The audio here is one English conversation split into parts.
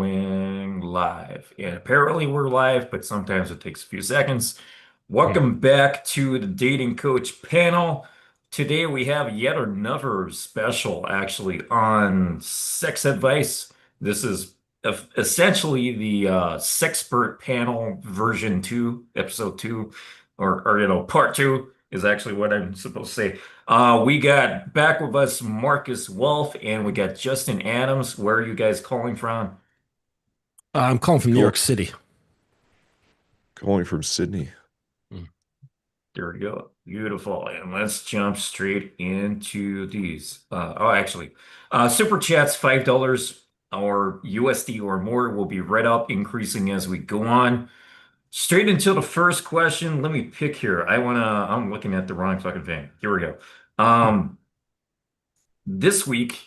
going live. And apparently we're live, but sometimes it takes a few seconds. Welcome back to the Dating Coach panel. Today we have yet another special actually on sex advice. This is essentially the Sexpert panel version 2, episode 2, or part 2 is actually what I'm supposed to say. We got back with us Marcus Wolf and we got Justin Adams. Where are you guys calling from? I'm calling from New Cool. York City. Calling from Sydney. Mm. There we go. Beautiful. And let's jump straight into these. Actually, super chats, $5 or USD or more will be read up, increasing as we go on. Straight into the first question. Let me pick here. I'm looking at the wrong fucking thing. Here we go. This week,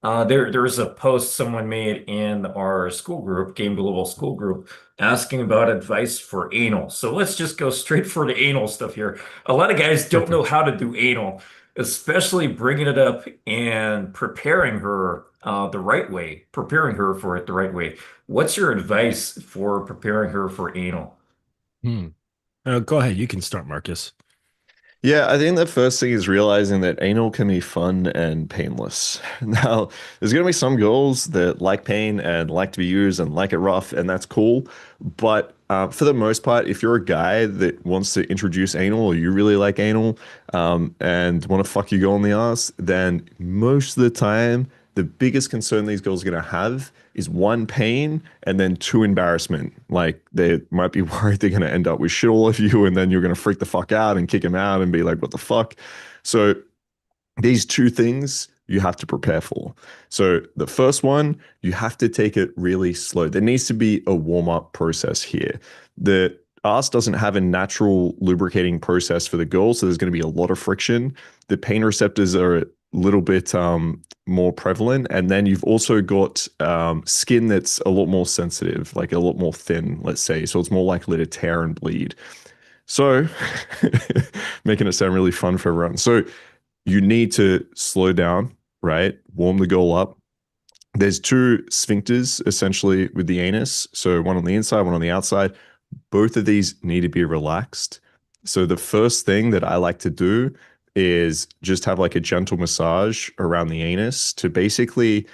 there was a post someone made in our school group, Game Global School Group, asking about advice for anal. So let's just go straight for the anal stuff here. A lot of guys don't know Perfect. how to do anal, especially bringing it up and preparing her the right way, preparing her for it the right way. What's your advice for preparing her for anal? Hmm. Go ahead. You can start, Marcus. Yeah, I think the first thing is realizing that anal can be fun and painless. Now, there's going to be some girls that like pain and like to be used and like it rough, and that's cool. But for the most part, if you're a guy that wants to introduce anal or you really like anal and want to fuck your girl in the ass, then most of the time, the biggest concern these girls are going to have is one, pain, and then two, embarrassment. Like they might be worried they're going to end up with shit all over you, and then you're going to freak the fuck out and kick them out and be like, what the fuck? So these two things you have to prepare for. So the first one, you have to take it really slow. There needs to be a warm-up process here. The ass doesn't have a natural lubricating process for the girl, so there's going to be a lot of friction. The pain receptors are a little bit more prevalent, and then you've also got skin that's a lot more sensitive, like a lot more thin, let's say, so it's more likely to tear and bleed. So making it sound really fun for everyone. So you need to slow down, right? Warm the goal up. There's two sphincters essentially with the anus. So one on the inside, one on the outside. Both of these need to be relaxed. So the first thing that I like to do is just have like a gentle massage around the anus to basically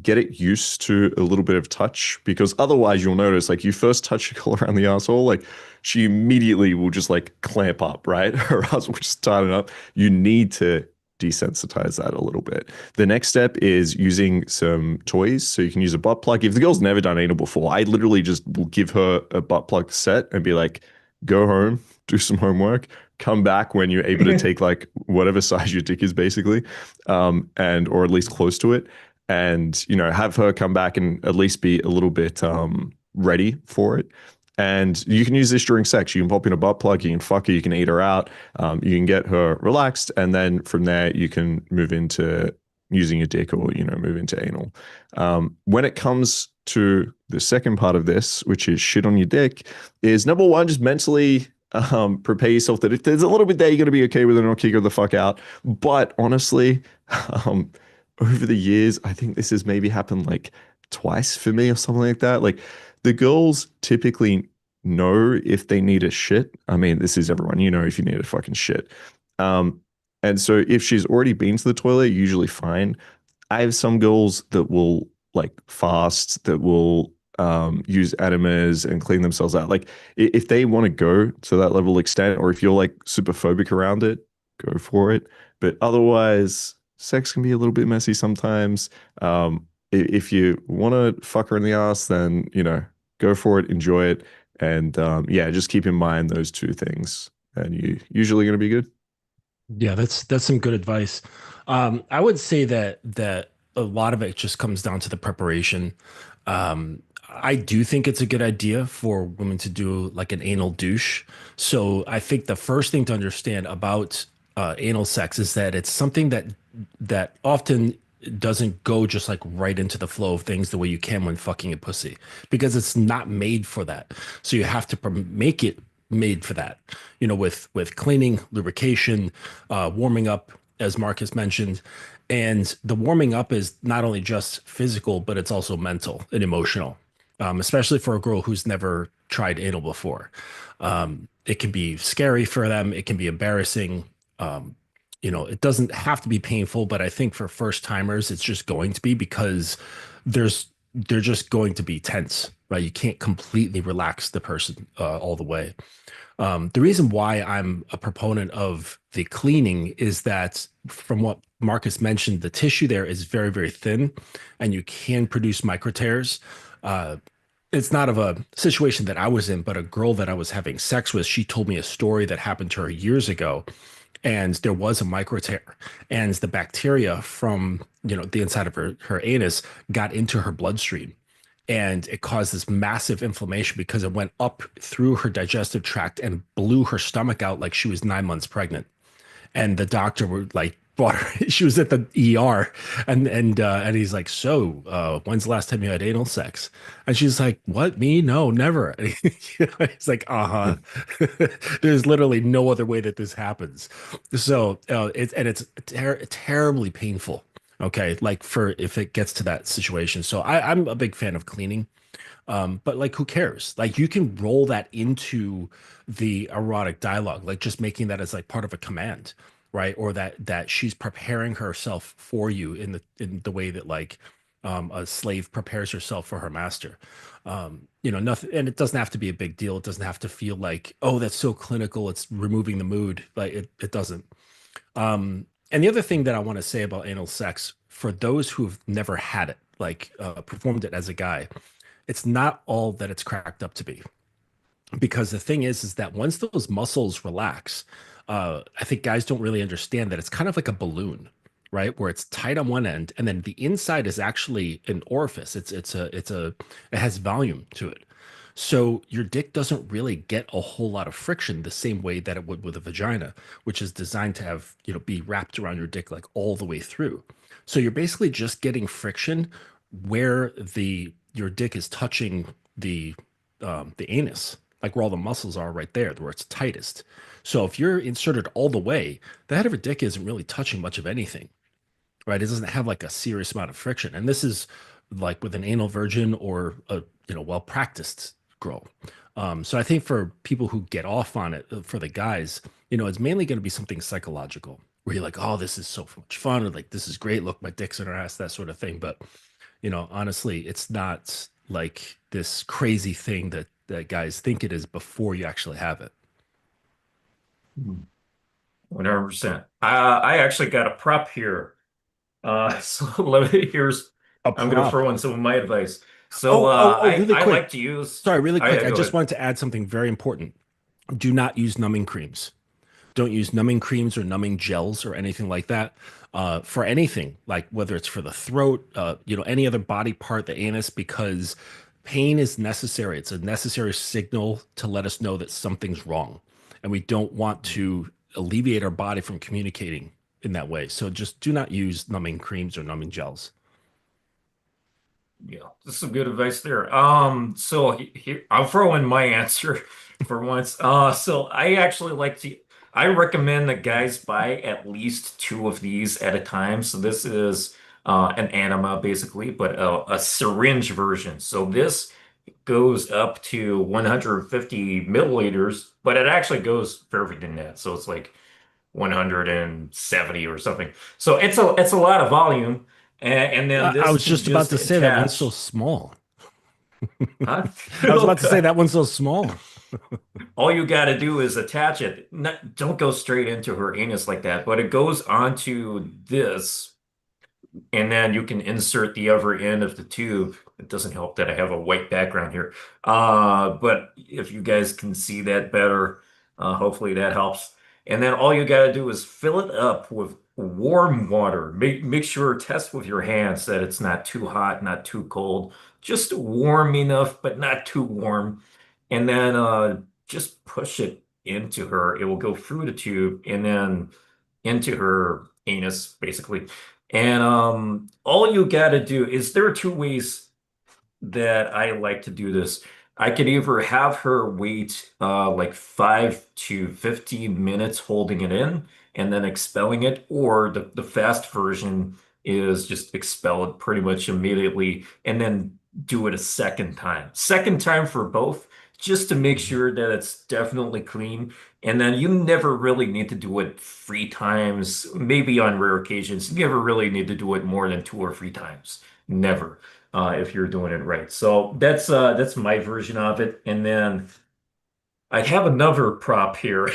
get it used to a little bit of touch, because otherwise you'll notice like you first touch a girl around the asshole, like she immediately will just like clamp up, right? Her ass will just tighten up. You need to desensitize that a little bit. The next step is using some toys. So you can use a butt plug. If the girl's never done anal before, I literally just will give her a butt plug set and be like, go home, do some homework, come back when you're able to take like whatever size your dick is basically, and or at least close to it. And, you know, have her come back and at least be a little bit ready for it. And you can use this during sex. You can pop in a butt plug, you can fuck her, you can eat her out, you can get her relaxed, and then from there you can move into using your dick or, you know, move into anal. When it comes to the second part of this, which is shit on your dick, is number one, just mentally prepare yourself that if there's a little bit there, you're going to be okay with it, or kick her the fuck out. But honestly, um, over the years, I think this has maybe happened like twice for me or something like that. Like the girls typically know if they need a shit. I mean, this is everyone, you know, if you need a fucking shit. Um, and so if she's already been to the toilet, usually fine. I have some girls that will like fast, that will use enemas and clean themselves out. Like if they want to go to that level extent, or if you're like super phobic around it, go for it. But otherwise, sex can be a little bit messy sometimes. If you want to fuck her in the ass, then, you know, go for it, enjoy it. And yeah, just keep in mind those two things, and you usually going to be good. Yeah, that's some good advice. I would say that a lot of it just comes down to the preparation. I do think it's a good idea for women to do like an anal douche. So I think the first thing to understand about anal sex is that it's something that often doesn't go just like right into the flow of things the way you can when fucking a pussy, because it's not made for that. So you have to make it made for that, with cleaning, lubrication, warming up, as Marcus mentioned. And the warming up is not only just physical, but it's also mental and emotional, especially for a girl who's never tried anal before. It can be scary for them. It can be embarrassing. Um, it doesn't have to be painful, but I think for first timers, it's just going to be because there's they're just going to be tense, right? You can't completely relax the person all the way. The reason why I'm a proponent of the cleaning is that from what Marcus mentioned, the tissue there is very, very thin and you can produce micro tears. Uh, it's not of a situation that I was in, but a girl that I was having sex with, she told me a story that happened to her years ago. And there was a micro tear, and the bacteria from the inside of her anus got into her bloodstream, and it caused this massive inflammation because it went up through her digestive tract and blew her stomach out like she was 9 months pregnant. And the doctor would like brought her. She was at the ER, and he's like, "So, when's the last time you had anal sex?" And she's like, "What? Me? No, never." And he's like, "Uh huh." There's literally no other way that this happens. So it's terribly painful. Okay, like for if it gets to that situation. So I'm a big fan of cleaning. But like, who cares? Like, you can roll that into the erotic dialogue, like just making that as like part of a command, right? Or that she's preparing herself for you in the way that like a slave prepares herself for her master. Nothing, and it doesn't have to be a big deal. It doesn't have to feel like, oh, that's so clinical. It's removing the mood. Like it doesn't. And the other thing that I want to say about anal sex for those who've never had it, like performed it as a guy, it's not all that it's cracked up to be. Because the thing is that once those muscles relax, I think guys don't really understand that it's kind of like a balloon, right? Where it's tight on one end, and then the inside is actually an orifice. It has volume to it. So your dick doesn't really get a whole lot of friction the same way that it would with a vagina, which is designed to have, be wrapped around your dick like all the way through. So you're basically just getting friction where the your dick is touching the anus, like where all the muscles are right there, where it's tightest. So if you're inserted all the way, the head of your dick isn't really touching much of anything, right? It doesn't have like a serious amount of friction. And this is like with an anal virgin or a well practiced girl. So I think for people who get off on it, for the guys, it's mainly going to be something psychological where you're like, oh, this is so much fun, or like this is great. Look, my dick's in her ass, that sort of thing. But honestly, it's not like this crazy thing that guys think it is before you actually have it. 100%. I actually got a prop here. So A I'm gonna prop. throw in some of my advice. So Oh, I really I quick. like to use. Sorry, really quick. Yeah, I go just ahead. wanted to add something very important. Do not use numbing creams. Don't use numbing creams or numbing gels or anything like that for anything, like whether it's for the throat, any other body part, the anus, because pain is necessary. It's a necessary signal to let us know that something's wrong. And we don't want to alleviate our body from communicating in that way. So just do not use numbing creams or numbing gels. Yeah, this is some good advice there. So here I'll throw in my answer for once. So I actually like to. I recommend that guys buy at least two of these at a time. So this is an enema basically, but a syringe version. So this goes up to 150 milliliters, but it actually goes further than that. So it's like 170 or something. So it's a lot of volume. And then I this was can just about just to say that one's so attach. small. Huh? I was about to say Okay. that one's so small. All you got to do is attach it. Don't go straight into her anus like that, but it goes onto this, and then you can insert the other end of the tube. It doesn't help that I have a white background here. But if you guys can see that better, hopefully that helps. And then all you got to do is fill it up with warm water. Make sure test with your hands that it's not too hot, not too cold, just warm enough, but not too warm. And then just push it into her. It will go through the tube and then into her anus, basically. And all you got to do is there are two ways that I like to do this. I could either have her wait like 5 to 15 minutes holding it in and then expelling it, or the fast version is just expel it pretty much immediately and then do it a second time. Second time for both, just to make Mhm. sure that it's definitely clean. And then you never really need to do it 3 times, maybe on rare occasions. You never really need to do it more than 2 or 3 times. Never if you're doing it right. So that's my version of it. And then I have another prop here.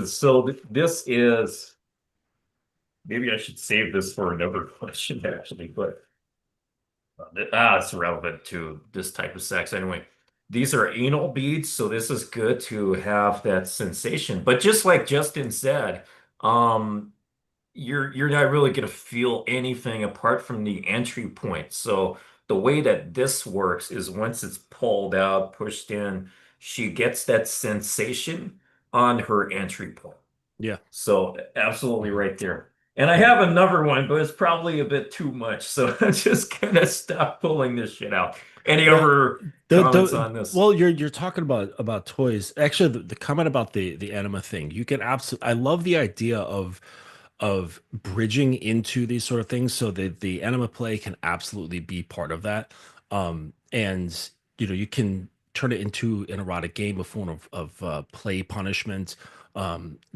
So this is maybe I should save this for another question actually, but it's relevant to this type of sex anyway. These are anal beads, so this is good to have that sensation. But just like Justin said, um, you're not really going to feel anything apart from the entry point. So the way that this works is once it's pulled out, pushed in, she gets that sensation on her entry point. Yeah. So absolutely Mhm. right there. And I Yeah. have another one, but it's probably a bit too much. So I'm just gonna stop pulling this shit out. Any Yeah. other comments The on this? well, you're talking about toys. Actually, the comment about the enema thing, you can absolutely. I love the idea of bridging into these sort of things, so that the enema play can absolutely be part of that. And you can turn it into an erotic game, a form of play punishment,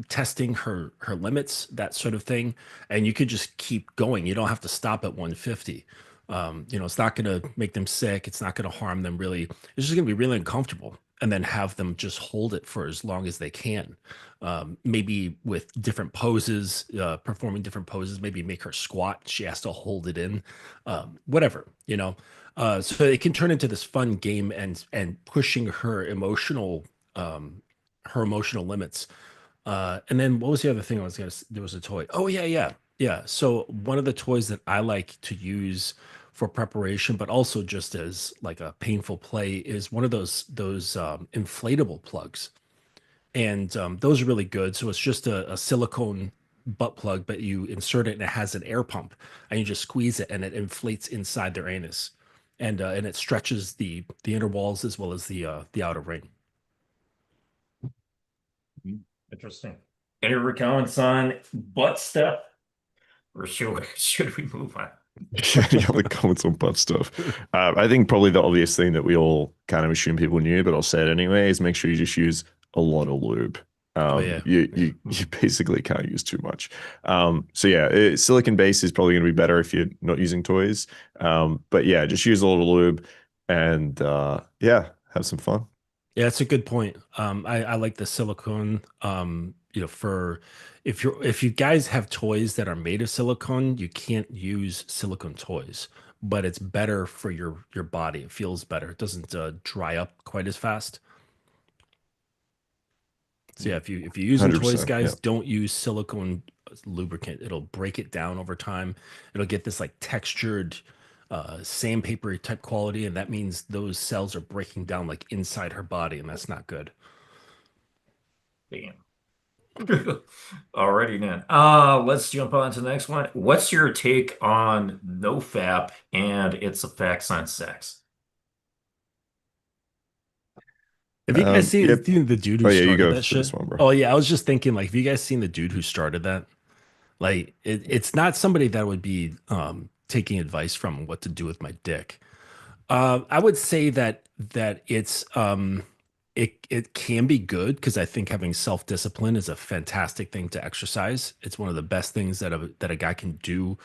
testing her limits, that sort of thing, and you could just keep going. You don't have to stop at 150. It's not going to make them sick. It's not going to harm them really. It's just going to be really uncomfortable. And then have them just hold it for as long as they can. Maybe with different poses, performing different poses, maybe make her squat. She has to hold it in, whatever. So it can turn into this fun game and pushing her emotional limits. And then what was the other thing I was gonna? There was a toy. Oh yeah, yeah, yeah. So one of the toys that I like to use for preparation, but also just as like a painful play, is one of those inflatable plugs, and those are really good. So it's just a silicone butt plug, but you insert it and it has an air pump, and you just squeeze it and it inflates inside their anus, and it stretches the inner walls as well as the outer ring. Hmm, interesting. Any other comments on butt stuff? Or should we move on? Any other comments on butt stuff? I think probably the obvious thing that we all kind of assume people knew, but I'll say it anyway, is make sure you just use a lot of lube. Oh yeah, You yeah. you you basically can't use too much. So yeah, silicon base is probably going to be better if you're not using toys. But yeah, just use a lot of lube and yeah, have some fun. Yeah, that's a good point. I like the silicone. For if you guys have toys that are made of silicone, you can't use silicone toys, but it's better for your body. It feels better. It doesn't dry up quite as fast. So yeah, if you're using toys, 100%. Yeah. guys, don't use silicone lubricant. It'll break it down over time. It'll get this like textured sandpapery type quality, and that means those cells are breaking down like inside her body, and that's not good. Damn. Alrighty then. Let's jump on to the next one. What's your take on No Fap and its effects on sex? Have you guys Yep. seen the dude Oh who yeah, you started go that for this shit? one, bro. Oh yeah, I was just thinking like, have you guys seen the dude who started that? Like, it's not somebody that would be taking advice from what to do with my dick. I would say that it can be good because I think having self discipline is a fantastic thing to exercise. It's one of the best things that a guy can do,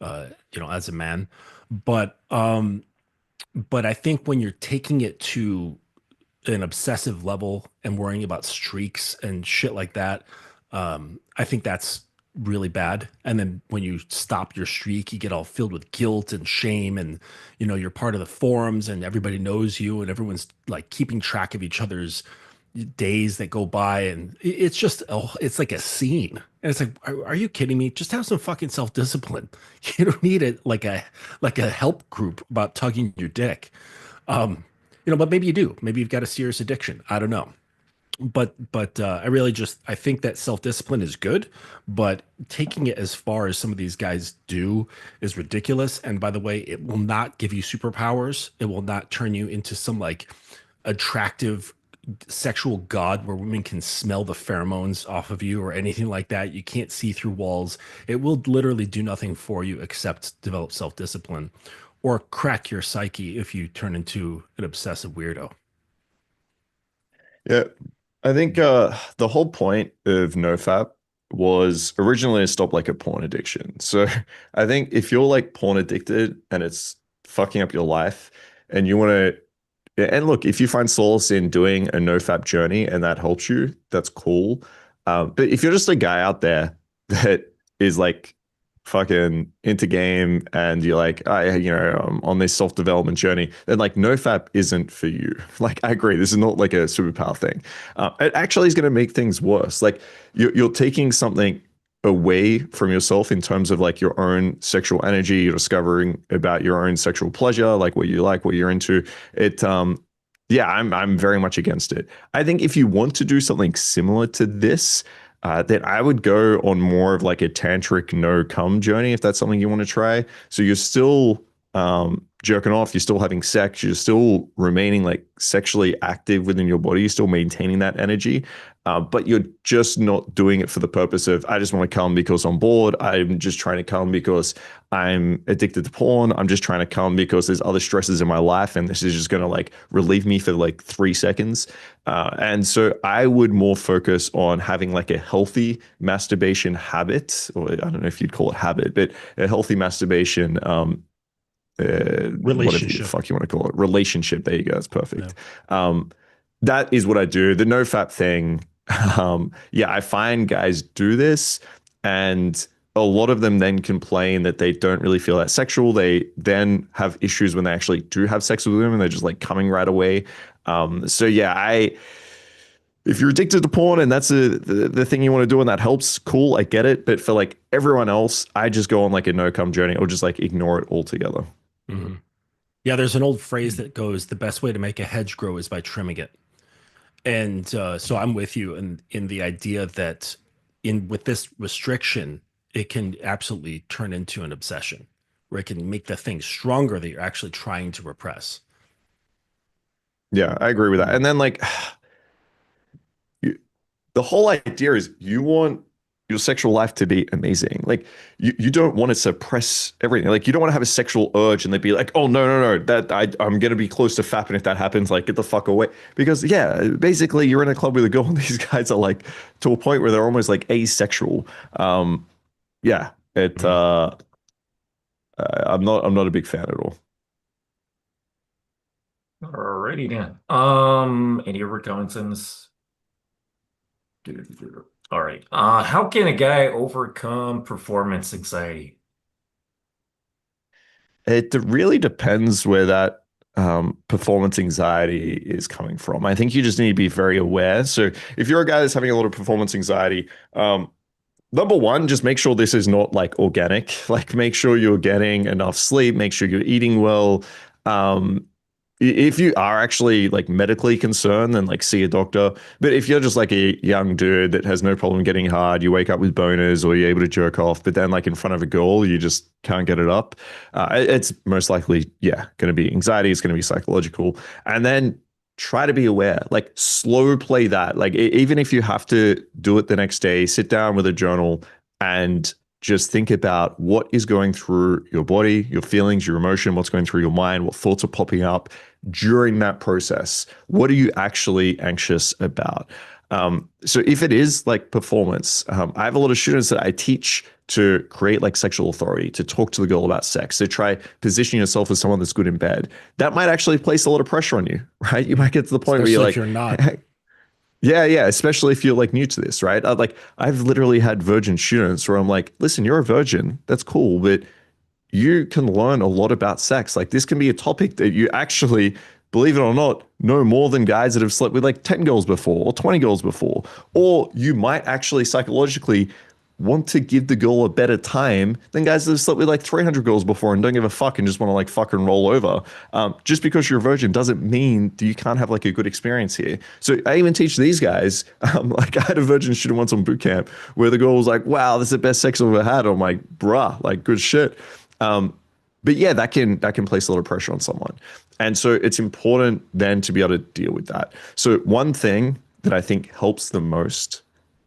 as a man. But but I think when you're taking it to an obsessive level and worrying about streaks and shit like that, I think that's really bad. And then when you stop your streak, you get all filled with guilt and shame, and you're part of the forums, and everybody knows you, and everyone's like keeping track of each other's days that go by, and it's just it's like a scene. And it's like, are you kidding me? Just have some fucking self discipline. You don't need it like a help group about tugging your dick. But maybe you do. Maybe you've got a serious addiction. I don't know. I really just I think that self-discipline is good, but taking it as far as some of these guys do is ridiculous. And by the way, it will not give you superpowers. It will not turn you into some like attractive sexual god where women can smell the pheromones off of you or anything like that. You can't see through walls. It will literally do nothing for you except develop self-discipline or crack your psyche if you turn into an obsessive weirdo. Yeah, I think the whole point of NoFap was originally to stop like a porn addiction. So I think if you're like porn addicted and it's fucking up your life and you want to, and look, if you find solace in doing a NoFap journey and that helps you, that's cool. But if you're just a guy out there that is like fucking into game and you're like, I'm on this self-development journey, then like NoFap isn't for you. Like, I agree, this is not like a superpower thing. It actually is going to make things worse. Like, you're taking something away from yourself in terms of like your own sexual energy. You're discovering about your own sexual pleasure, like, what you're into. Yeah, I'm very much against it. I think if you want to do something similar to this, then I would go on more of like a tantric no cum journey if that's something you want to try. So you're still jerking off, you're still having sex, you're still remaining like sexually active within your body, you're still maintaining that energy, but you're just not doing it for the purpose of, I just want to come because I'm bored. I'm just trying to come because I'm addicted to porn. I'm just trying to come because there's other stresses in my life and this is just going to like relieve me for like 3 seconds. And so I would more focus on having like a healthy masturbation habit, or I don't know if you'd call it habit, but a healthy masturbation whatever the fuck you want to call it, relationship. There you go. That's perfect. Yeah. That is what I do. The NoFap thing. Yeah, I find guys do this and a lot of them then complain that they don't really feel that sexual. They then have issues when they actually do have sex with women. They're just like coming right away. So yeah, if you're addicted to porn and that's the thing you want to do and that helps, cool, I get it. But for like everyone else, I just go on like a no cum journey or just like ignore it altogether. Mm-hmm. Yeah, there's an old phrase that goes, the best way to make a hedge grow is by trimming it. And so I'm with you in the idea that with this restriction, it can absolutely turn into an obsession where it can make the thing stronger that you're actually trying to repress. Yeah, I agree with that. And then like the whole idea is you want your sexual life to be amazing. Like you don't want to suppress everything. Like you don't want to have a sexual urge and they'd be like, oh no, that I'm gonna be close to fapping if that happens. Like get the fuck away. Because yeah, basically you're in a club with a girl and these guys are like to a point where they're almost like asexual. Yeah, I'm not a big fan at all. Alrighty then. Any other comments on this? All right. How can a guy overcome performance anxiety? It really depends where that performance anxiety is coming from. I think you just need to be very aware. So if you're a guy that's having a lot of performance anxiety, number one, just make sure this is not like organic. Like make sure you're getting enough sleep, make sure you're eating well. If you are actually like medically concerned, then like see a doctor. But if you're just like a young dude that has no problem getting hard, you wake up with boners or you're able to jerk off, but then like in front of a girl, you just can't get it up. It's most likely, yeah, going to be anxiety. It's going to be psychological. And then try to be aware, like slow play that. Like even if you have to do it the next day, sit down with a journal and just think about what is going through your body, your feelings, your emotion, what's going through your mind, what thoughts are popping up during that process. What are you actually anxious about? So if it is like performance, I have a lot of students that I teach to create like sexual authority, to talk to the girl about sex, to try position yourself as someone that's good in bed. That might actually place a lot of pressure on you, right? You might get to the point Especially where if you're you're like, not. yeah, especially if you're like new to this, right? I've literally had virgin students where I'm like, listen, you're a virgin, that's cool, but you can learn a lot about sex. Like this can be a topic that you actually, believe it or not, know more than guys that have slept with like 10 girls before or 20 girls before. Or you might actually psychologically want to give the girl a better time than guys that have slept with like 300 girls before and don't give a fuck and just want to like fucking roll over. Just because you're a virgin doesn't mean that you can't have like a good experience here. So I even teach these guys, like I had a virgin student once on boot camp where the girl was like, wow, this is the best sex I've ever had. I'm like, bruh, like good shit. But yeah, that can place a lot of pressure on someone. And so it's important then to be able to deal with that. So one thing that I think helps the most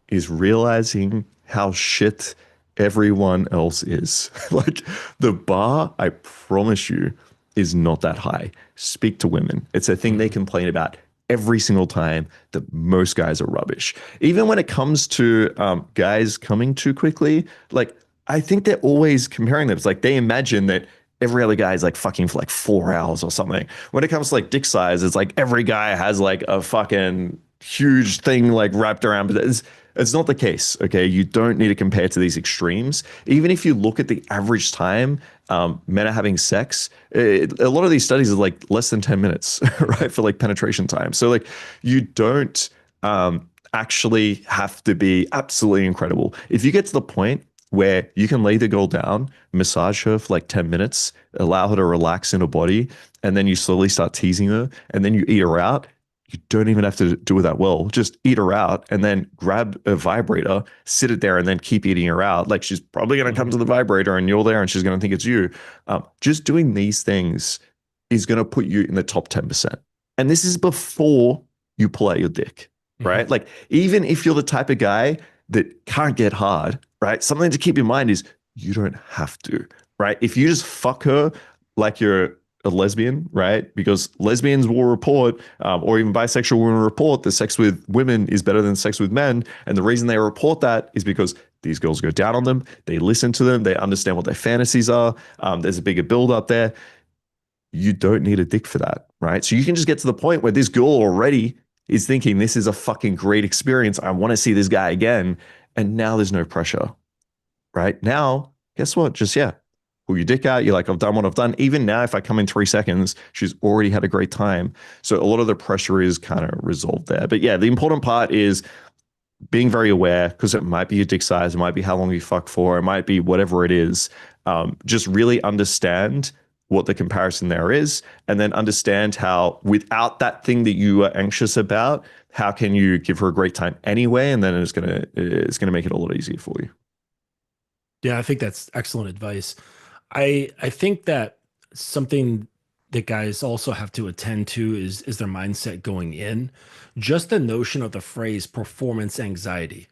is realizing how shit everyone else is. Like the bar, I promise you, is not that high. Speak to women. It's a thing they complain about every single time that most guys are rubbish. Even when it comes to guys coming too quickly, like I think they're always comparing them. It's like they imagine that every other guy is like fucking for like 4 hours or something. When it comes to like dick size, it's like every guy has like a fucking huge thing like wrapped around, but it's not the case. Okay, you don't need to compare to these extremes. Even if you look at the average time men are having sex, a lot of these studies are like less than 10 minutes, right, for like penetration time. So like you don't actually have to be absolutely incredible. If you get to the point where you can lay the girl down, massage her for like 10 minutes, allow her to relax in her body, and then you slowly start teasing her, and then you eat her out. You don't even have to do it that well. Just eat her out and then grab a vibrator, sit it there, and then keep eating her out. Like she's probably going to come to the vibrator and you're there and she's going to think it's you. Just doing these things is going to put you in the top 10%. And this is before you pull out your dick, right? Like, even if you're the type of guy that can't get hard, right? Something to keep in mind is you don't have to, right? If you just fuck her like you're a lesbian, right? Because lesbians will report, or even bisexual women report that sex with women is better than sex with men. And the reason they report that is because these girls go down on them, they listen to them, they understand what their fantasies are. There's a bigger build up there. You don't need a dick for that, right? So you can just get to the point where this girl already is thinking, this is a fucking great experience. I want to see this guy again. And now there's no pressure, right? Now, guess what? Just, yeah, pull your dick out. You're like, I've done what I've done. Even now, if I come in 3 seconds, she's already had a great time. So a lot of the pressure is kind of resolved there. But yeah, the important part is being very aware, because it might be your dick size, it might be how long you fuck for, it might be whatever it is. Just really understand what the comparison there is, and then understand how, without that thing that you are anxious about, how can you give her a great time anyway, and then it's gonna make it a lot easier for you. Yeah, I think that's excellent advice. I think that something that guys also have to attend to is their mindset going in. Just the notion of the phrase performance anxiety.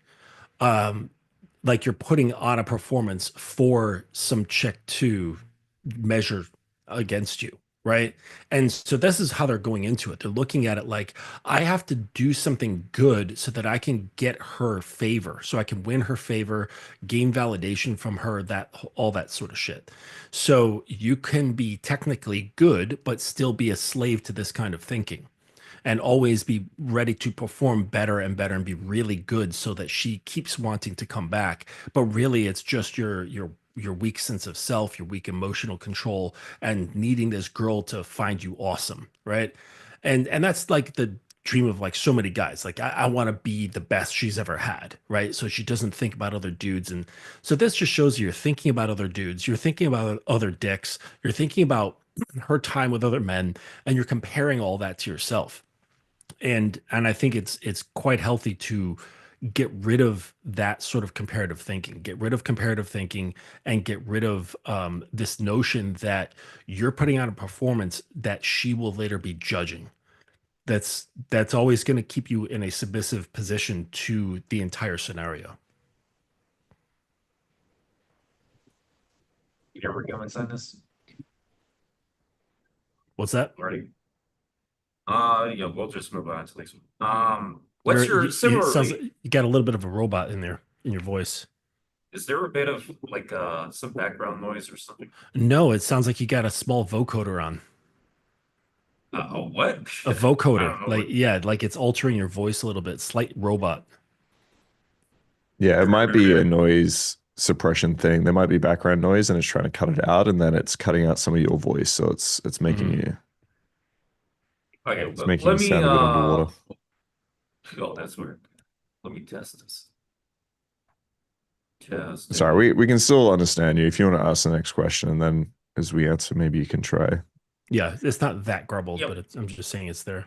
Like you're putting on a performance for some chick to measure against you, right? And so this is how they're going into it. They're looking at it like, I have to do something good so that I can get her favor, so I can win her favor, gain validation from her, that all that sort of shit. So you can be technically good, but still be a slave to this kind of thinking, and always be ready to perform better and better and be really good so that she keeps wanting to come back. But really it's just your weak sense of self, your weak emotional control, and needing this girl to find you awesome, right? And that's like the dream of like so many guys. Like I want to be the best she's ever had, right? So she doesn't think about other dudes. And so this just shows you're thinking about other dudes, you're thinking about other dicks, you're thinking about her time with other men, and you're comparing all that to yourself. And I think it's quite healthy to get rid of that sort of comparative thinking, get rid of comparative thinking, and get rid of this notion that you're putting on a performance that she will later be judging. That's always going to keep you in a submissive position to the entire scenario. You ever go inside this? What's that? Already. Yeah, we'll just move on to the next one. What's You're, your it sounds like similarly? you got a little bit of a robot in there in your voice. Is there a bit of like some background noise or something? No, it sounds like you got a small vocoder on. What? A I vocoder, don't know like what. yeah, like it's altering your voice a little bit. Slight robot. Yeah, it might be a noise suppression thing. There might be background noise and it's trying to cut it out, and then it's cutting out some of your voice. So it's making Mhm. you Okay, it's making let you me sound a bit underwater. oh, that's weird. Let me test this. Testing. Sorry, we can still understand you if you want to ask the next question, and then as we answer, maybe you can try. Yeah, it's not that garbled, Yep. but I'm just saying it's there.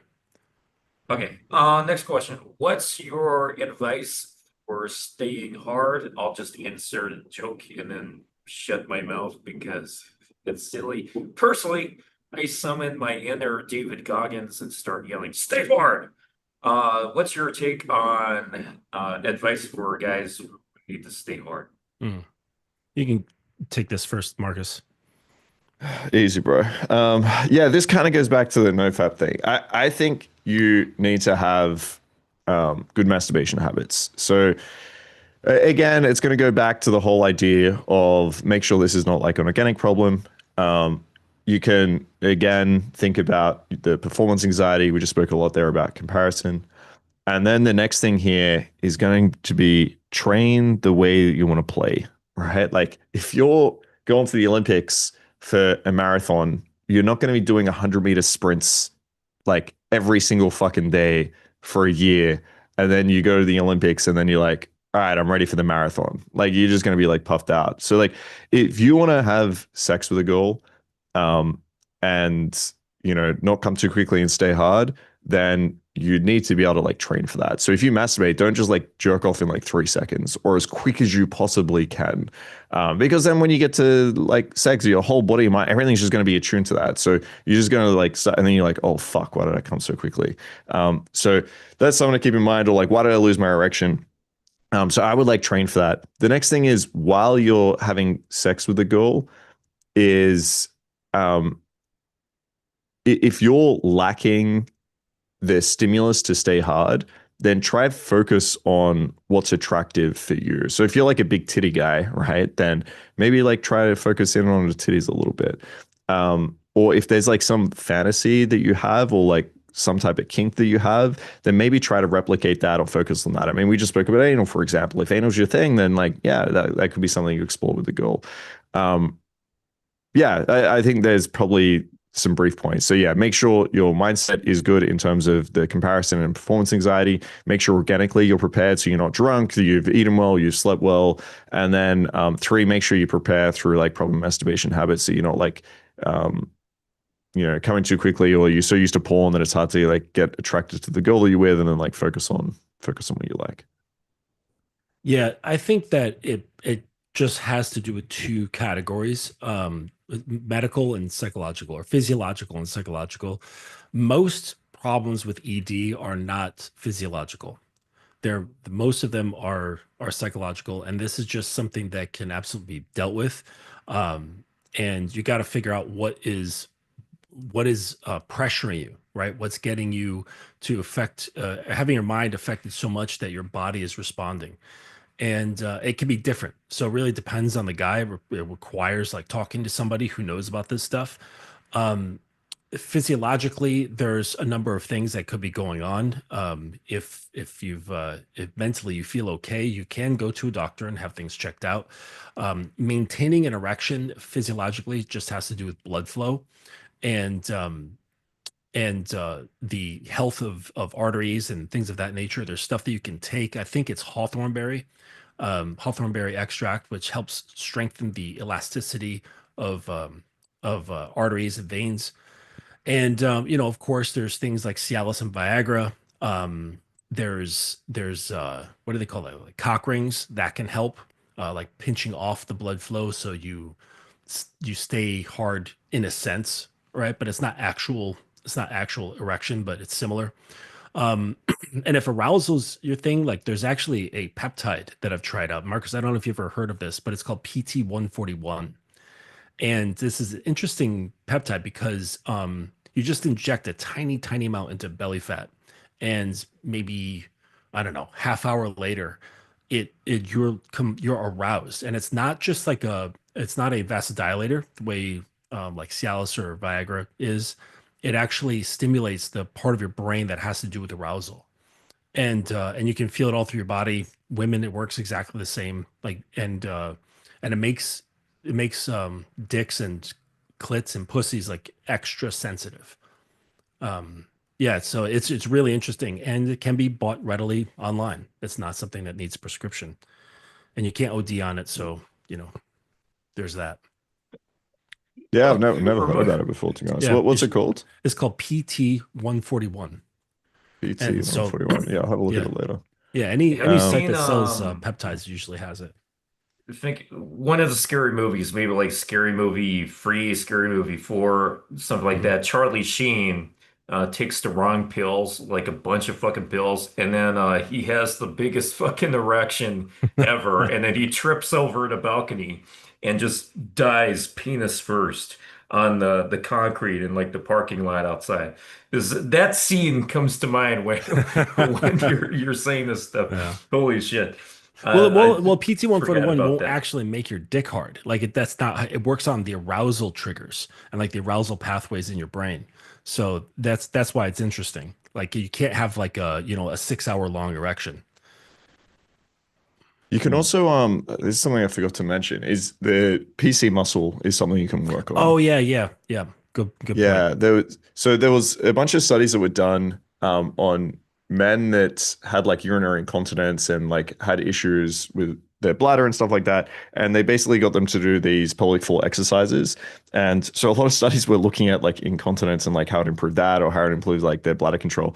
Okay. Next question. What's your advice for staying hard? I'll just insert a joke and then shut my mouth because it's silly. Personally, I summon my inner David Goggins and start yelling, "Stay hard!" What's your take on advice for guys who need to stay hard? Mm. You can take this first, Marcus. Easy, bro. Yeah, this kind of goes back to the no fap thing. I think you need to have good masturbation habits. So again, it's going to go back to the whole idea of make sure this is not like an organic problem. You can again think about the performance anxiety. We just spoke a lot there about comparison. And then the next thing here is going to be train the way that you want to play, right? Like if you're going to the Olympics for a marathon, you're not going to be doing 100-meter sprints like every single fucking day for a year. And then you go to the Olympics and then you're like, all right, I'm ready for the marathon. Like you're just going to be like puffed out. So like if you want to have sex with a girl, um, and not come too quickly and stay hard, then you need to be able to like train for that. So if you masturbate, don't just like jerk off in like 3 seconds or as quick as you possibly can. Because then when you get to like sex, your whole body, mind, everything's just going to be attuned to that. So you're just going to like, start, and then you're like, oh fuck, why did I come so quickly? So that's something to keep in mind. Or like, why did I lose my erection? So I would like train for that. The next thing is while you're having sex with the girl is, um, if you're lacking the stimulus to stay hard, then try to focus on what's attractive for you. So if you're like a big titty guy, right, then maybe like try to focus in on the titties a little bit. Or if there's like some fantasy that you have or like some type of kink that you have, then maybe try to replicate that or focus on that. I mean, we just spoke about anal, for example. If anal's your thing, then like, yeah, that could be something you explore with the girl. Yeah, I think there's probably some brief points. So yeah, make sure your mindset is good in terms of the comparison and performance anxiety. Make sure organically you're prepared so you're not drunk, you've eaten well, you've slept well. And then 3, make sure you prepare through like proper masturbation habits so you're not like coming too quickly or you're so used to porn that it's hard to like get attracted to the girl that you're with and then like focus on what you like. Yeah, I think that it just has to do with two categories, medical and psychological, or physiological and psychological. Most problems with ED are not physiological. They're most of them are psychological, and this is just something that can absolutely be dealt with. And you got to figure out what is pressuring you, right? What's getting you to affect having your mind affected so much that your body is responding, and it can be different. So it really depends on the guy. It requires like talking to somebody who knows about this stuff. Um, Physiologically, there's a number of things that could be going on. If mentally you feel okay, you can go to a doctor and have things checked out. Maintaining an erection physiologically just has to do with blood flow and the health of arteries and things of that nature. There's stuff that you can take. I think it's hawthornberry extract, which helps strengthen the elasticity of arteries and veins. And of course, there's things like Cialis and Viagra. There's what do they call it? Like cock rings that can help, like pinching off the blood flow, so you stay hard in a sense, right? But it's not actual. It's not actual erection, but it's similar. Um, and if arousal's your thing, like there's actually a peptide that I've tried out. Marcus, I don't know if you've ever heard of this, but it's called PT-141. And this is an interesting peptide because you just inject a tiny, tiny amount into belly fat, and maybe I don't know, half hour later, you're aroused, and it's not a vasodilator the way like Cialis or Viagra is. It actually stimulates the part of your brain that has to do with arousal, and you can feel it all through your body. Women, it works exactly the same. And it makes dicks and clits and pussies like extra sensitive. Yeah, so it's really interesting, and it can be bought readily online. It's not something that needs prescription. and you can't OD on it. So, there's that. Yeah, I've Well, never heard about it before, to be honest. Yeah. What's it called? It's called PT 141. PT And so, 141. Yeah, I'll have a look at yeah. it later. Yeah. Any have you site seen that sells peptides usually has it. I think one of the scary movies, maybe like Scary Movie 3, Scary Movie 4, something like Mhm. that. Charlie Sheen takes the wrong pills, like a bunch of fucking pills, and then he has the biggest fucking erection ever, and then he trips over the balcony and just dies penis first on the concrete in like the parking lot outside. That scene comes to mind when when you're saying this Yeah. stuff. Holy shit. Well, I PT forgot 141 about won't that. actually make your dick hard. That's not, it works on the arousal triggers and like the arousal pathways in your brain. So that's why it's interesting. Like you can't have like a 6 hour long erection. You can also this is something I forgot to mention, is the PC muscle is something you can work on. Oh yeah, yeah, yeah. Good point. Yeah, there was a bunch of studies that were done on men that had like urinary incontinence and like had issues with their bladder and stuff like that, and they basically got them to do these pelvic floor exercises. And so a lot of studies were looking at like incontinence and like how it improved that or how it improves like their bladder control.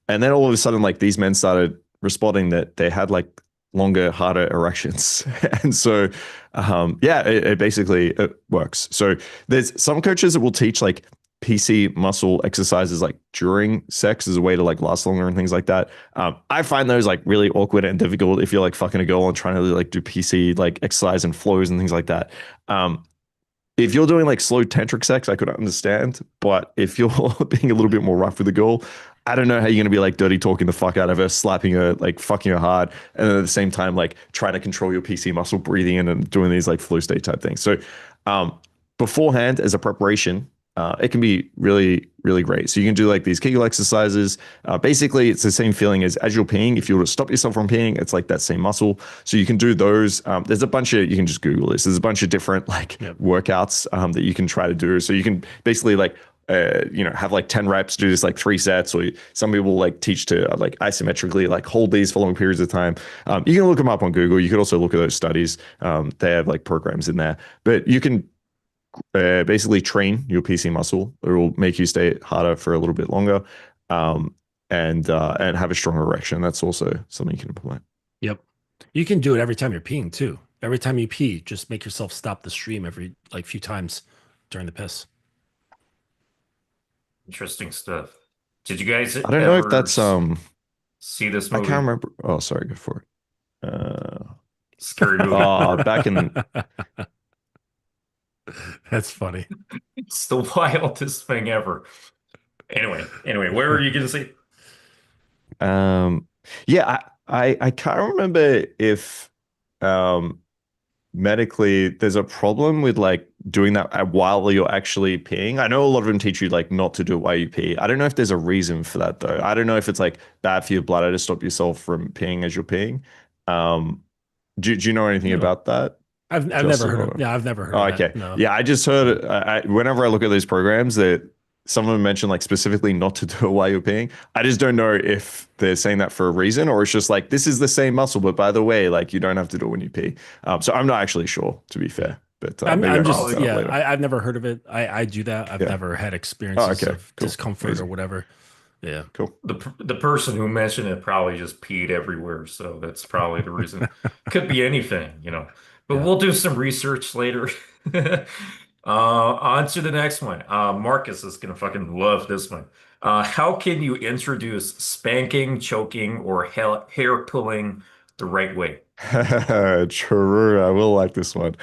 And then all of a sudden, like these men started responding that they had like longer, harder erections. And so, yeah, it basically it works. So there's some coaches that will teach like PC muscle exercises like during sex as a way to like last longer and things like that. I find those like really awkward and difficult if you're like fucking a girl and trying to like do PC like exercise and flows and things like that. If you're doing like slow tantric sex, I could understand. But if you're being a little bit more rough with the girl, I don't know how you're going to be like dirty talking the fuck out of her, slapping her, like fucking her hard. And then at the same time, like trying to control your PC muscle, breathing in and doing these like flow state type things. So beforehand, as a preparation, it can be really, really great. So you can do like these Kegel exercises. Basically, it's the same feeling as you're peeing. If you were to stop yourself from peeing, it's like that same muscle. So you can do those. There's a bunch of, you can just Google this. There's a bunch of different like workouts that you can try to do. So you can basically like, have like 10 reps, do this like 3 sets, or some people like teach to like isometrically like hold these for long periods of time. You can look them up on Google. You could also look at those studies. They have like programs in there, but you can basically train your PC muscle. It will make you stay harder for a little bit longer, and have a stronger erection. That's also something you can implement. Yep. You can do it every time you're peeing too. Every time you pee, just make yourself stop the stream every like few times during the piss. Interesting stuff. Did you guys I don't know if ever that's see this I movie? can't remember. Oh, sorry, go for it. Scary movie. Back in That's funny. It's the wildest thing ever. Anyway, what were you gonna say? yeah, I can't remember if medically there's a problem with like doing that while you're actually peeing. I know a lot of them teach you like not to do it while you pee. I don't know if there's a reason for that though. I don't know if it's like bad for your bladder to stop yourself from peeing as you're peeing. Do you know anything about that? I've never heard of. Yeah, I've never heard Oh, of okay. that. No. Yeah, I just heard whenever I look at these programs that some of them mention like specifically not to do it while you're peeing. I just don't know if they're saying that for a reason or it's just like this is the same muscle, but by the way, like you don't have to do it when you pee. So I'm not actually sure, to be fair. But maybe I'm I can just look that up later. I've never heard of it. I do that. I've never had experiences okay. of Cool. discomfort Amazing. or whatever. Yeah. Cool. The person who mentioned it probably just peed everywhere, so that's probably the reason. Could be anything, you know. But Yeah. we'll do some research later. On to the next one. Marcus is gonna fucking love this one. How can you introduce spanking, choking, or hair pulling the right way? True. I will like this one.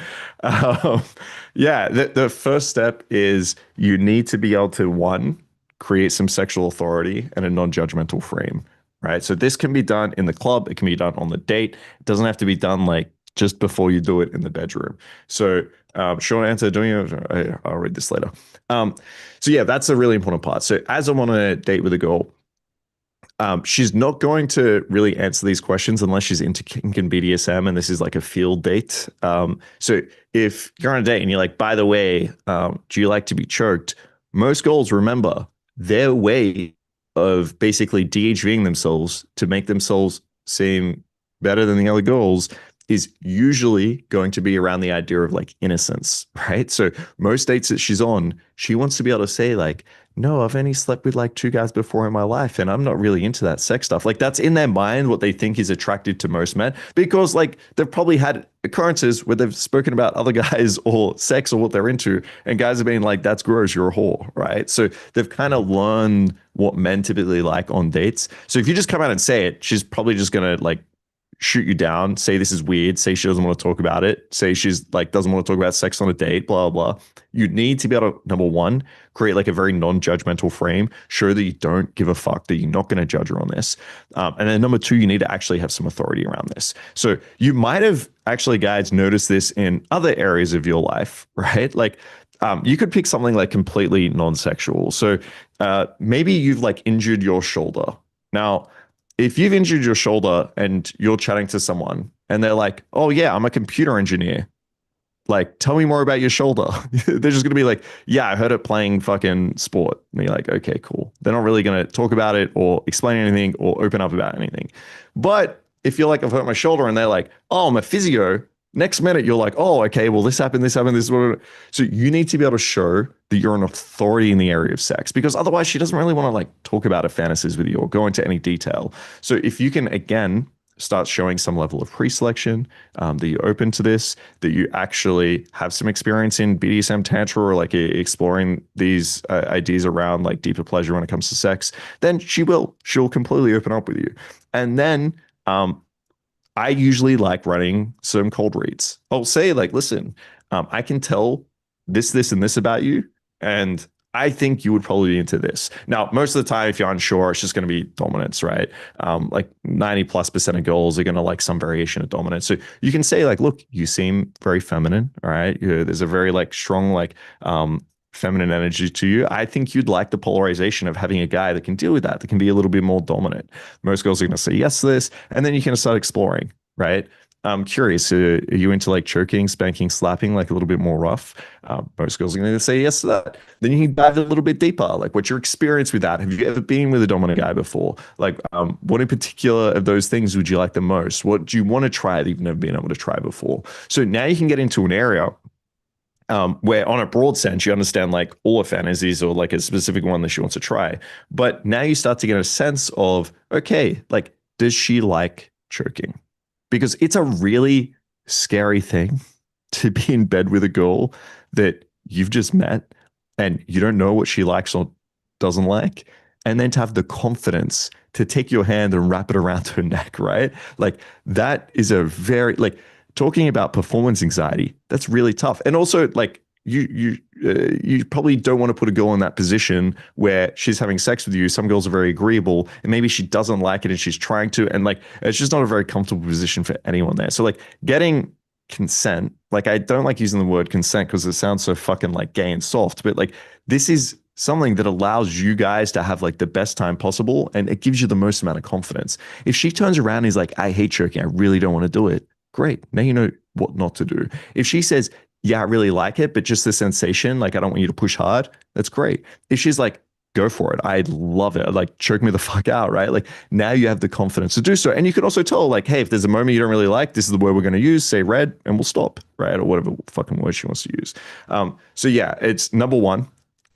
Um, yeah, the first step is you need to be able to, one, create some sexual authority and a non-judgmental frame, right? So this can be done in the club. It can be done on the date. It doesn't have to be done like just before you do it in the bedroom. So short answer, doing it, I'll read this later. So yeah, that's a really important part. So as I'm on a date with a girl, she's not going to really answer these questions unless she's into kink and BDSM, and this is like a field date. So if you're on a date and you're like, by the way, do you like to be choked? Most girls remember their way of basically de-aging themselves to make themselves seem better than the other girls is usually going to be around the idea of like innocence, right? So most dates that she's on, she wants to be able to say like, no, I've only slept with like 2 guys before in my life, and I'm not really into that sex stuff. Like that's in their mind what they think is attractive to most men, because like they've probably had occurrences where they've spoken about other guys or sex or what they're into, and guys have been like, that's gross, you're a whore, right? So they've kind of learned what men typically like on dates. So if you just come out and say it, she's probably just gonna like shoot you down, say this is weird, say she doesn't want to talk about it, say she's like doesn't want to talk about sex on a date, blah, blah, blah. You need to be able to, number one, create like a very non-judgmental frame, show that you don't give a fuck, that you're not going to judge her on this. And then number two, you need to actually have some authority around this. So you might have actually, guys, noticed this in other areas of your life, right? Like you could pick something like completely non-sexual. So maybe you've like injured your shoulder. Now, if you've injured your shoulder and you're chatting to someone and they're like, oh yeah, I'm a computer engineer. Like, tell me more about your shoulder. They're just going to be like, yeah, I heard it playing fucking sport. And you're like, okay, cool. They're not really going to talk about it or explain anything or open up about anything. But if you're like, I've hurt my shoulder, and they're like, oh, I'm a physio. Next minute, you're like, oh, okay, well, this happened, this happened, this. So you need to be able to show that you're an authority in the area of sex, because otherwise she doesn't really want to like talk about her fantasies with you or go into any detail. So if you can, again, start showing some level of pre-selection, that you're open to this, that you actually have some experience in BDSM Tantra or like exploring these ideas around like deeper pleasure when it comes to sex, then she'll completely open up with you. And then I usually like running some cold reads. I'll say like, listen, I can tell this, and this about you, and I think you would probably be into this. Now, most of the time, if you're unsure, it's just going to be dominance, right? Like 90+% of girls are going to like some variation of dominance. So you can say like, look, you seem very feminine, all right? There's a very like strong like feminine energy to you. I think you'd like the polarization of having a guy that can deal with that can be a little bit more dominant. Most girls are going to say yes to this, and then you can start exploring, right? I'm curious, are you into like choking, spanking, slapping, like a little bit more rough? Most girls are going to say yes to that. Then you can dive a little bit deeper. Like, what's your experience with that? Have you ever been with a dominant guy before? Like, what in particular of those things would you like the most? What do you want to try that you've never been able to try before? So now you can get into an area where on a broad sense, you understand like all her fantasies or like a specific one that she wants to try. But now you start to get a sense of, okay, like, does she like choking? Because it's a really scary thing to be in bed with a girl that you've just met and you don't know what she likes or doesn't like. And then to have the confidence to take your hand and wrap it around her neck, right? Like that is a very, like, talking about performance anxiety, that's really tough. And also like you probably don't want to put a girl in that position where she's having sex with you. Some girls are very agreeable and maybe she doesn't like it and she's trying to, and like it's just not a very comfortable position for anyone there. So like getting consent, like I don't like using the word consent because it sounds so fucking like gay and soft, but like this is something that allows you guys to have like the best time possible, and it gives you the most amount of confidence. If she turns around and is like, I hate choking, I really don't want to do it, great. Now you know what not to do. If she says, yeah, I really like it, but just the sensation, like I don't want you to push hard, that's great. If she's like, go for it, I love it, like choke me the fuck out, right? Like now you have the confidence to do so. And you can also tell like, hey, if there's a moment you don't really like, this is the word we're going to use, say red, and we'll stop, right? Or whatever fucking word she wants to use. So yeah, it's number one,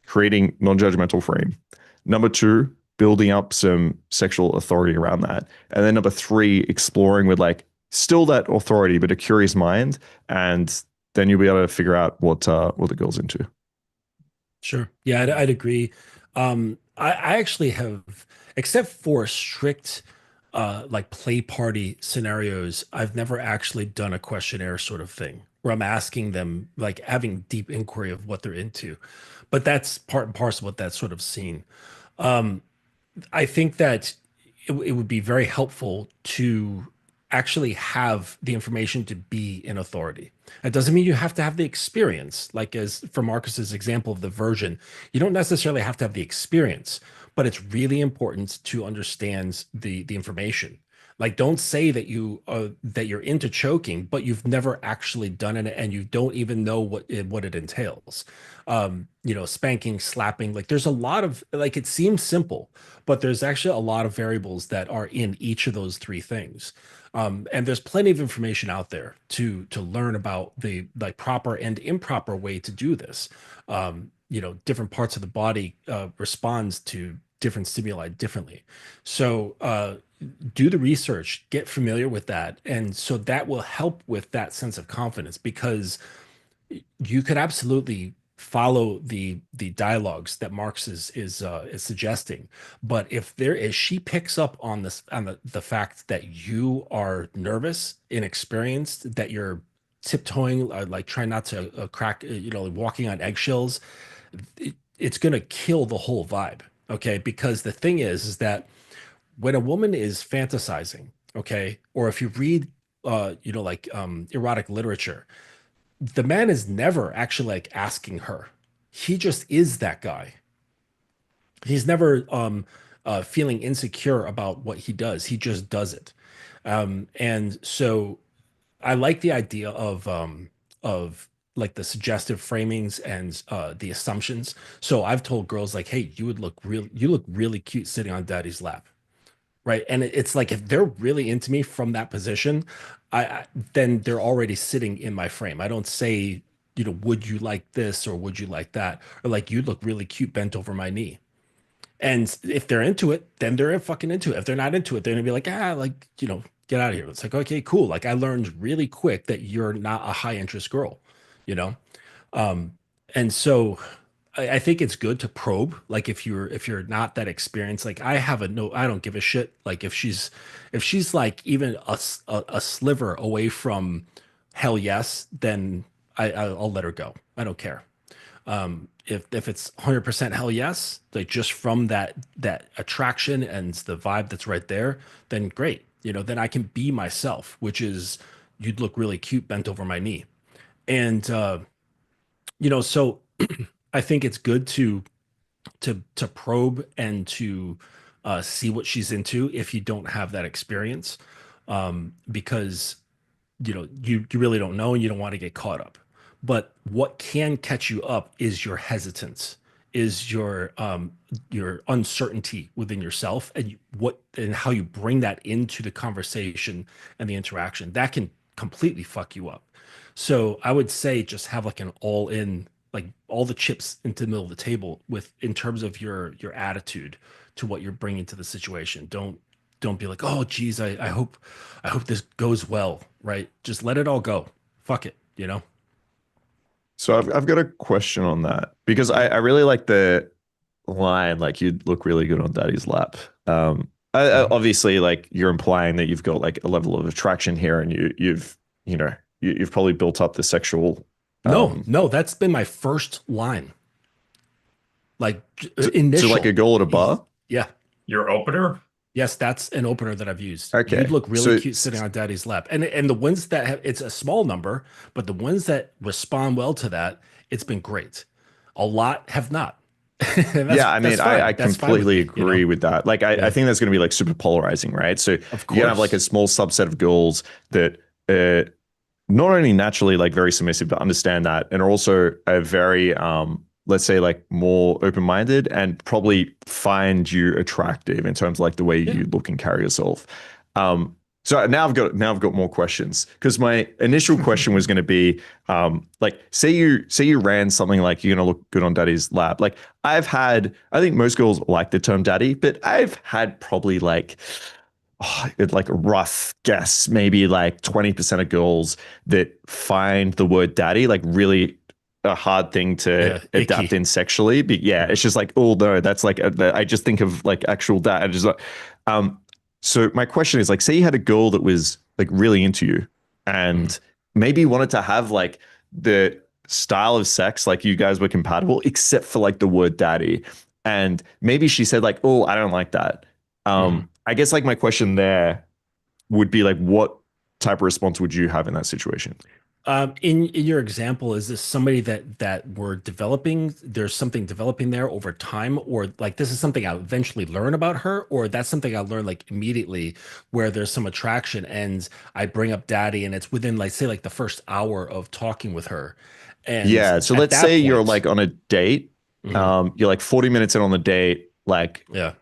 creating non-judgmental frame. Number two, building up some sexual authority around that. And then number three, exploring with like still that authority, but a curious mind. And then you'll be able to figure out what the girl's into. Sure. Yeah, I'd agree. I actually have, except for strict like play party scenarios, I've never actually done a questionnaire sort of thing where I'm asking them, like having deep inquiry of what they're into. But that's part and parcel with that sort of scene. Um, I think that it would be very helpful to actually have the information to be in authority. It doesn't mean you have to have the experience. Like as for Marcus's example of the version, you don't necessarily have to have the experience, but it's really important to understand the information. Like don't say that you're into choking, but you've never actually done it and you don't even know what it entails. Spanking, slapping, like there's a lot of, like it seems simple, but there's actually a lot of variables that are in each of those three things. And there's plenty of information out there to learn about the like proper and improper way to do this. Different parts of the body responds to different stimuli differently. So do the research, get familiar with that, and so that will help with that sense of confidence because you could absolutely follow the dialogues that Marx is suggesting, but if she picks up on this on the fact that you are nervous, inexperienced, that you're tiptoeing, like trying not to crack, walking on eggshells, it's gonna kill the whole vibe. Okay, because the thing is that when a woman is fantasizing, okay, or if you read, erotic literature, the man is never actually like asking her. He just is that guy. He's never feeling insecure about what he does. He just does it. And so I like the idea of like the suggestive framings and the assumptions. So I've told girls like, "Hey, you look really cute sitting on daddy's lap." Right. And it's like if they're really into me from that position, then they're already sitting in my frame. I don't say, would you like this or would you like that? Or like, you look really cute bent over my knee. And if they're into it, then they're fucking into it. If they're not into it, they're gonna be like, get out of here. It's like, okay, cool. Like I learned really quick that you're not a high interest girl, you know? And so I think it's good to probe. Like if you're not that experienced, like I don't give a shit. Like if she's like even a sliver away from hell yes, then I'll let her go. I don't care. If it's 100% hell yes, like just from that attraction and the vibe that's right there, then great. Then I can be myself, which is you'd look really cute bent over my knee. And so I think it's good to probe and to see what she's into if you don't have that experience, because you really don't know and you don't want to get caught up. But what can catch you up is your hesitance, is your uncertainty within yourself, and and how you bring that into the conversation and the interaction. That can completely fuck you up. So I would say just have like an all in, like all the chips into the middle of the table with in terms of your attitude to what you're bringing to the situation. Don't be like, oh geez, I hope this goes well, right? Just let it all go. Fuck it. So I've got a question on that because I really like the line, like you'd look really good on daddy's lap. Obviously like you're implying that you've got like a level of attraction here and you've probably built up the sexual. No, that's been my first line. Like To like a girl at a bar? Yeah. Your opener? Yes, that's an opener that I've used. Okay. You'd look really cute sitting on daddy's lap. And the ones that have, it's a small number, but the ones that respond well to that, it's been great. A lot have not. Yeah, I mean, I completely agree with that. Like, I think that's going to be like super polarizing, right? So Of you have like a small subset of girls that not only naturally like very submissive, but understand that, and are also a very let's say like more open-minded and probably find you attractive in terms of like the way you look and carry yourself. So now I've got more questions because my initial question was going to be like say you ran something like you're going to look good on daddy's lap. Like I think most girls like the term daddy, but I've had probably like a rough guess, maybe like 20% of girls that find the word daddy like really a hard thing to adapt in sexually. But yeah, it's just like, oh no, that's like I just think of like actual dad. I just so my question is like, say you had a girl that was like really into you and maybe wanted to have like the style of sex, like you guys were compatible, except for like the word daddy. And maybe she said like, oh, I don't like that. I guess like my question there would be like, what type of response would you have in that situation? In your example, is this somebody that we're developing? There's something developing there over time, or like this is something I'll eventually learn about her, or that's something I learn like immediately where there's some attraction and I bring up daddy and it's within like say like the first hour of talking with her. And yeah, so at let's that say you're point, like on a date, you're like 40 minutes in on the date, like yeah.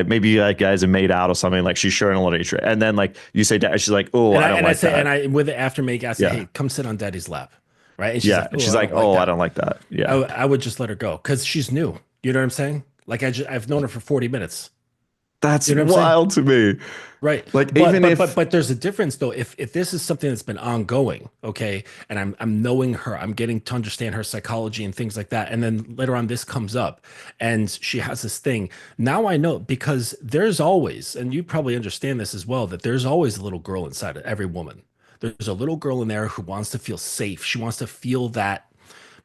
maybe like guys have made out or something, like she's showing a lot of interest, and then like you say that, she's like, oh, I don't like that. And I with the aftermake, I say, Yeah, hey, come sit on daddy's lap, right? And she's yeah, like, and oh, she's I like, don't like oh, I that. don't like that. Yeah, I would just let her go because she's new. You know what I'm saying? Like I've known her for 40 minutes. that's You know what I'm saying? wild to me. Right. Like even if But there's a difference though. If this is something that's been ongoing, okay, and I'm knowing her, I'm getting to understand her psychology and things like that. And then later on this comes up and she has this thing. Now I know because there's always, and you probably understand this as well, that there's always a little girl inside of every woman. There's a little girl in there who wants to feel safe. She wants to feel that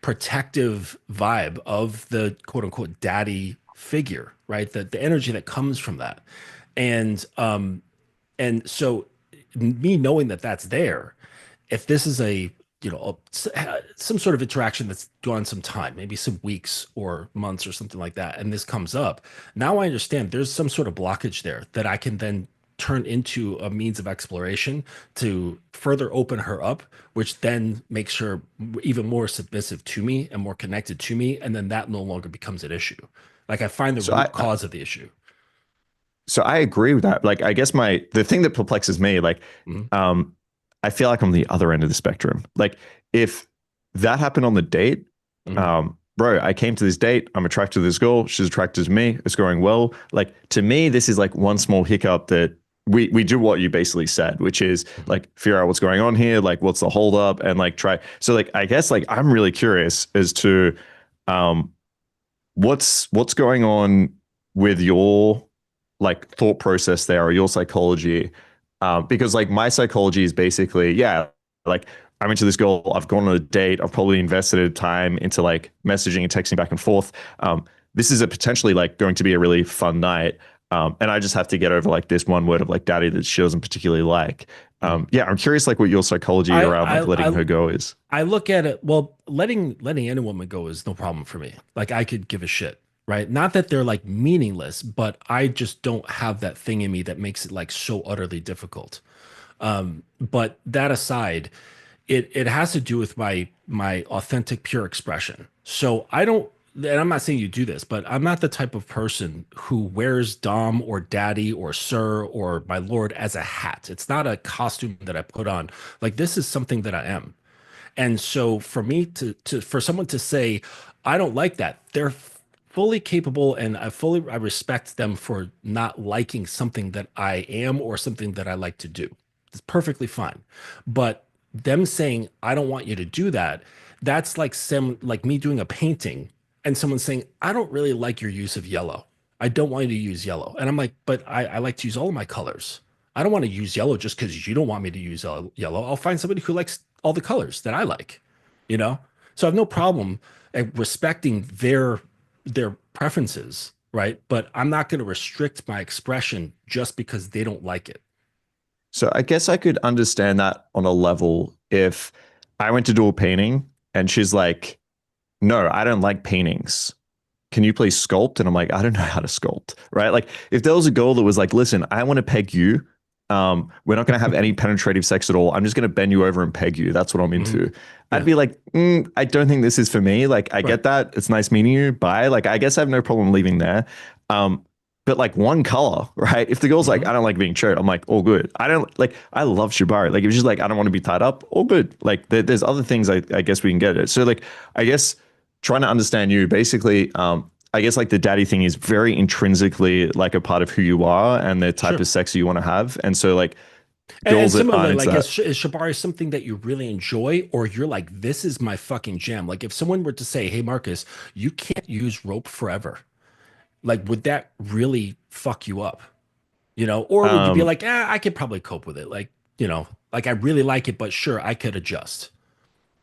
protective vibe of the quote unquote daddy figure, right? The energy that comes from that. And so me knowing that that's there, if this is a, some sort of interaction that's gone some time, maybe some weeks or months or something like that, and this comes up, now I understand there's some sort of blockage there that I can then turn into a means of exploration to further open her up, which then makes her even more submissive to me and more connected to me. And then that no longer becomes an issue. Like I find the so root cause of the issue. so I agree with that. Like, I guess the thing that perplexes me, like, Mhm. I feel like I'm the other end of the spectrum. Like, if that happened on the date, Mhm. bro, I came to this date. I'm attracted to this girl. She's attracted to me. It's going well. Like, to me, this is like one small hiccup that we do what you basically said, which is Mhm. like figure out what's going on here, like what's the holdup, and like try. So, like, I guess like I'm really curious as to um what's going on with your like thought process there or your psychology, because like my psychology is basically, yeah, like I'm into this girl, I've gone on a date, I've probably invested time into like messaging and texting back and forth. This is a potentially like going to be a really fun night, and I just have to get over like this one word of like daddy that she doesn't particularly like. Mhm. Yeah, I'm curious like what your psychology I, around like I letting I her go is. I look at it, well, letting any woman go is no problem for me. Like I could give a shit, right? Not that they're like meaningless, but I just don't have that thing in me that makes it like so utterly difficult. But that aside, it has to do with my authentic pure expression. So I don't, and I'm not saying you do this, but I'm not the type of person who wears dom or daddy or sir or my lord as a hat. It's not a costume that I put on. Like this is something that I am. And so for me to for someone to say, I don't like that, they're fully capable and I respect them for not liking something that I am or something that I like to do. It's perfectly fine. But them saying, I don't want you to do that, that's like like me doing a painting and someone saying, I don't really like your use of yellow. I don't want you to use yellow. And I'm like, but I like to use all of my colors. I don't want to use yellow just because you don't want me to use yellow. I'll find somebody who likes all the colors that I like, you know? So I have no problem respecting their preferences, right? But I'm not going to restrict my expression just because they don't like it. So I guess I could understand that on a level if I went to do a painting and she's like, no, I don't like paintings. Can you please sculpt? And I'm like, I don't know how to sculpt, right? Like if there was a girl that was like, listen, I want to peg you. We're not going to have any penetrative sex at all. I'm just going to bend you over and peg you. That's what I'm Mhm. into. I'd Yeah, be like, I don't think this is for me. Like, I right. get that. It's nice meeting you. Bye. Like, I guess I have no problem leaving there. But like one color, right? If the girl's like, Mhm. I don't like being choked, I'm like, all good. I don't like, I love Shibari. Like, if she's like, I don't want to be tied up, all good. Like, there's other things I guess we can get it. So, like, I guess trying to understand you basically, I guess like the daddy thing is very intrinsically like a part of who you are and the type Sure. of sex you want to have. And so, like, And girls that aren't similarly, into like that. is Shibari something that you really enjoy, or you're like, this is my fucking jam? Like if someone were to say, hey Marcus, you can't use rope forever, like would that really fuck you up? You know, or would you be Um, like, I could probably cope with it? Like, like I really like it, but sure, I could adjust.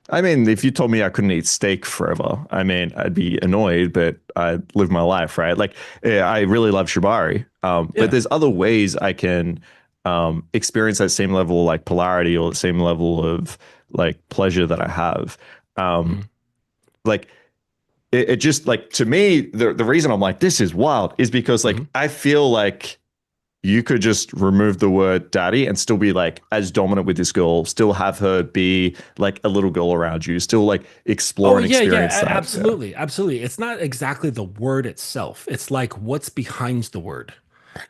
I mean, if you told me I couldn't eat steak forever, I mean, I'd be annoyed, but I'd live my life, right? Like, yeah, I really love Shibari, but Yeah. there's other ways I can experience that same level of like polarity or the same level of like pleasure that I have. Um, Mhm. like, it just like to me, the reason I'm like this is wild is because like Mhm. I feel like you could just remove the word daddy and still be like as dominant with this girl, still have her be like a little girl around you, still like explore Oh and yeah, experience yeah, that. Yeah. absolutely, absolutely. It's not exactly the word itself. It's like what's behind the word.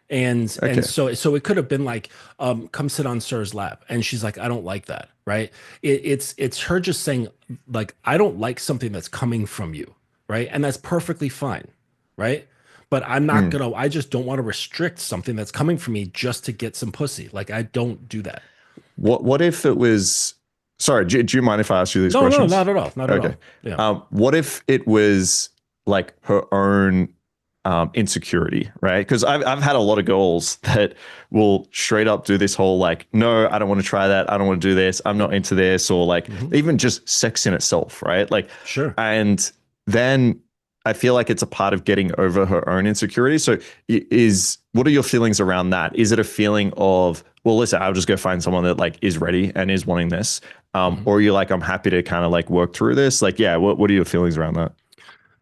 And Okay. so it could have been like, come sit on Sir's lap. And she's like, I don't like that, right? It's her just saying, like, I don't like something that's coming from you, right? And that's perfectly fine, right? But Hmm. I just don't want to restrict something that's coming from me just to get some pussy. Like I don't do that. What if it was, sorry, do you mind if I ask you these No, no, not questions? at all. Not at Okay. all. Yeah. What if it was like her own insecurity, right? Because I've had a lot of girls that will straight up do this whole like, no, I don't want to try that. I don't want to do this. I'm not into this, or like Hmm. even just sex in itself, right? Like, Sure. and then I feel like it's a part of getting over her own insecurity. So is what are your feelings around that? Is it a feeling of, well, listen, I'll just go find someone that like is ready and is wanting this, Mhm. or are you like, I'm happy to kind of like work through this? Like, yeah, what are your feelings around that?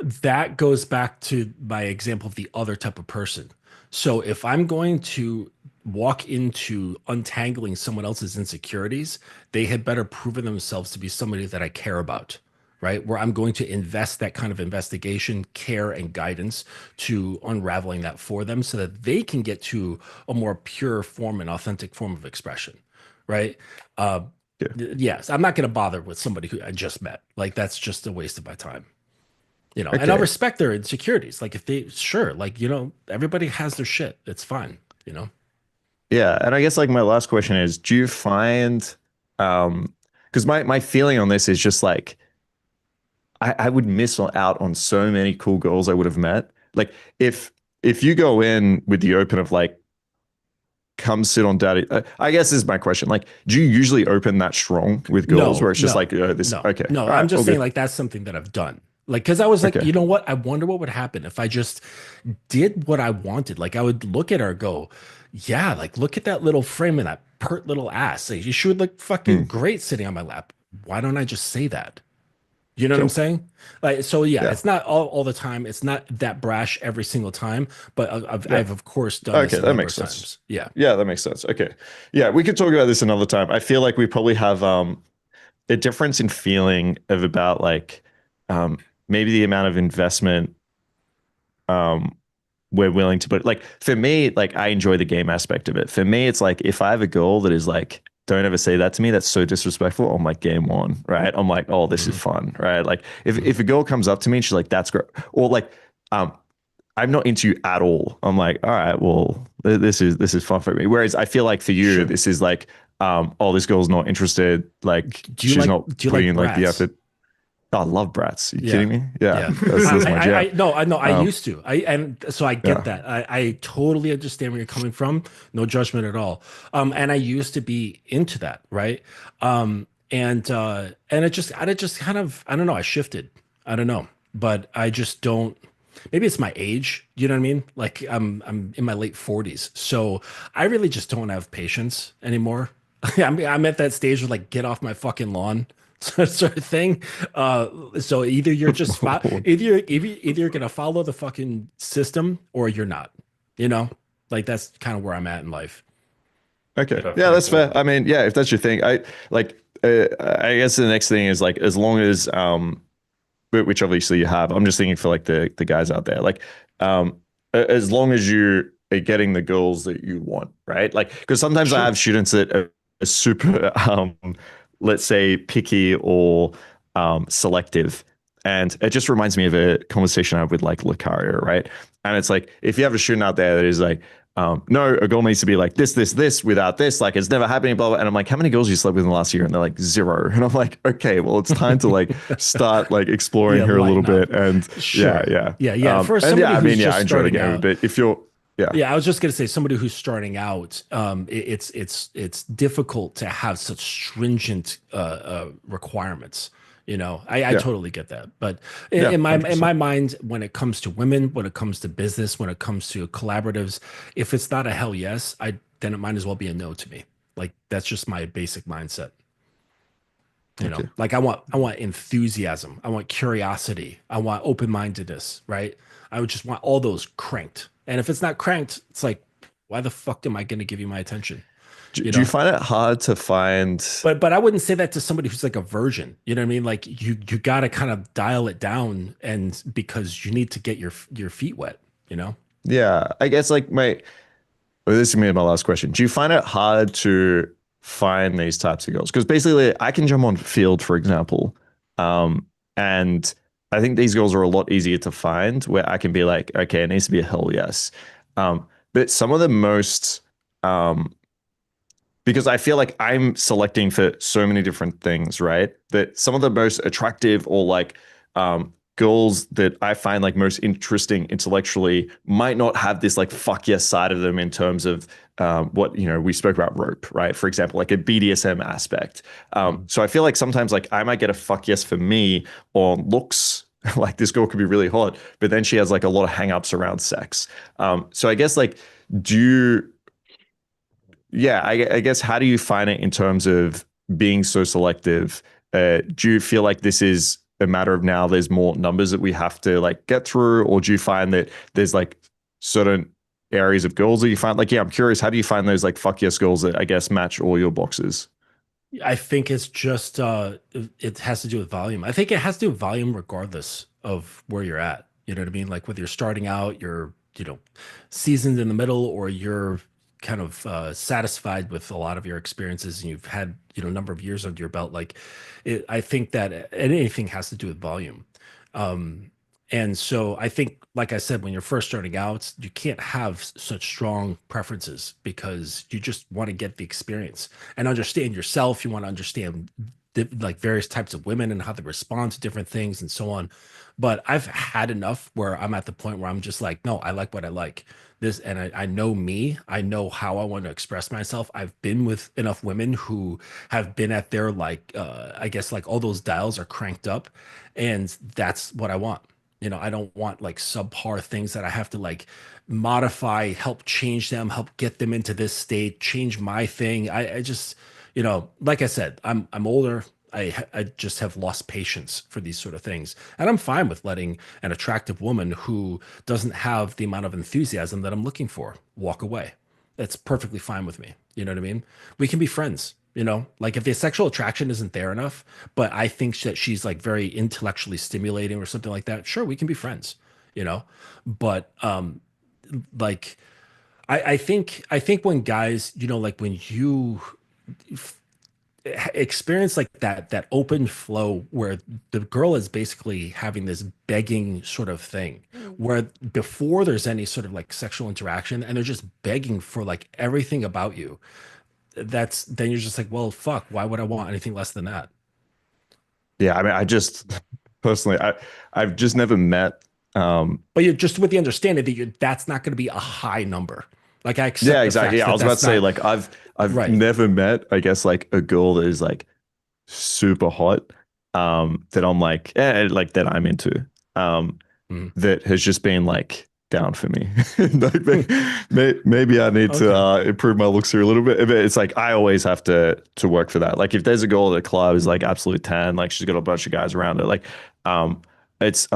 That goes back to my example of the other type of person. So if I'm going to walk into untangling someone else's insecurities, they had better proven themselves to be somebody that I care about, right? Where I'm going to invest that kind of investigation, care, and guidance to unraveling that for them so that they can get to a more pure form and authentic form of expression, right? Uh, Yeah. yes, I'm not going to bother with somebody who I just met. Like that's just a waste of my time, and I'll Okay. respect their insecurities. Like if they, sure, like, everybody has their shit. It's fine. Yeah, and I guess like my last question is, do you find because my feeling on this is just like I would miss out on so many cool girls I would have met. Like if if you go in with the open of like come sit on daddy, I guess this is my question. Like, do you usually open that strong with girls No, where it's just like no, this? no, Okay, no. all I'm right, all just saying good. like that's something that I've done. Like, cause I was like, Okay. you know what? I wonder what would happen if I just did what I wanted. Like I would look at her and go, yeah, like look at that little frame and that pert little ass. Like, she would look fucking Hmm. great sitting on my lap. Why don't I just say that? You know what I'm Sure. saying? Like, so yeah, Yeah. it's not all the time. It's not that brash every single time, but Yeah. I've of course done this Okay, a that number makes of sense. times. Yeah. Yeah, that makes sense. Okay. Yeah, we could talk about this another time. I feel like we probably have a difference in feeling of about like um maybe the amount of investment um we're willing to put. Like for me, like I enjoy the game aspect of it. For me, it's like if I have a goal that is like, don't ever say that to me, that's so disrespectful, I'm like game on, right? I'm like, oh, this is Hmm. fun, right? Like if Hmm. a girl comes up to me and she's like, that's great, or like um I'm not into you at all. I'm like, all right, well, this is fun for me. Whereas I feel like for you, Sure. this is like, oh, this girl's not interested. Like Do you she's like not do you putting like in like the brats? effort. Oh, I love brats. Are you Yeah. kidding me? Yeah, Yeah. that's my jam. I no, I know I Um, used to. And so I get yeah, that. I totally understand where you're coming from. No judgment at all. And I used to be into that, right? And it just kind of, I don't know, I shifted. I don't know. But I just don't, maybe it's my age, you know what I mean? Like I'm in my late 40s. So I really just don't have patience anymore. I'm at that stage where like get off my fucking lawn sort of thing. So either you're just either you're gonna follow the fucking system or you're not. You know, like that's kind of where I'm at in life. okay, yeah, Definitely that's feel fair. that. I mean, yeah, if that's your thing, I like. I guess the next thing is like as long as which obviously you have. I'm just thinking for like the guys out there, like um, as long as you are getting the girls that you want, right? Like because sometimes I Sure. have students that are super, let's say, picky or selective. And it just reminds me of a conversation I had with like Lucario, right? And it's like if you have a student out there that is like, no, a girl needs to be like this without this. Like it's never happening, blah, blah. And I'm like, how many girls you slept with in the last year? And they're like zero. And I'm like, okay, well, it's time to like start like exploring Yeah, her a little lighten up. bit. And yeah, Sure. yeah. Yeah, yeah. For And yeah, somebody I who's mean, yeah, just I enjoy the starting game, out, but if you're, yeah, yeah, I was just gonna say somebody who's starting out, it's difficult to have such stringent requirements. I yeah, totally get that. But in, yeah, in my in 100%. my mind, when it comes to women, when it comes to business, when it comes to collaboratives, if it's not a hell yes, then it might as well be a no to me. Like that's just my basic mindset. Okay. Like I want enthusiasm, I want curiosity, I want open-mindedness, right? I would just want all those cranked. And if it's not cranked, it's like Why the fuck am I going to give you my attention? You Do you know? find it hard to find? But I wouldn't say that to somebody who's like a virgin. You know what I mean? Like you got to kind of dial it down, and because you need to get your feet wet, you know? Yeah, I guess like well, this is gonna be my last question. Do you find it hard to find these types of girls? Because basically, I can jump on Field, for example, and I think these girls are a lot easier to find. Where I can be like, okay, it needs to be a hell yes. But some of the most, because I feel like I'm selecting for so many different things, right? That some of the most attractive or like girls that I find like most interesting intellectually might not have this like fuck yes side of them in terms of what we spoke about rope, right? For example, like a BDSM aspect. So I feel like sometimes like I might get a fuck yes for me on looks. Like this girl could be really hot, but then she has like a lot of hangups around sex. So I guess like do you yeah, I guess how do you find it in terms of being so selective? Do you feel like this is a matter of now there's more numbers that we have to like get through, or do you find that there's like certain areas of girls that you find like, yeah, I'm curious, how do you find those like fuck yes girls that I guess match all your boxes? I think it's just it has to do with volume. I think it has to do with volume regardless of where you're at. You know what I mean? Like whether you're starting out, you're, seasoned in the middle, or you're kind of satisfied with a lot of your experiences and you've had, a number of years under your belt. Like I think that anything has to do with volume. Um, and so I think, like I said, when you're first starting out, you can't have such strong preferences because you just want to get the experience and understand yourself. You want to understand like various types of women and how they respond to different things and so on. But I've had enough where I'm at the point where I'm just like, no, I like what I like. This, and I know me. I know how I want to express myself. I've been with enough women who have been at their like, I guess like all those dials are cranked up, and that's what I want. I don't want like subpar things that I have to like modify, help change them, help get them into this state, change my thing. I just, like I said, I'm older. I just have lost patience for these sort of things. And I'm fine with letting an attractive woman who doesn't have the amount of enthusiasm that I'm looking for walk away. That's perfectly fine with me. You know what I mean? We can be friends, like if the sexual attraction isn't there enough, but I think that she's like very intellectually stimulating or something like that. Sure, we can be friends, you know, but like I think when guys, like when you experience like that open flow where the girl is basically having this begging sort of thing where before there's any sort of like sexual interaction and they're just begging for like everything about you, that's then you're just like, well, fuck, why would I want anything less than that? Yeah, I mean, I just personally, I've just never met. But you're just with the understanding that that's not going to be a high number. Like I Yeah, accept the exactly. fact Yeah, I that was about that's to say not like I've right. never met, I guess, like a girl that is like super hot, that I'm like, like that I'm into, Mm. that has just been like down for me. Like, maybe I need to Okay. improve my looks here a little bit. But it's like I always have to work for that. Like if there's a girl at a club who's like absolute 10, like she's got a bunch of guys around her, like it's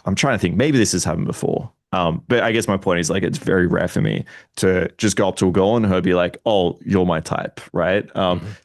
I'm trying to think. Maybe this has happened before. But I guess my point is like it's very rare for me to just go up to a girl and her be like, "Oh, you're my type," right?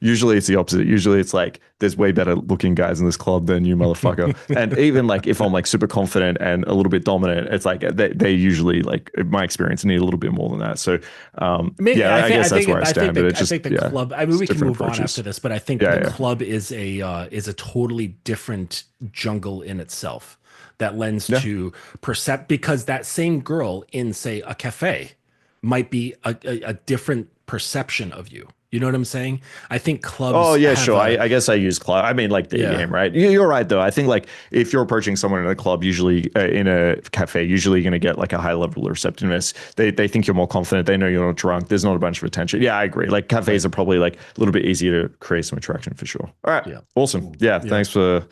Usually it's the opposite. Usually it's like there's way better looking guys in this club than you, motherfucker. And even like if I'm like super confident and a little bit dominant, it's like they usually like in my experience need a little bit more than that. So yeah, I guess that's where I stand. But it I just think the yeah, club. I mean, it's we can different move on after approaches. this, but I think Yeah, the yeah, club is a totally different jungle in itself that lends yeah. to percept because that same girl in say a cafe might be a different perception of you. You know what I'm saying? I think Oh clubs yeah, have sure. a I guess I use club. I mean, like the yeah. game, right? You're right though. I think like if you're approaching someone in a club, usually in a cafe, usually you're gonna get like a high level of receptiveness. They think you're more confident. They know you're not drunk. There's not a bunch of attention. Yeah, I agree. Like cafes Right. are probably like a little bit easier to create some attraction for sure. All right, Yeah. awesome. Yeah, Yeah. thanks for. I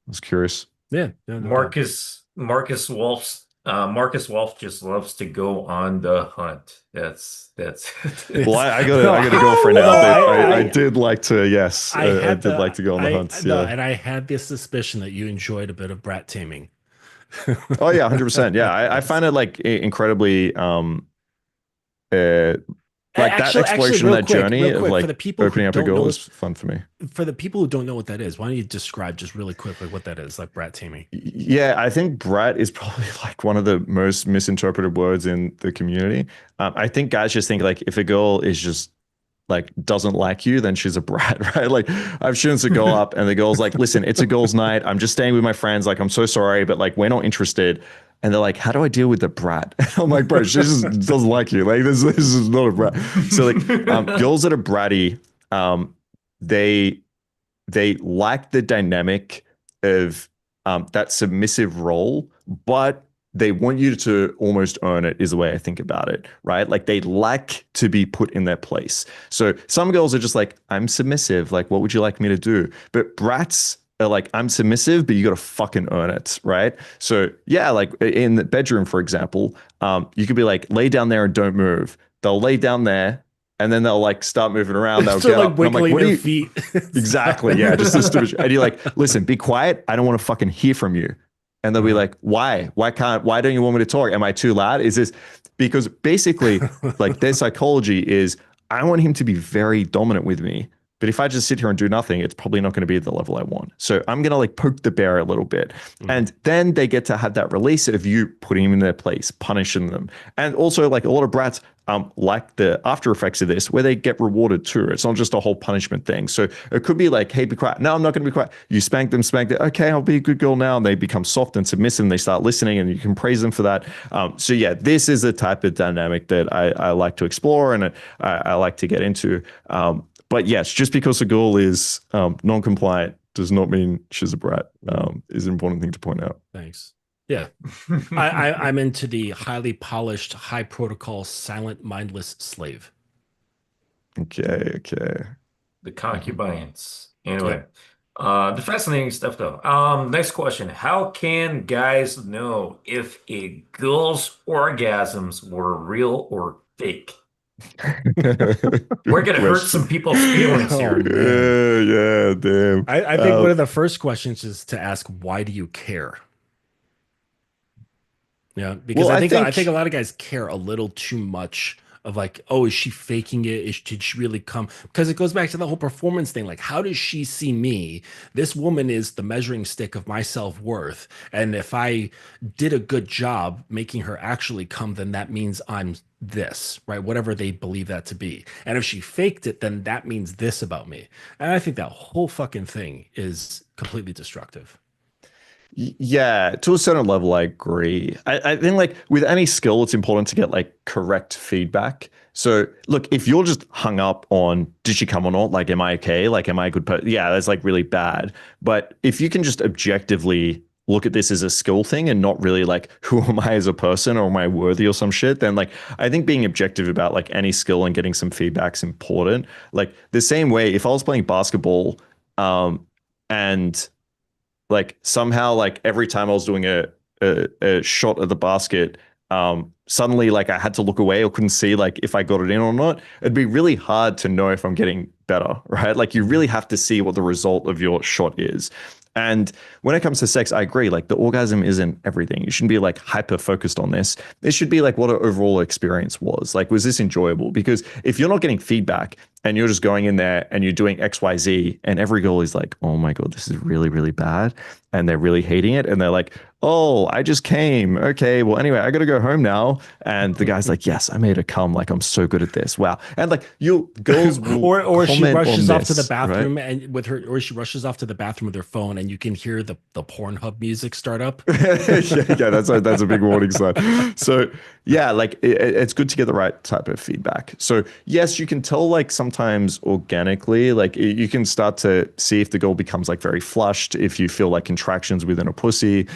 was curious. Yeah. Yeah. No doubt. Marcus Wolf just loves to go on the hunt. That's Well, It's I no, got a girlfriend well, now no, that I did like to. Yes, I I had did like the to go on the I hunts. no, Yeah. and I had this suspicion that you enjoyed a bit of brat taming. Oh yeah, 100%. Yeah, I Yes. find it like incredibly uh, like that exploration, real that quick, journey real of quick, for like the people who opening up a don't goal know, is fun for me. for the people who don't know what that is, why don't you describe just really quick like what that is, like brat taming? Yeah, I think brat is probably like one of the most misinterpreted words in the community. I think guys just think like if a girl is just like doesn't like you, then she's a brat, right? Like I've shown a girl up and the girl's like, listen, it's a girl's night. I'm just staying with my friends. Like, I'm so sorry, but like we're not interested. And they're like, how do I deal with the brat? I'm like, bro, she just doesn't like you. Like this is not a brat. So like girls that are bratty, um, they they like the dynamic of that submissive role, but they want you to almost earn it, is the way I think about it, right? Like they like to be put in their place. So some girls are just like, I'm submissive. Like, what would you like me to do? But brats are like, I'm submissive, but you got to fucking earn it, right? So yeah, like in the bedroom, for example, you could be like, lay down there and don't move. They'll lay down there and then they'll like start moving around. They'll So get like up. And I'm like, wiggling what are their you? feet. Exactly. Yeah. Just this stupid. And you're like, listen, be quiet. I don't want to fucking hear from you. And they'll be like, why? Why don't you want me to talk? Am I too loud? Is this because basically like their psychology is I want him to be very dominant with me. But if I just sit here and do nothing, it's probably not going to be at the level I want. So I'm going to like poke the bear a little bit. And then they get to have that release of you putting them in their place, punishing them. And also like a lot of brats like the after effects of this where they get rewarded too. It's not just a whole punishment thing. So it could be like, hey, be quiet. No, I'm not going to be quiet. You spank them. Okay, I'll be a good girl now. And they become soft and submissive and they start listening and you can praise them for that. So yeah, this is the type of dynamic that I like to explore and I like to get into. But yes, just because a girl is non-compliant does not mean she's a brat. Is an important thing to point out. Thanks. Yeah. I'm into the highly polished, high protocol, silent, mindless slave. Okay. The concubines. Anyway, the fascinating stuff though. Next question. How can guys know if a girl's orgasms were real or fake? We're gonna hurt some people's feelings here. Yeah, damn. I think one of the first questions is to ask, why do you care? Yeah, because Well, I think a lot of guys care a little too much of like, oh, is she faking it? Did she really come? Because it goes back to the whole performance thing. Like, how does she see me? This woman is the measuring stick of my self-worth. And if I did a good job making her actually come, then that means I'm this, right? Whatever they believe that to be. And if she faked it, then that means this about me. And I think that whole fucking thing is completely destructive. Yeah, to a certain level, I agree. I think like with any skill, it's important to get like correct feedback. So look, if you're just hung up on did she come or not, like am I okay? Like am I a good person? Yeah, that's like really bad. But if you can just objectively look at this as a skill thing and not really like who am I as a person or am I worthy or some shit, then like I think being objective about like any skill and getting some feedback is important. Like the same way if I was playing basketball, and like somehow like every time I was doing a shot at the basket, suddenly like I had to look away or couldn't see like if I got it in or not. It'd be really hard to know if I'm getting better, right? Like you really have to see what the result of your shot is. And when it comes to sex, I agree. Like the orgasm isn't everything. You shouldn't be like hyper focused on this. It should be like what an overall experience was. Like, was this enjoyable? Because if you're not getting feedback and you're just going in there and you're doing X, Y, Z, and every girl is like, oh my God, this is really, really bad. And they're really hating it. And they're like, oh, I just came. Okay. Well, anyway, I got to go home now. And the guy's like, yes, I made her come. Like, I'm so good at this. Wow. And like you girls will or she comment rushes on off to the this, bathroom right? and with her, or she rushes off to the bathroom with her phone and you can hear the Pornhub music start up. Yeah, that's a big warning sign. So yeah, like it's good to get the right type of feedback. So yes, you can tell like sometimes organically, like you can start to see if the girl becomes like very flushed, if you feel like contractions within a pussy,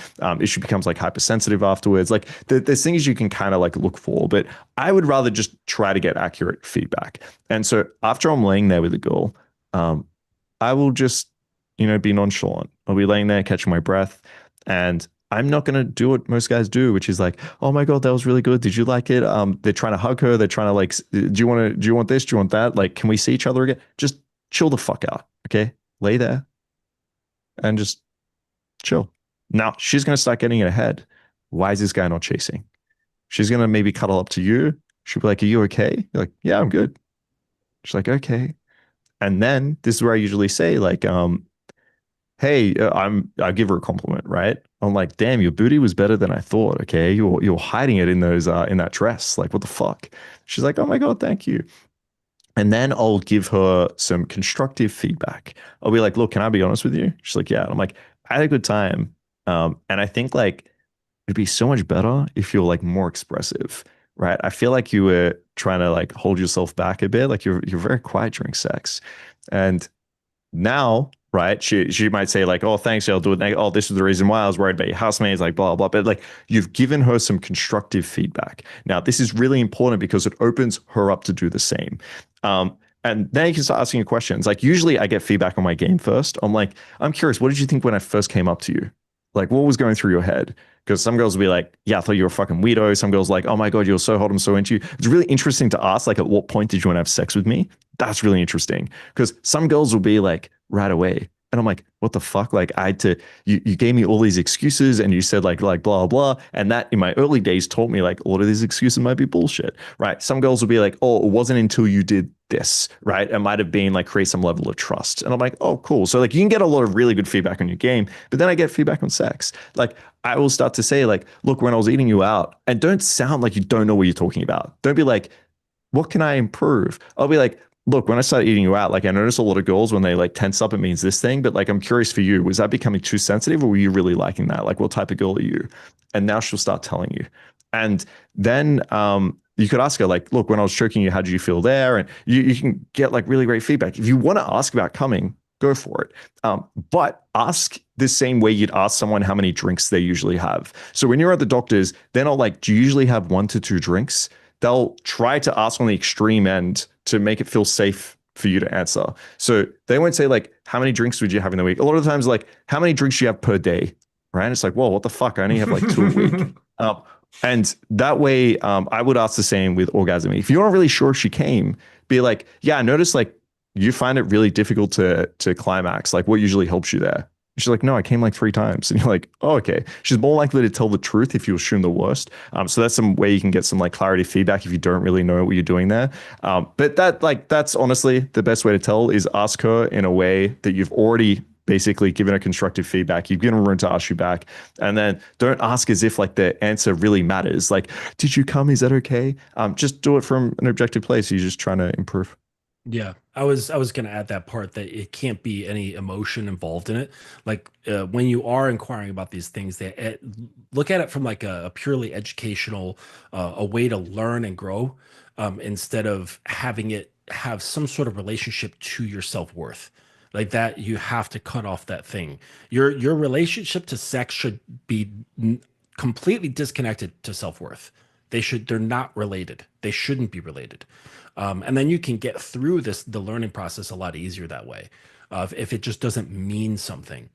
if she becomes like hypersensitive afterwards. Like there's things you can kind of like look for, but I would rather just try to get accurate feedback. And so after I'm laying there with a girl, I will just be nonchalant. I'll be laying there catching my breath and I'm not going to do what most guys do, which is like, oh my God, that was really good. Did you like it? They're trying to hug her. They're trying to like, do you want this? Do you want that? Like, can we see each other again? Just chill the fuck out. Okay. Lay there and just chill. Now she's going to start getting in her head. Why is this guy not chasing? She's going to maybe cuddle up to you. She'll be like, are you okay? You're like, yeah, I'm good. She's like, okay. And then this is where I usually say, like, hey, I give her a compliment, right? I'm like, damn, your booty was better than I thought. Okay, you're hiding it in those in that dress. Like, what the fuck? She's like, oh my God, thank you. And then I'll give her some constructive feedback. I'll be like, look, can I be honest with you? She's like, yeah. And I'm like, I had a good time. And I think like it'd be so much better if you're like more expressive, right? I feel like you were trying to like hold yourself back a bit. Like you're very quiet during sex. And now, right, she might say like, oh, thanks, I'll do it. Oh, this is the reason why I was worried about your housemates, like blah, blah. But like you've given her some constructive feedback. Now, this is really important because it opens her up to do the same. And then you can start asking her questions. Like usually I get feedback on my game first. I'm like, I'm curious, what did you think when I first came up to you? Like what was going through your head? Because some girls will be like, yeah, I thought you were a fucking weirdo. Some girls like, oh my God, you're so hot, I'm so into you. It's really interesting to ask, like, at what point did you want to have sex with me? That's really interesting. Because some girls will be like, right away. And I'm like, what the fuck? Like I had to, you gave me all these excuses and you said like blah, blah. And that in my early days taught me like a lot of these excuses might be bullshit, right? Some girls will be like, oh, it wasn't until you did this, right? It might have been like create some level of trust. And I'm like, oh, cool. So like you can get a lot of really good feedback on your game, but then I get feedback on sex. Like I will start to say like, look, when I was eating you out, and don't sound like you don't know what you're talking about. Don't be like, what can I improve? I'll be like, look, when I started eating you out, like I notice a lot of girls when they like tense up, it means this thing. But like, I'm curious for you, was that becoming too sensitive or were you really liking that? Like, what type of girl are you? And now she'll start telling you. And then you could ask her, like, look, when I was choking you, how did you feel there? And you can get like really great feedback. If you want to ask about coming, go for it. But ask the same way you'd ask someone how many drinks they usually have. So when you're at the doctor's, then I'll like, do you usually have 1 to 2 drinks? They'll try to ask on the extreme end to make it feel safe for you to answer. So they won't say like, how many drinks would you have in the week? A lot of the times like, how many drinks do you have per day? Right. And it's like, whoa, what the fuck? I only have like 2 a week. And that way, I would ask the same with orgasm. If you're not really sure if she came, be like, yeah, I noticed like you find it really difficult to climax. Like what usually helps you there? She's like, no, I came like 3 times. And you're like, oh, okay. She's more likely to tell the truth if you assume the worst. So that's some way you can get some like clarity feedback if you don't really know what you're doing there. But that's honestly the best way to tell is ask her in a way that you've already basically given her constructive feedback. You've given her room to ask you back. And then don't ask as if like the answer really matters. Like, did you come? Is that okay? Just do it from an objective place. You're just trying to improve. Yeah, I was going to add that part that it can't be any emotion involved in it. Like when you are inquiring about these things, they look at it from like a purely educational, a way to learn and grow, instead of having it have some sort of relationship to your self-worth. Like that, you have to cut off that thing. Your relationship to sex should be completely disconnected to self-worth. They're not related. They shouldn't be related. And then you can get through the learning process a lot easier that way, if it just doesn't mean something.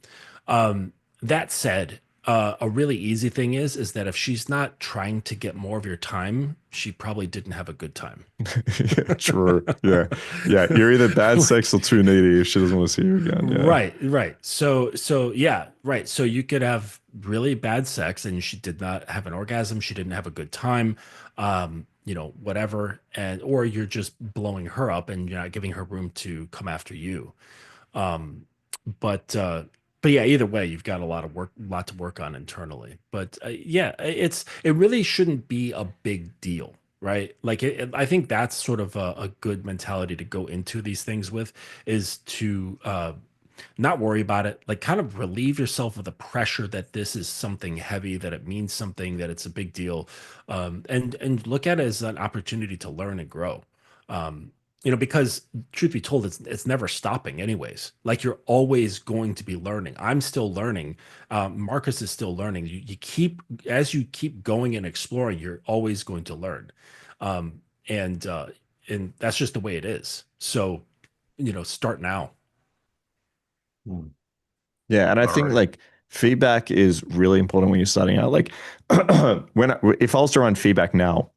That said, a really easy thing is that if she's not trying to get more of your time, she probably didn't have a good time. Yeah, true. Yeah. Yeah. You're either bad sex or too needy if she doesn't want to see you again. Yeah. Right. So yeah, right. So you could have really bad sex and she did not have an orgasm. She didn't have a good time. Whatever. Or you're just blowing her up and you're not giving her room to come after you. But yeah, either way, you've got a lot to work on internally. But yeah, it really shouldn't be a big deal, right? Like I think that's sort of a good mentality to go into these things with, is to not worry about it. Like kind of relieve yourself of the pressure that this is something heavy, that it means something, that it's a big deal, and look at it as an opportunity to learn and grow. Because truth be told, it's never stopping anyways. Like you're always going to be learning. I'm still learning. Marcus is still learning. As you keep going and exploring, you're always going to learn. And that's just the way it is. So, start now. Yeah. And I think like feedback is really important when you're starting out. Like if I was to run feedback now,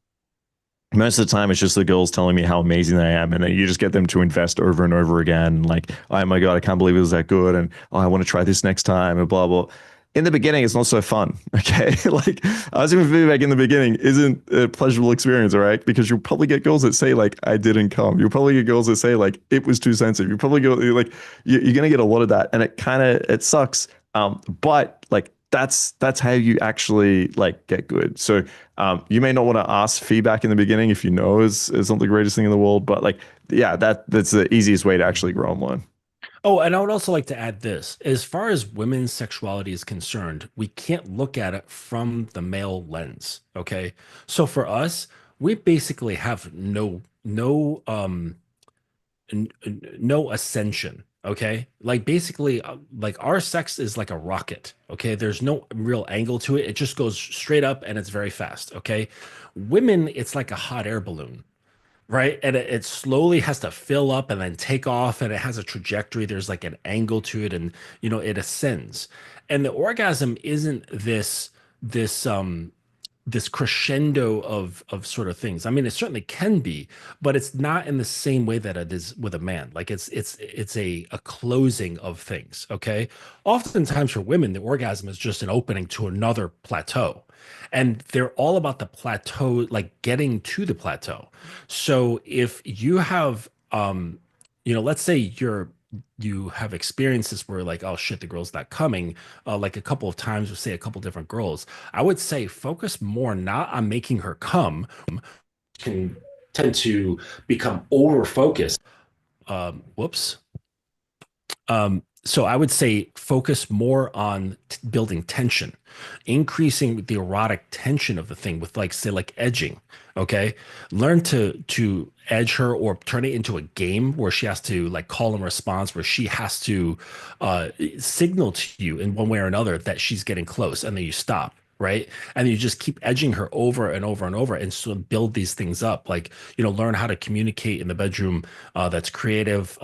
most of the time it's just the girls telling me how amazing I am, and then you just get them to invest over and over again, like, oh my God, I can't believe it was that good, and oh, I want to try this next time, and blah blah. in the beginning, it's not so fun. Okay. Like asking for feedback in the beginning isn't a pleasurable experience, all right? Because you'll probably get girls that say like, I didn't come. You'll probably get girls that say like, it was too sensitive. You probably go like, you're going to get a lot of that. And it sucks. But like, that's how you actually like get good. So you may not want to ask feedback in the beginning if you know is not the greatest thing in the world, but like, yeah, that's the easiest way to actually grow and learn. Oh, and I would also like to add this. As far as women's sexuality is concerned, we can't look at it from the male lens. Okay. So for us, we basically have no ascension. Okay. Like basically, like our sex is like a rocket. Okay. There's no real angle to it. It just goes straight up and it's very fast. Okay. Women, it's like a hot air balloon. Right. And it slowly has to fill up and then take off, and it has a trajectory. There's like an angle to it, and it ascends. And the orgasm isn't this crescendo of sort of things. I mean, it certainly can be, but it's not in the same way that it is with a man. Like it's a closing of things. Okay. Oftentimes for women, the orgasm is just an opening to another plateau. And they're all about the plateau, like getting to the plateau. So if you have let's say you have experiences where like, oh shit, the girl's not coming, like a couple of times with say a couple different girls, I would say focus more not on making her come, can tend to become over focused. Whoops. So I would say focus more on building tension, increasing the erotic tension of the thing with like say like edging. Okay, learn to edge her or turn it into a game where she has to like call and response, where she has to signal to you in one way or another that she's getting close, and then you stop. Right. And you just keep edging her over and over and over and so build these things up. Like, learn how to communicate in the bedroom that's creative,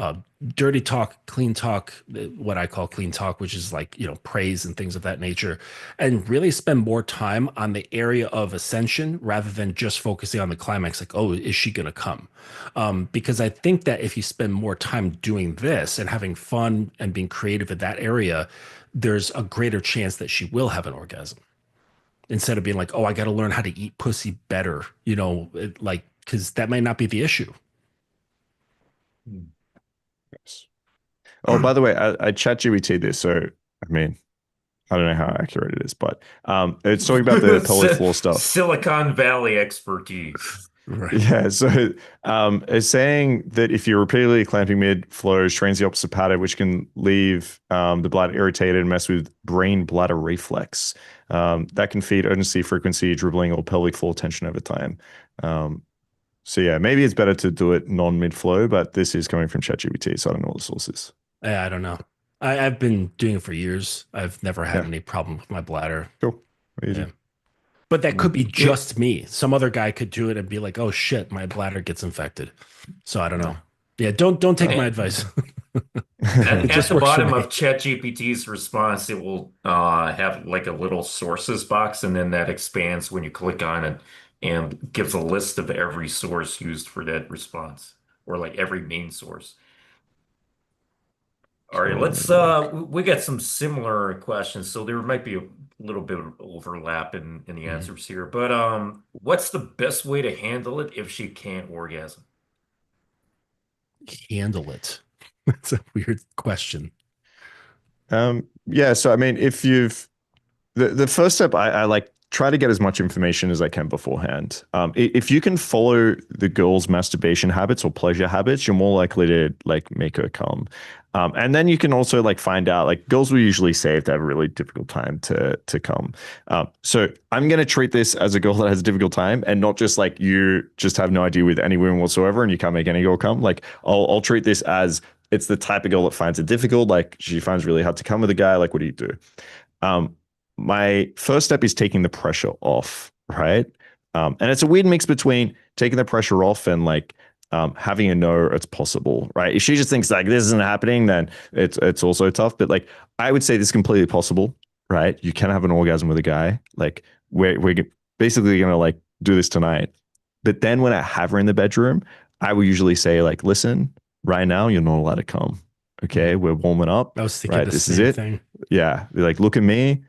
dirty talk, clean talk, what I call clean talk, which is like, praise and things of that nature, and really spend more time on the area of ascension rather than just focusing on the climax. Like, oh, is she going to come? Because I think that if you spend more time doing this and having fun and being creative in that area, there's a greater chance that she will have an orgasm instead of being like, oh, I got to learn how to eat pussy better, like, because that might not be the issue. Yes. Oh, by the way, I chat GPT this, so I mean, I don't know how accurate it is, but it's talking about the pelvic floor stuff. Silicon Valley expertise. Right. Yeah, so it's saying that if you're repeatedly clamping mid-flow, strains the opposite pattern, which can leave the bladder irritated and mess with brain bladder reflex. That can feed urgency, frequency, dribbling, or pelvic floor tension over time. So yeah, maybe it's better to do it non-mid-flow, but this is coming from ChatGPT, so I don't know what the source is. I don't know. I've been doing it for years. I've never had Yeah. any problem with my bladder. Cool. Easy. Yeah. But that could be just me. Some other guy could do it and be like, "Oh shit, my bladder gets infected." So I don't know. Yeah, don't take my advice. At just the works for bottom me. of ChatGPT's response, it will have like a little sources box, and then that expands when you click on it and gives a list of every source used for that response, or like every main source. All right, let's we got some similar questions, so there might be a little bit of overlap in the Mhm. answers here. But what's the best way to handle it if she can't orgasm? Handle it. It's a weird question. Yeah, so I mean, if you've the first step, I like try to get as much information as I can beforehand. If you can follow the girl's masturbation habits or pleasure habits, you're more likely to like make her come. And then you can also like find out like girls will usually say if they have a really difficult time to come. So I'm gonna treat this as a girl that has a difficult time and not just like you just have no idea with any women whatsoever and you can't make any girl come. Like I'll treat this as it's the type of girl that finds it difficult. Like she finds it really hard to come with a guy. Like what do you do? Um, my first step is taking the pressure off, right? And it's a weird mix between taking the pressure off and like having a know it's possible, right? If she just thinks like this isn't happening, then it's also tough. But like I would say this is completely possible, right? You can have an orgasm with a guy. Like we're basically gonna like do this tonight. But then when I have her in the bedroom, I will usually say like, listen, right now you're not allowed to come. Okay, we're warming up. I was thinking Right, the this is same it. thing. Yeah, like look at me.